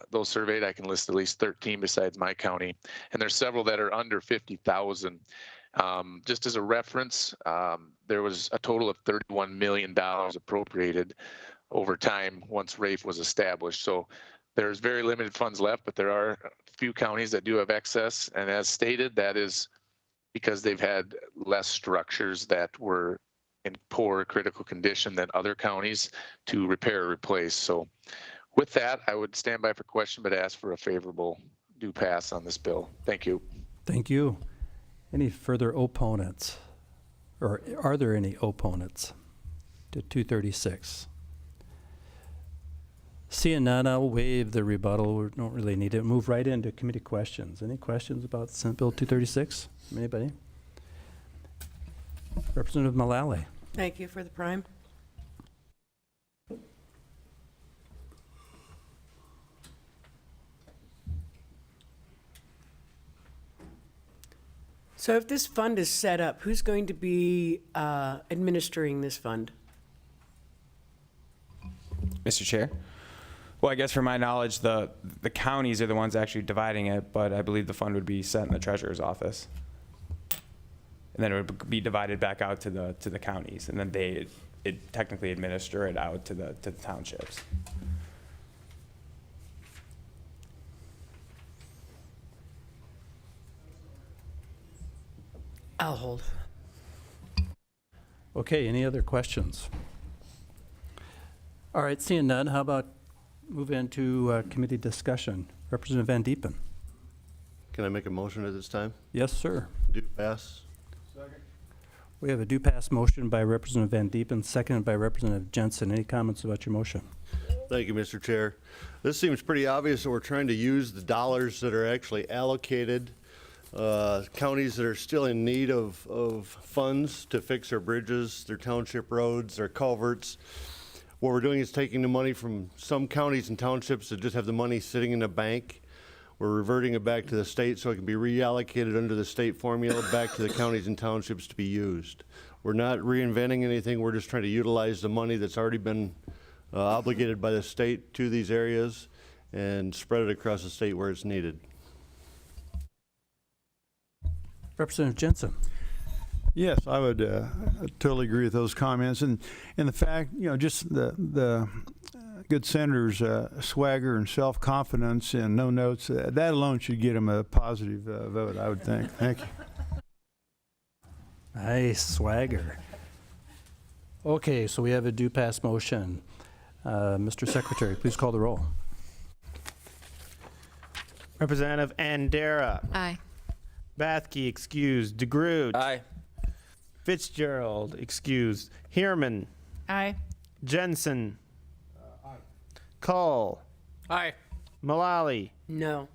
Those surveyed, I can list at least 13 besides my county, and there's several that are under 50,000. Just as a reference, there was a total of $31 million appropriated over time once RAFE was established. So there's very limited funds left, but there are a few counties that do have excess, and as stated, that is because they've had less structures that were in poor critical condition than other counties to repair or replace. So with that, I would stand by for question, but ask for a favorable do pass on this bill. Thank you. Thank you. Any further opponents? Or are there any opponents to 236? Seeing none, I'll waive the rebuttal. We don't really need it. Move right into committee questions. Any questions about Senate Bill 236? Anybody? Representative Mullally. Thank you for the prime. So if this fund is set up, who's going to be administering this fund? Mr. Chair? Well, I guess from my knowledge, the counties are the ones actually dividing it, but I believe the fund would be set in the treasurer's office. And then it would be divided back out to the counties, and then they technically administer it out to the townships. I'll hold. Okay, any other questions? All right, seeing none, how about move into committee discussion? Representative Van Diepen. Can I make a motion at this time? Yes, sir. Do pass. We have a do pass motion by Representative Van Diepen, seconded by Representative Jensen. Any comments about your motion? Thank you, Mr. Chair. This seems pretty obvious that we're trying to use the dollars that are actually allocated. Counties that are still in need of funds to fix their bridges, their township roads, their culverts. What we're doing is taking the money from some counties and townships that just have the money sitting in a bank. We're reverting it back to the state so it can be reallocated under the state formula back to the counties and townships to be used. We're not reinventing anything. We're just trying to utilize the money that's already been obligated by the state to these areas and spread it across the state where it's needed. Representative Jensen. Yes, I would totally agree with those comments, and the fact, just the good senator's swagger and self-confidence and no notes, that alone should get him a positive vote, I would think. Thank you. Nice swagger. Okay, so we have a do pass motion. Mr. Secretary, please call the roll. Representative Andera. Aye. Bathke, excused. DeGroot. Aye. Fitzgerald, excused. Heerman. Aye. Jensen. Aye. Cull. Aye. Mullally. No.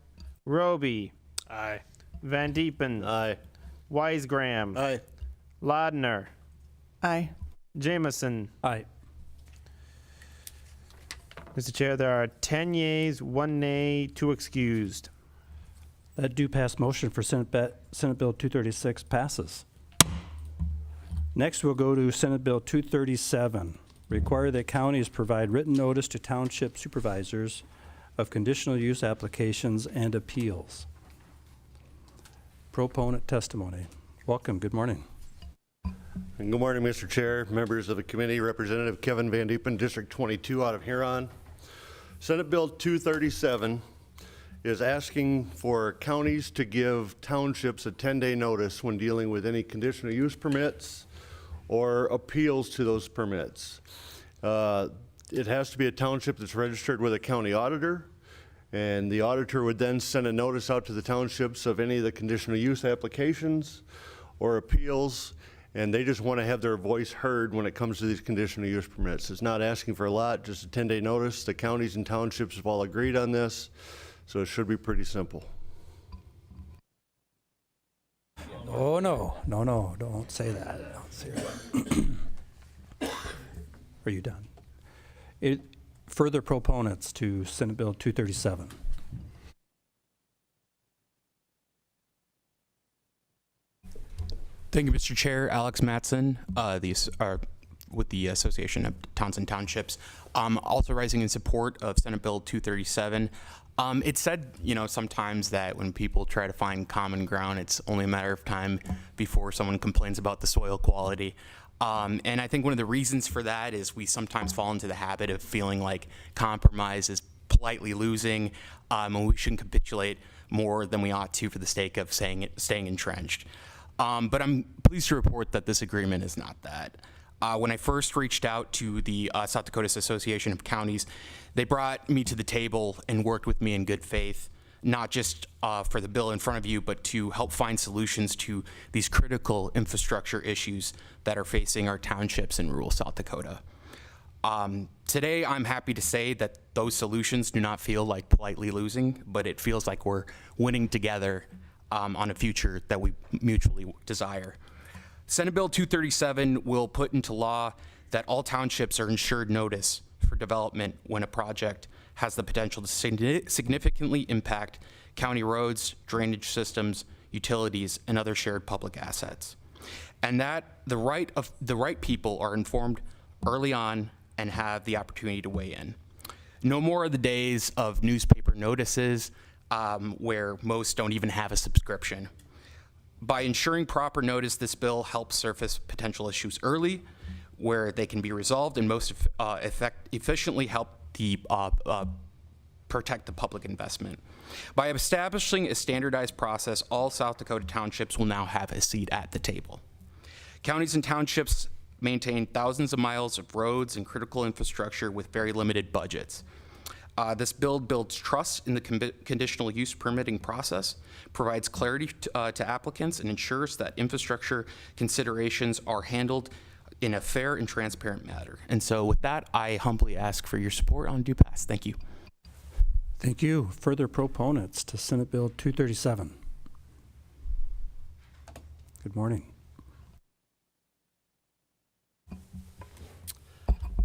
Roby. Aye. Van Diepen. Aye. Weisgram. Aye. Lodner. Aye. Jameson. Aye. Mr. Chair, there are 10 yeas, 1 nay, 2 excused. That do pass motion for Senate Bill 236 passes. Next, we'll go to Senate Bill 237. Require that counties provide written notice to township supervisors of conditional use applications and appeals. Proponent testimony. Welcome. Good morning. And good morning, Mr. Chair, members of the committee, Representative Kevin Van Diepen, District 22 out of Huron. Senate Bill 237 is asking for counties to give townships a 10-day notice when dealing with any conditional use permits or appeals to those permits. it has to be a township that's registered with a county auditor, and the auditor would then send a notice out to the townships of any of the conditional use applications or appeals, and they just want to have their voice heard when it comes to these conditional use permits. It's not asking for a lot, just a 10-day notice. The counties and townships have all agreed on this, so it should be pretty simple. Oh, no, don't say that. Don't say that. Are you done? Further proponents to Senate Bill 237. Thank you, Mr. Chair. Alex Matson, with the Association of Towns and Townships. Also rising in support of Senate Bill 237. It's said, sometimes that when people try to find common ground, it's only a matter of time before someone complains about the soil quality. And I think one of the reasons for that is we sometimes fall into the habit of feeling like compromise is politely losing, and we shouldn't capitulate more than we ought to for the sake of staying entrenched. But I'm pleased to report that this agreement is not that. When I first reached out to the South Dakota Association of Counties, they brought me to the table and worked with me in good faith, not just for the bill in front of you, but to help find solutions to these critical infrastructure issues that are facing our townships in rural South Dakota. Today, I'm happy to say that those solutions do not feel like politely losing, but it feels like we're winning together on a future that we mutually desire. Senate Bill 237 will put into law that all townships are insured notice for development when a project has the potential to significantly impact county roads, drainage systems, utilities, and other shared public assets. And that the right people are informed early on and have the opportunity to weigh in. No more of the days of newspaper notices where most don't even have a subscription. By ensuring proper notice, this bill helps surface potential issues early where they can be resolved and most efficiently help protect the public investment. By establishing a standardized process, all South Dakota townships will now have a seat at the table. Counties and townships maintain thousands of miles of roads and critical infrastructure with very limited budgets. This bill builds trust in the conditional use permitting process, provides clarity to applicants, and ensures that infrastructure considerations are handled in a fair and transparent manner. And so with that, I humbly ask for your support on due pass. Thank you. Thank you. Further proponents to Senate Bill 237. Good morning.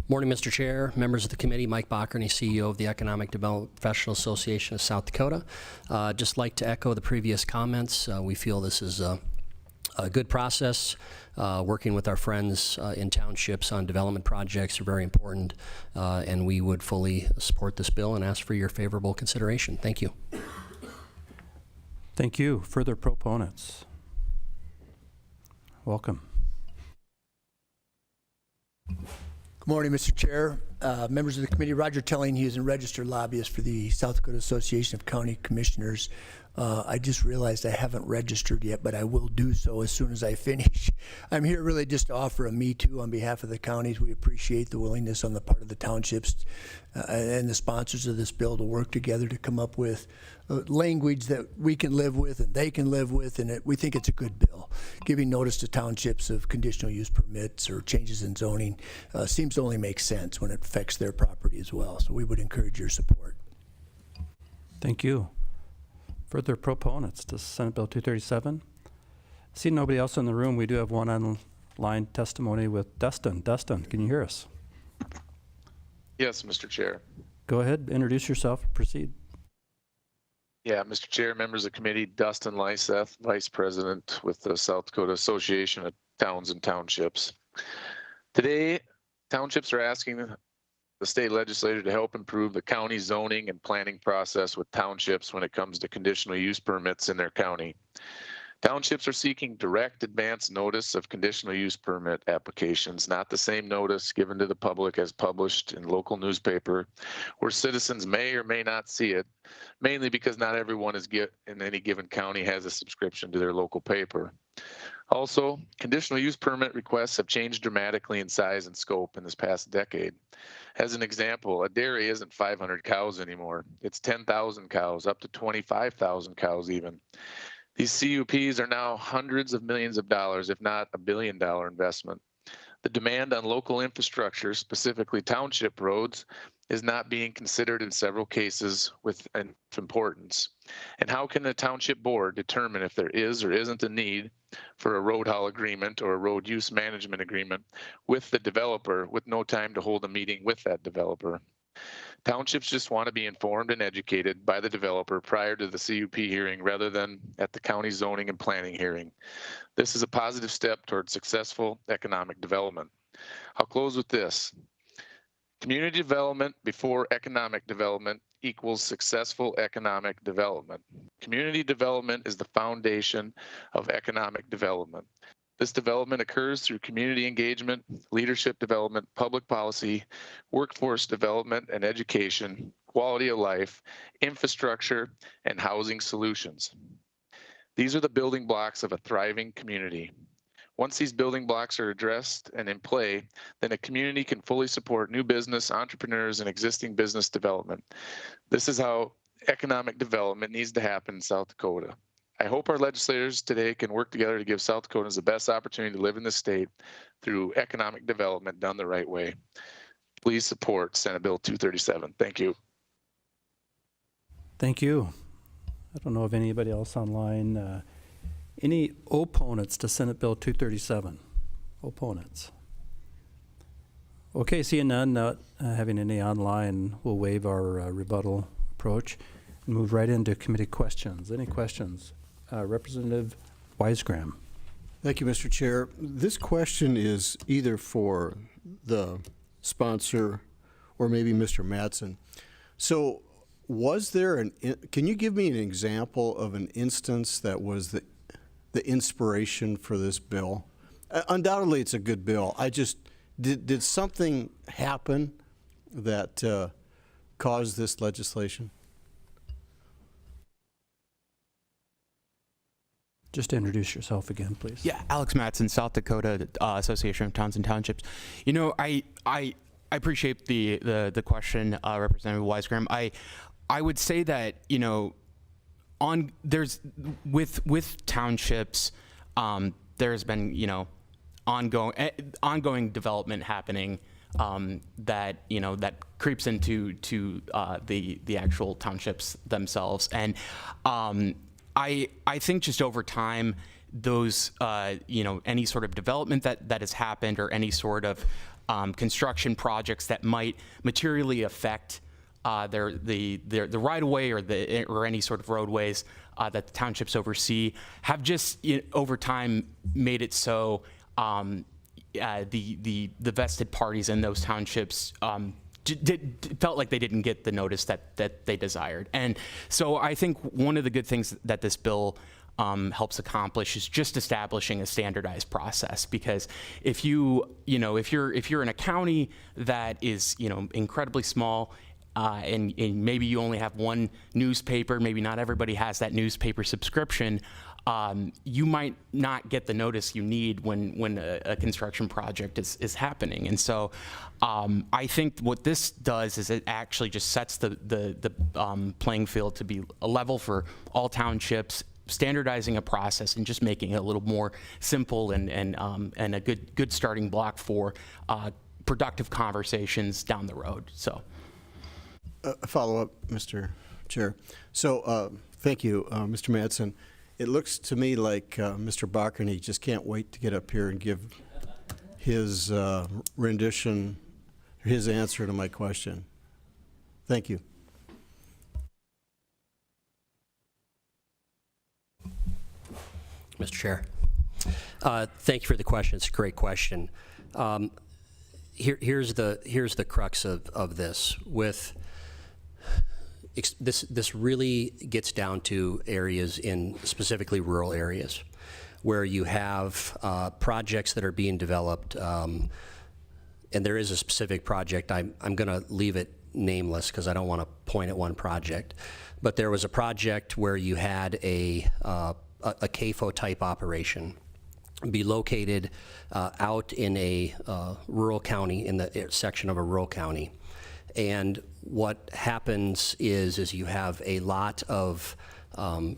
Morning, Mr. Chair, members of the committee. Mike Bockerny, CEO of the Economic Development Professional Association of South Dakota. Just like to echo the previous comments. We feel this is a good process. Working with our friends in townships on development projects are very important, and we would fully support this bill and ask for your favorable consideration. Thank you. Thank you. Further proponents. Welcome. Good morning, Mr. Chair, members of the committee. Roger Telling, he is a registered lobbyist for the South Dakota Association of County Commissioners. I just realized I haven't registered yet, but I will do so as soon as I finish. I'm here really just to offer a me too on behalf of the counties. We appreciate the willingness on the part of the townships and the sponsors of this bill to work together to come up with language that we can live with and they can live with, and we think it's a good bill. Giving notice to townships of conditional use permits or changes in zoning seems to only make sense when it affects their property as well. So we would encourage your support. Thank you. Further proponents to Senate Bill 237. See nobody else in the room. We do have one online testimony with Dustin. Dustin, can you hear us? Yes, Mr. Chair. Go ahead, introduce yourself, proceed. Yeah, Mr. Chair, members of the committee, Dustin Lyseth, Vice President with the South Dakota Association of Towns and Townships. Today, townships are asking the state legislature to help improve the county zoning and planning process with townships when it comes to conditional use permits in their county. Townships are seeking direct advance notice of conditional use permit applications, not the same notice given to the public as published in local newspaper, where citizens may or may not see it, mainly because not everyone in any given county has a subscription to their local paper. Also, conditional use permit requests have changed dramatically in size and scope in this past decade. As an example, a dairy isn't 500 cows anymore. It's 10,000 cows, up to 25,000 cows even. These CUPs are now hundreds of millions of dollars, if not $1 billion investment. The demand on local infrastructure, specifically township roads, is not being considered in several cases with importance. And how can the township board determine if there is or isn't a need for a road haul agreement or a road use management agreement with the developer with no time to hold a meeting with that developer? Townships just want to be informed and educated by the developer prior to the CUP hearing rather than at the county zoning and planning hearing. This is a positive step towards successful economic development. I'll close with this. Community development before economic development equals successful economic development. Community development is the foundation of economic development. This development occurs through community engagement, leadership development, public policy, workforce development and education, quality of life, infrastructure, and housing solutions. These are the building blocks of a thriving community. Once these building blocks are addressed and in play, then a community can fully support new business, entrepreneurs, and existing business development. This is how economic development needs to happen in South Dakota. I hope our legislators today can work together to give South Dakotans the best opportunity to live in this state through economic development done the right way. Please support Senate Bill 237. Thank you. Thank you. I don't know of anybody else online. Any opponents to Senate Bill 237? Opponents? Okay, seeing none, not having any online, we'll waive our rebuttal approach and move right into committee questions. Any questions? Representative Weisgram. Thank you, Mr. Chair. This question is either for the sponsor or maybe Mr. Mattson. So was there can you give me an example of an instance that was the inspiration for this bill? Undoubtedly, it's a good bill. Did something happen that caused this legislation? Just introduce yourself again, please. Yeah, Alex Mattson, South Dakota Association of Towns and Townships. You know, I appreciate the question, Representative Weisgram. I would say that, you know, with townships, there's been, you know, ongoing development happening that, you know, that creeps into the actual townships themselves. And I think just over time, those, you know, any sort of development that has happened or any sort of construction projects that might materially affect the right-of-way or any sort of roadways that the townships oversee have just, you know, over time made it so the vested parties in those townships felt like they didn't get the notice that they desired. And so I think one of the good things that this bill helps accomplish is just establishing a standardized process. Because if you're in a county that is, you know, incredibly small, and maybe you only have one newspaper, maybe not everybody has that newspaper subscription, you might not get the notice you need when a construction project is happening. And so I think what this does is it actually just sets the playing field to be a level for all townships, standardizing a process and just making it a little more simple and a good starting block for productive conversations down the road. So. A follow-up, Mr. Chair. So thank you, Mr. Mattson. It looks to me like Mr. Bockerny just can't wait to get up here and give his rendition, his answer to my question. Thank you. Mr. Chair. Thank you for the question. It's a great question. Here's the crux of this. With this really gets down to areas in specifically rural areas where you have projects that are being developed, and there is a specific project. I'm going to leave it nameless because I don't want to point at one project, but there was a project where you had a CAFO type operation be located out in a rural county, in the section of a rural county. And what happens is you have a lot of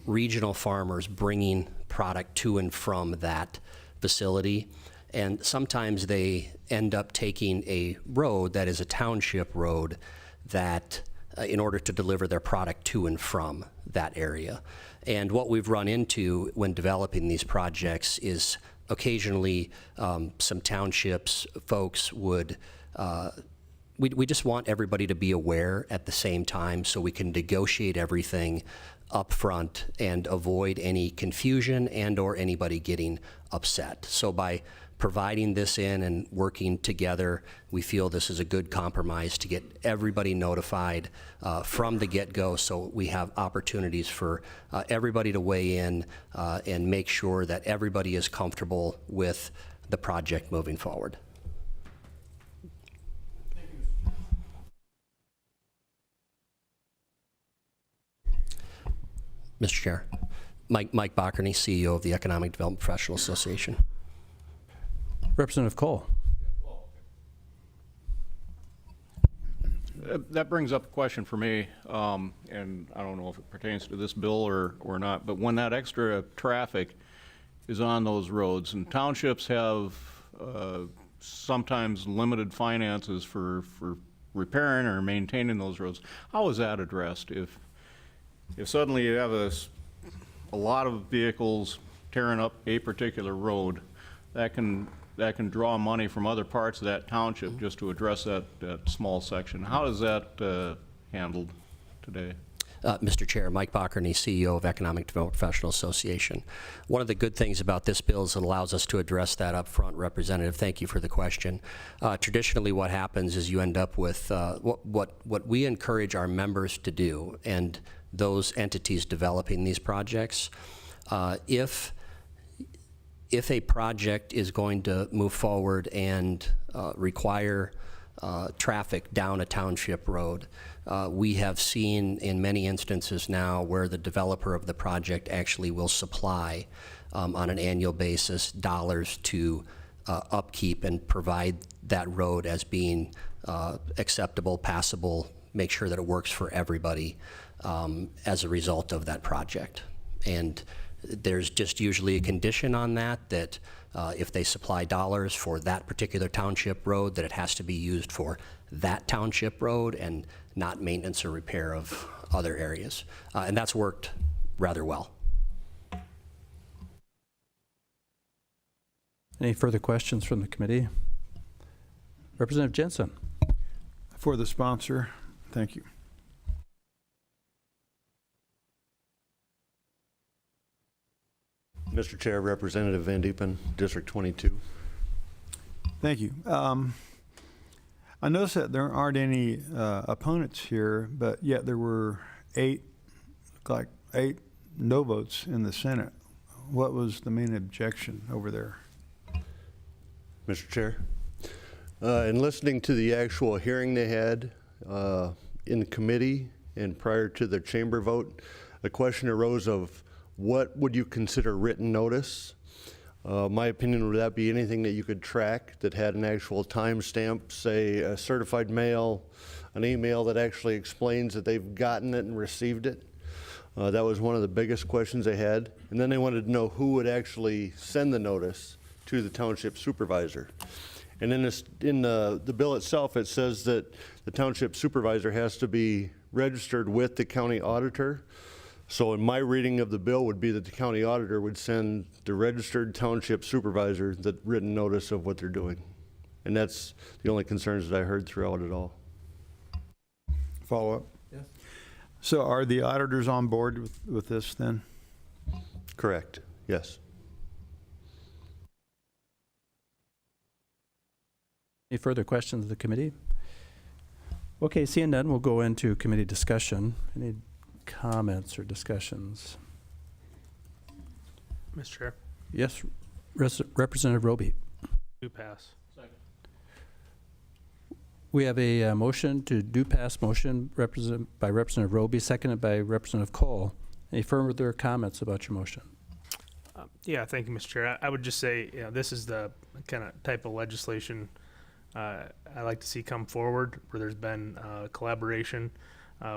regional farmers bringing product to and from that facility. And sometimes they end up taking a road that is a township road that in order to deliver their product to and from that area. And what we've run into when developing these projects is occasionally some townships, folks would, we just want everybody to be aware at the same time so we can negotiate everything up front and avoid any confusion and or anybody getting upset. So by providing this in and working together, we feel this is a good compromise to get everybody notified from the get-go, so we have opportunities for everybody to weigh in and make sure that everybody is comfortable with the project moving forward. Mr. Chair, Mike Bockerney, CEO of the Economic Development Professional Association. Representative Cole. That brings up a question for me, and I don't know if it pertains to this bill or not, but when that extra traffic is on those roads, and townships have sometimes limited finances for repairing or maintaining those roads, how is that addressed? If suddenly you have a lot of vehicles tearing up a particular road, that can draw money from other parts of that township just to address that small section. How is that handled today? Mr. Chair, Mike Bockerney, CEO of Economic Development Professional Association. One of the good things about this bill is it allows us to address that up front. Representative, thank you for the question. Traditionally what happens is you end up with what we encourage our members to do and those entities developing these projects. If a project is going to move forward and require traffic down a township road, we have seen in many instances now where the developer of the project actually will supply on an annual basis dollars to upkeep and provide that road as being acceptable, passable, make sure that it works for everybody as a result of that project. And there's just usually a condition on that if they supply dollars for that particular township road, that it has to be used for that township road and not maintenance or repair of other areas. And that's worked rather well. Any further questions from the committee? Representative Jensen. For the sponsor, thank you. Mr. Chair, Representative Van Diepen, District 22. Thank you. I noticed that there aren't any opponents here, but yet there were eight no votes in the Senate. What was the main objection over there? Mr. Chair, in listening to the actual hearing they had in committee and prior to the chamber vote, the question arose of what would you consider written notice? My opinion, would that be anything that you could track that had an actual timestamp, say a certified mail, an email that actually explains that they've gotten it and received it? That was one of the biggest questions they had. And then they wanted to know who would actually send the notice to the township supervisor. And in the bill itself, it says that the township supervisor has to be registered with the county auditor. So in my reading of the bill would be that the county auditor would send the registered township supervisor the written notice of what they're doing. And that's the only concerns that I heard throughout it all. Follow up? Yes. So are the auditors on board with this then? Correct, yes. Any further questions of the committee? Okay, seeing none, we'll go into committee discussion. Any comments or discussions? Mr. Chair. Yes, Representative Roby. Do pass. Second. We have a motion to do pass motion by Representative Roby, seconded by Representative Cole. Any further comments about your motion? Yeah, thank you, Mr. Chair. I would just say, this is the kind of type of legislation I like to see come forward, where there's been collaboration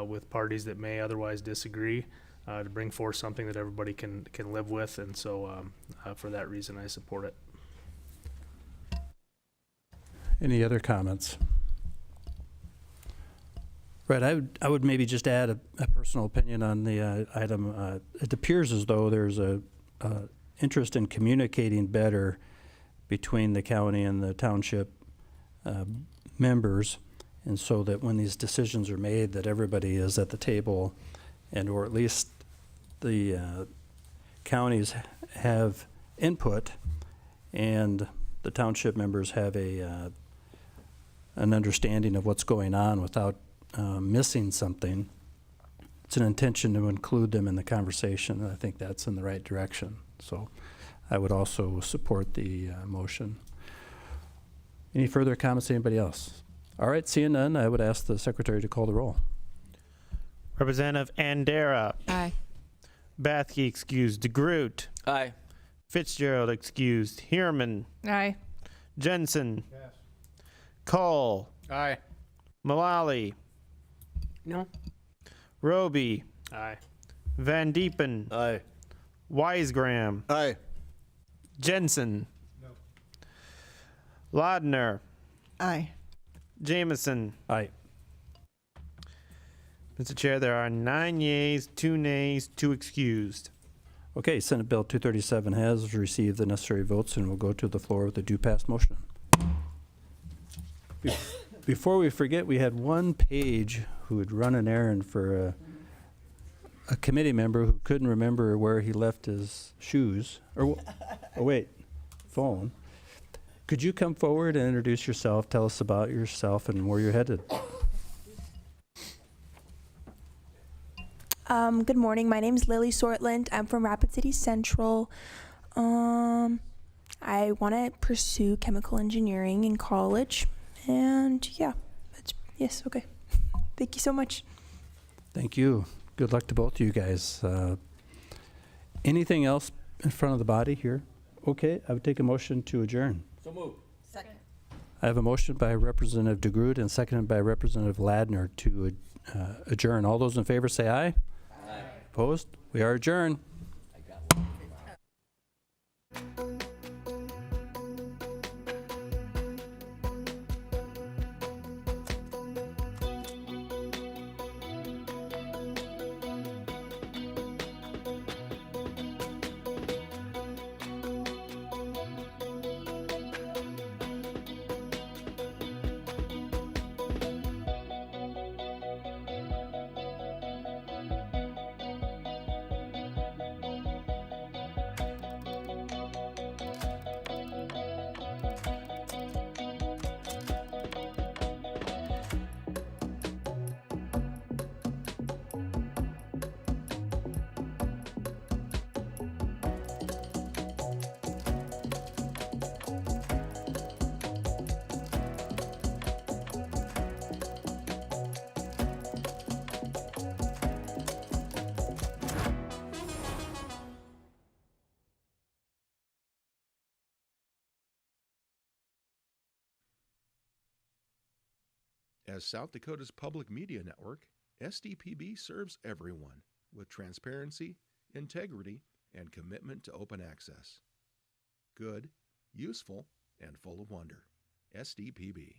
with parties that may otherwise disagree, to bring forth something that everybody can live with. And so for that reason, I support it. Any other comments? Right, I would maybe just add a personal opinion on the item. It appears as though there's a interest in communicating better between the county and the township members, and so that when these decisions are made, that everybody is at the table, and or at least the counties have input, and the township members have an understanding of what's going on without missing something. It's an intention to include them in the conversation, and I think that's in the right direction. So I would also support the motion. Any further comments, anybody else? All right, seeing none, I would ask the secretary to call the roll. Representative Andera. Aye. Bathke excused. DeGroot. Aye. Fitzgerald excused. Heerman. Aye. Jensen. Yes. Cole. Aye. Mullally. No? Roby. Aye. Van Diepen. Aye. Weisgram. Aye. Jensen. No. Ladner. Aye. Jameson. Aye. Mr. Chair, there are 9 yeas, 2 nays, 2 excused. Okay, Senate Bill 237 has received the necessary votes and will go to the floor with a due-pass motion. Before we forget, we had one Page who would run an errand for a committee member who couldn't remember where he left his shoes. Oh, wait, phone. Could you come forward and introduce yourself, tell us about yourself and where you're headed? Good morning. My name is Lily Sortland. I'm from Rapid City Central. I want to pursue chemical engineering in college. And yeah, yes, okay. Thank you so much. Thank you. Good luck to both of you guys. Anything else in front of the body here? Okay, I would take a motion to adjourn. So move. Second. I have a motion by Representative DeGroot and seconded by Representative Ladner to adjourn. All those in favor say aye. Aye. Opposed? We are adjourned. I got one. As South Dakota's public media network, SDPB serves everyone with transparency, integrity, and commitment to open access. Good, useful, and full of wonder. SDPB.